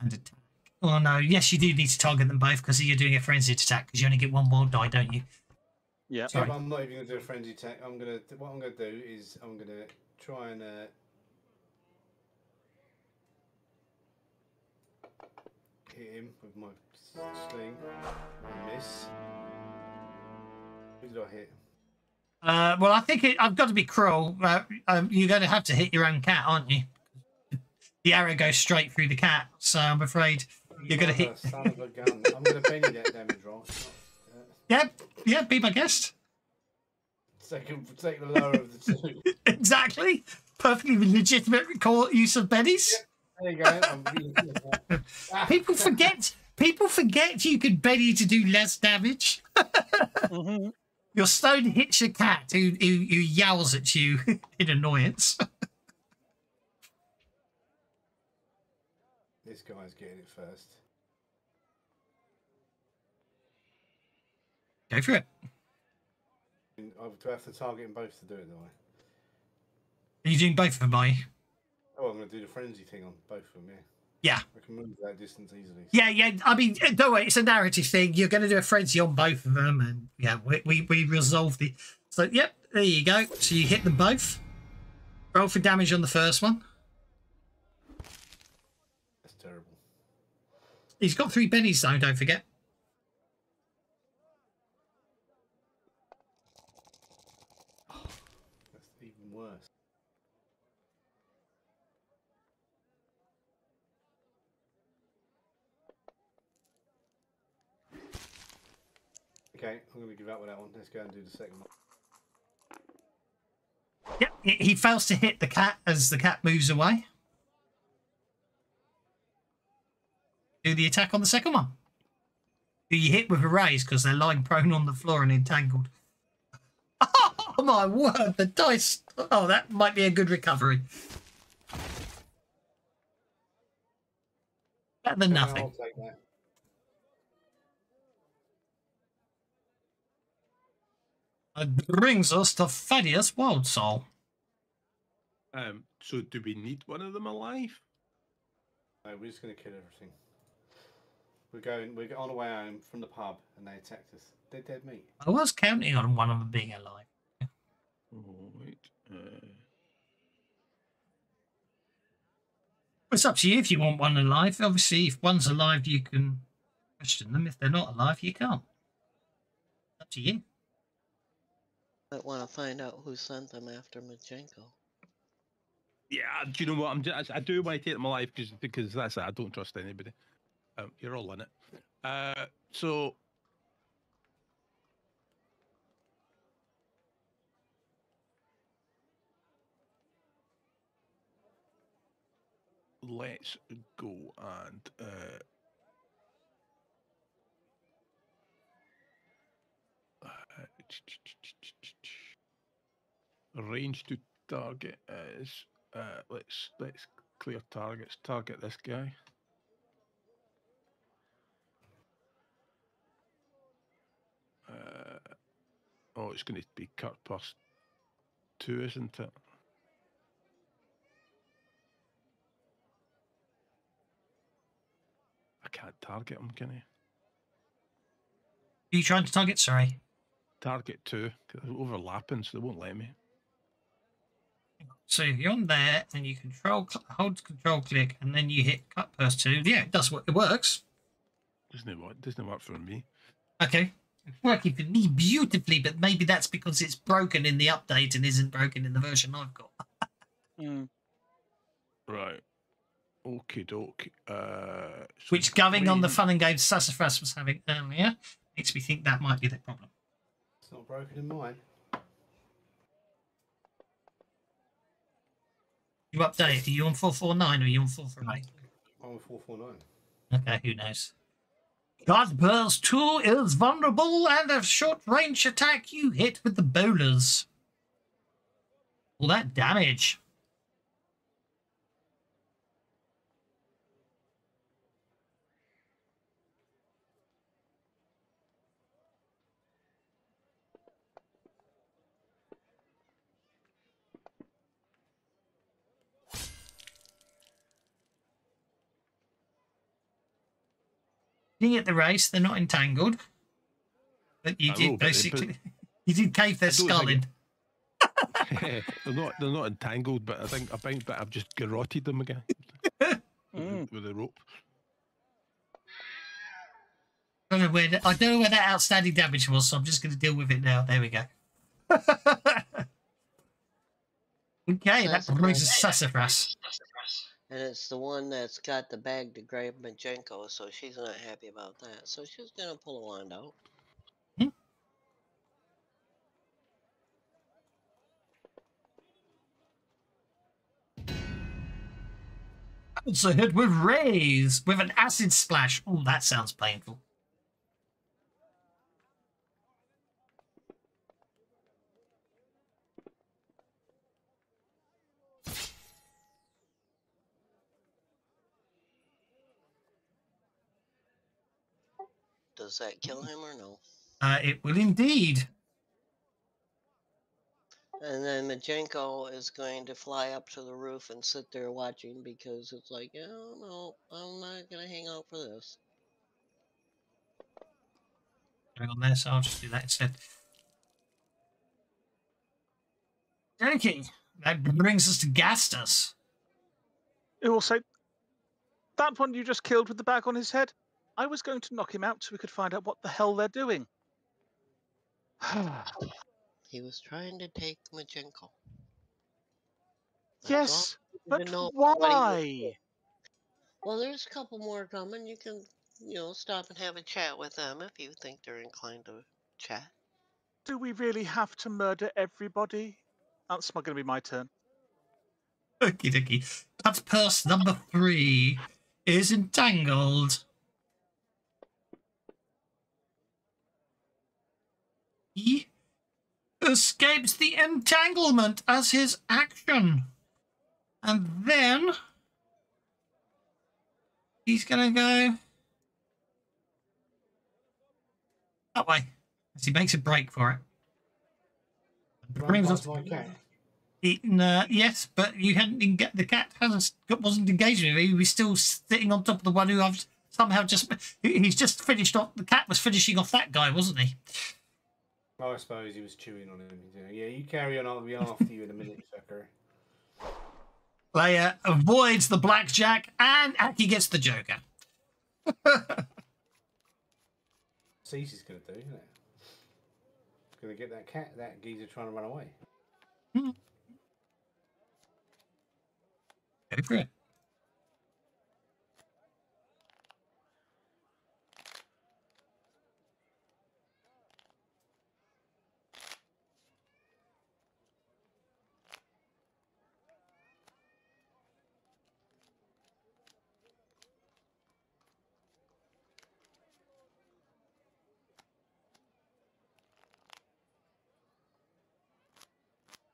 and attack. Oh, no. Yes, you do need to target them both because you're doing a frenzied attack because you only get 1 wild die, don't you? Yeah. Yeah, Sorry. but I'm not even going to do a frenzy attack. What I'm going to do is I'm going to try and hit him with my sling and miss. Who did I hit? Well, I think I've got to be cruel. You're going to have to hit your own cat, aren't you? The arrow goes straight through the cat, so I'm afraid you're going to hit. Son of a gun. I'm going to penny that damage roll. Yeah, be my guest. Take the lower of the 2. Exactly. Perfectly legitimate use of bennies. There you go. People forget you can Benny to do less damage. Mm-hmm. Your stone hits your cat who yowls at you in annoyance. This guy's getting it first. Go for it. I would have to target them both to do it, do I? Are you doing both of them, are you? Oh, I'm going to do the frenzy thing on both of them, yeah. Yeah. I can move that distance easily. Yeah, yeah. I mean, don't worry. It's a narrative thing. You're going to do a frenzy on both of them, and yeah, we resolve the. So yep, there you go. So you hit them both. Roll for damage on the first one. That's terrible. He's got 3 bennies though. Don't forget. That's even worse. Okay, I'm going to give up with that one. Let's go and do the second one. Yep, he fails to hit the cat as the cat moves away. Do the attack on the second one. Who you hit with a raise because they're lying prone on the floor and entangled. Oh my word, the dice. Oh, that might be a good recovery. Better than nothing. I'll take that. That brings us to Thaddeus Wildsoul. So do we need one of them alive? No, we're just going to kill everything. We're on our way home from the pub and they attacked us. They're dead meat. I was counting on one of them being alive. Oh, wait. It's up to you if you want one alive. Obviously, if one's alive, you can question them. If they're not alive, you can't. Up to you. Might want to find out who sent them after Majenko. Yeah, do you know what? I do want to take them alive because that's it. I don't trust anybody. You're all in it. So let's go and range to target is let's clear targets. Target this guy. Oh, it's going to be cut past 2, isn't it? I can't target him, can I? Are you trying to target? Sorry. Target 2, because they're overlapping, so they won't let me. So you're on there, and you hold control click, and then you hit cut past 2. Yeah, it does. It works. Doesn't work for me. Okay. It's working for me beautifully, but maybe that's because it's broken in the update and isn't broken in the version I've got. Right. Okie doke. Which, going on the fun and games Sassafras was having earlier, makes me think that might be the problem. It's not broken in mine. You update. Are you on 449 or are you on 448? I'm on 449. Okay, who knows? Godburst 2 is vulnerable and a short-range attack you hit with the bowlers. All that damage. At the race, they're not entangled, but you did basically you did cave their skull in. They're not entangled, but I think that I've just garroted them again with a rope. I don't know where that outstanding damage was, so I'm just going to deal with it now. There we go. Okay, that brings us Sassafras. And it's the one that's got the bag to grab Majenko, so she's not happy about that. So she's gonna pull a wand out. Also hit with raise with an acid splash. Oh, that sounds painful. Does that kill him or no? It will indeed. And then Majenko is going to fly up to the roof and sit there watching because it's like, oh no, I'm not gonna hang out for this. Going on there, so I'll just do that instead. Okay, that brings us to Gastus. It will say, that one you just killed with the bag on his head? I was going to knock him out so we could find out what the hell they're doing. He was trying to take Majenko. Yes, but Even know what he was why? doing. Well, there's a couple more coming. You can, stop and have a chat with them if you think they're inclined to chat. Do we really have to murder everybody? That's not going to be my turn. Okie dokie. Cut purse number 3 is entangled. He escapes the entanglement as his action. And then he's going to go that way as he makes a break for it. Brings us my cat. yes, but you hadn't the cat wasn't engaged with him. He was still sitting on top of the one who I've somehow he's just finished off. The cat was finishing off that guy, wasn't he? Well, I suppose he was chewing on him. Yeah, you carry on. I'll be after you in a minute, sucker. Leia avoids the blackjack, and Aki gets the Joker. Cece's going to do, isn't it? Going to get that geezer trying to run away. Go for it.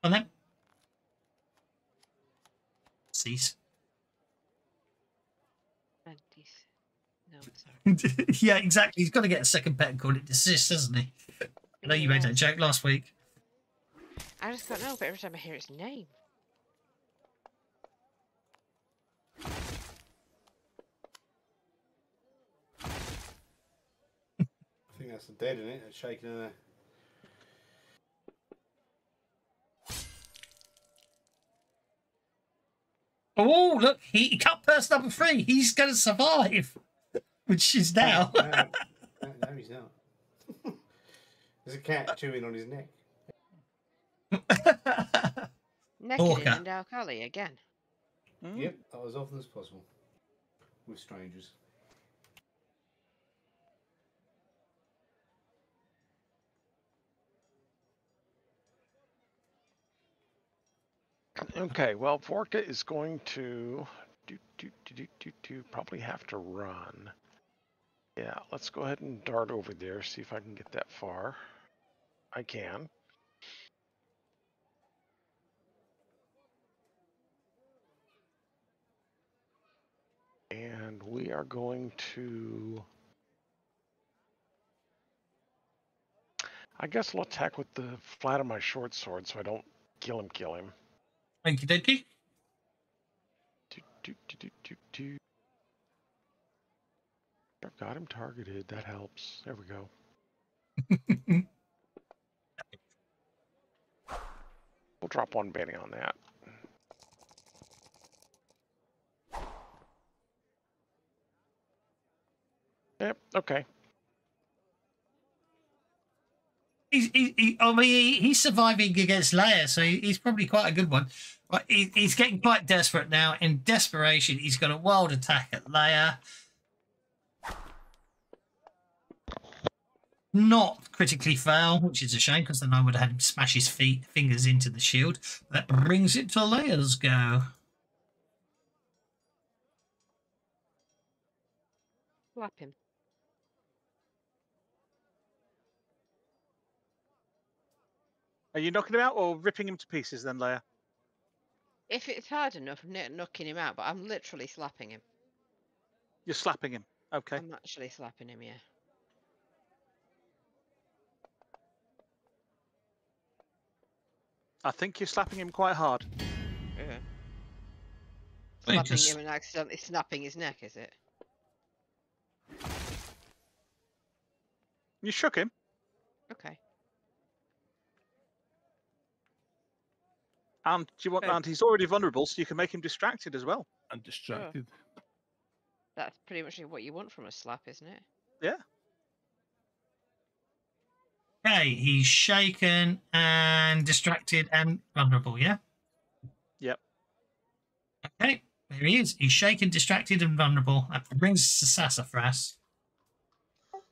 On then. Cease. No, sorry. Yeah, exactly. He's got to get a second pet and call it desist, hasn't he? I know you made that joke last week. I just got no, but every time I hear its name. I think that's the dead, isn't it? It's shaking in there. Oh, look, he cut purse number 3. He's going to survive, which is now. No, he's not. There's a cat chewing on his neck. Necking and Alkali again. Yep, as often as possible with strangers. Okay, well, Vorka is going to probably have to run. Yeah, let's go ahead and dart over there, see if I can get that far. I can. And we are going to... I guess I'll attack with the flat of my short sword so I don't kill him. Okie dokie. I've got him targeted. That helps. There we go. We'll drop 1 Benny on that. Yep, okay. He's surviving against Leia, so he's probably quite a good one. But he's getting quite desperate now. In desperation, he's got a wild attack at Leia. Not critically fail, which is a shame because then I would have had him smash his fingers into the shield. That brings it to Leia's go. Slap him. Are you knocking him out or ripping him to pieces then, Leia? If it's hard enough, I'm not knocking him out, but I'm literally slapping him. You're slapping him. Okay. I'm actually slapping him, yeah. I think you're slapping him quite hard. Yeah. Well, Slapping just- him and accidentally snapping his neck, is it? You shook him. Okay. And do you want? Hey. And he's already vulnerable, so you can make him distracted as well. I'm distracted. That's pretty much what you want from a slap, isn't it? Yeah. Okay, he's shaken and distracted and vulnerable, yeah? Yep. Okay, there he is. He's shaken, distracted, and vulnerable. That brings us to Sassafras.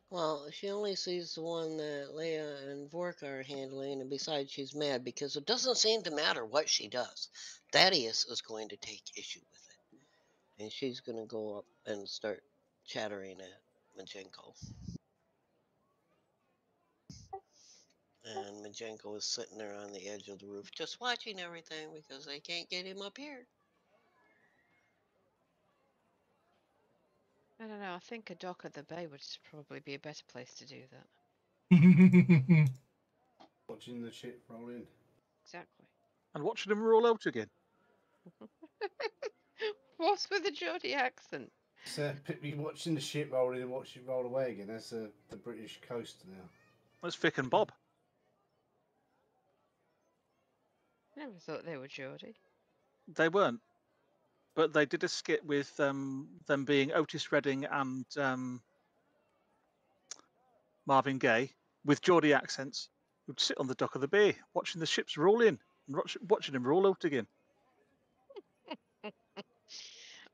Well, she only sees the one that Leia and Vorka are handling, and besides, she's mad because it doesn't seem to matter what she does. Thaddeus is going to take issue with it, and she's going to go up and start chattering at Majenko. And Majenko is sitting there on the edge of the roof, just watching everything because they can't get him up here. I don't know. I think a dock at the bay would probably be a better place to do that. Watching the ship roll in. Exactly. And watching him roll out again. What's with the Geordie accent? So, Pippi watching the ship roll in and watch it roll away again. That's the British coast now. That's Vic and Bob. Never thought they were Geordie. They weren't. But they did a skit with them being Otis Redding and Marvin Gaye with Geordie accents who'd sit on the dock of the bay watching the ships roll in and watching him roll out again.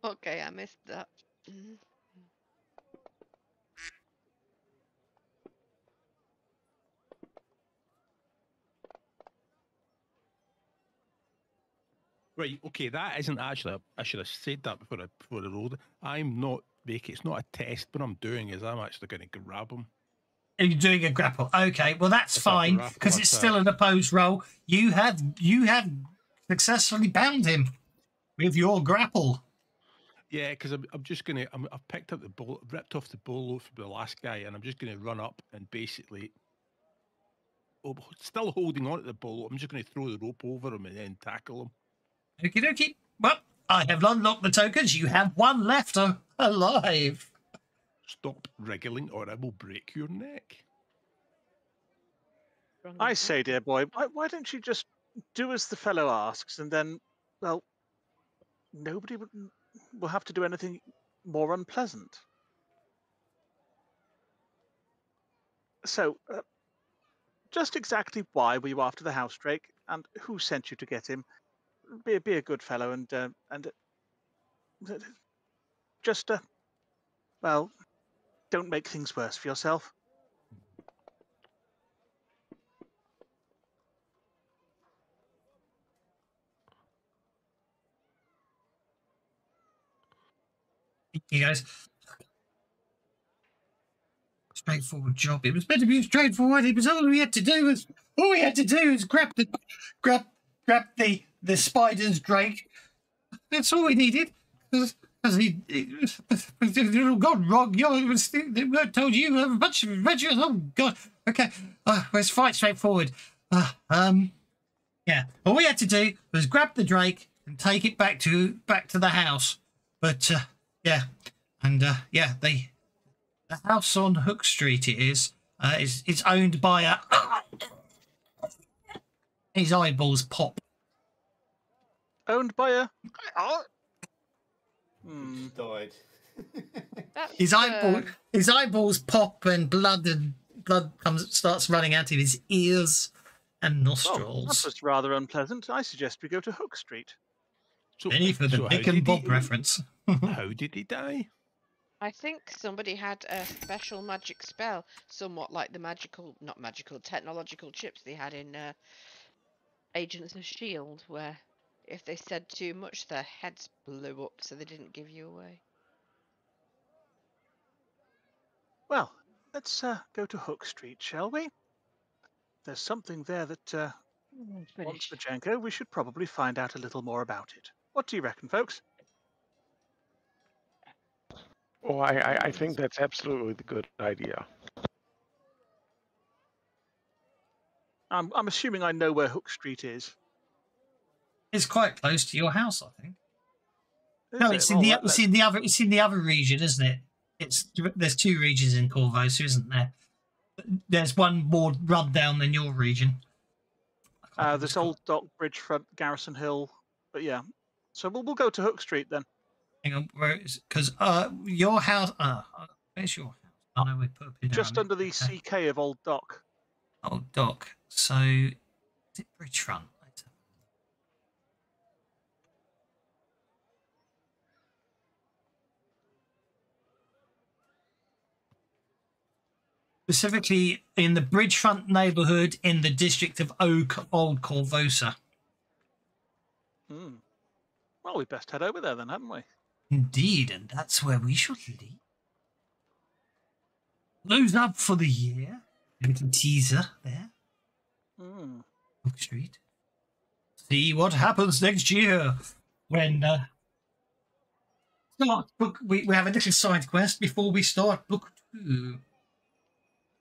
Okay, I missed that. Mhm. Right, okay, that isn't actually. I should have said that before I rolled it. I'm not making. It's not a test. What I'm doing is I'm actually going to grab him. You're doing a grapple. Okay, well that's What's that, fine grapple? because What's it's that? still an opposed roll. You have successfully bound him with your grapple. Yeah, because I'm just gonna. I've picked up the ball, ripped off the bolo from the last guy, and I'm just gonna run up and basically, still holding on to the bolo. I'm just gonna throw the rope over him and then tackle him. Okie dokie. Well, I have unlocked the tokens. You have one left alive. Stop wriggling, or I will break your neck. Wrong I one. say, dear boy, why don't you just do as the fellow asks, and then, well, nobody will have to do anything more unpleasant. So, just exactly why were you after the house drake, and who sent you to get him? Be a good fellow, and just well, don't make things worse for yourself. You guys. Straightforward job. It was meant to be straightforward. It was all we had to do was grab the spider's drake. That's all we needed. Because it all gone wrong. I told you a bunch of adventures. Oh God. Okay. Let's fight straightforward. Yeah. All we had to do was grab the drake and take it back to the house. But yeah, and yeah, the house on Hook Street is owned by a. His eyeballs pop. Owned by a. Just died. That's, His eyeballs pop and blood starts running out of his ears and Oh, nostrils. that was rather unpleasant. I suggest we go to Hook Street. So, Any for the so how Nick and did Bob he- reference. How did he die? I think somebody had a special magic spell, somewhat like the technological chips they had in Agents of S.H.I.E.L.D., where if they said too much, their heads blew up, so they didn't give you away. Well, let's go to Hook Street, shall we? There's something there that wants Finish. Majenko. We should probably find out a little more about it. What do you reckon, folks? Oh, I think that's absolutely the good idea. I'm assuming I know where Hook Street is. It's quite close to your house, I think. Is No, it? it's Well, in the let- it's in the other it's in the other region, isn't it? There's two regions in Corvosa, isn't there? There's one more run down than your region. I can't remember what it's this called. old dock, Bridgefront, Garrison Hill. But yeah, so we'll go to Hook Street then. Hang on, where is because your house? Where's your house? I know we put a pin Just down under the Okay. CK of Old Dock. Oh, dock. So is it Bridgefront? Let's have a look. Specifically in the Bridgefront neighbourhood in the district of Old Corvosa. Hmm. Well, we best head over there then, hadn't we? Indeed, and that's where we shall lead. Close up for the year. A little teaser there. Hmm. Book Street. See what happens next year when start book. We have a little side quest before we start book 2.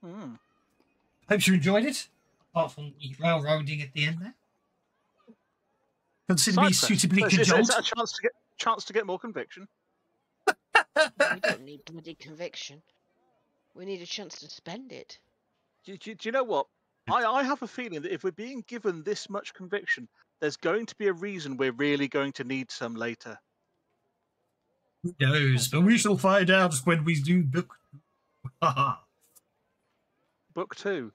Hmm. Hope you enjoyed it. Apart from the railroading at the end there. Consider me Side quest. suitably So is cajoled. that a chance to get more conviction? We don't need bloody conviction. We need a chance to spend it. Do you know what? I have a feeling that if we're being given this much conviction, there's going to be a reason we're really going to need some later. Who knows? But we shall find out when we do book 2. Book 2.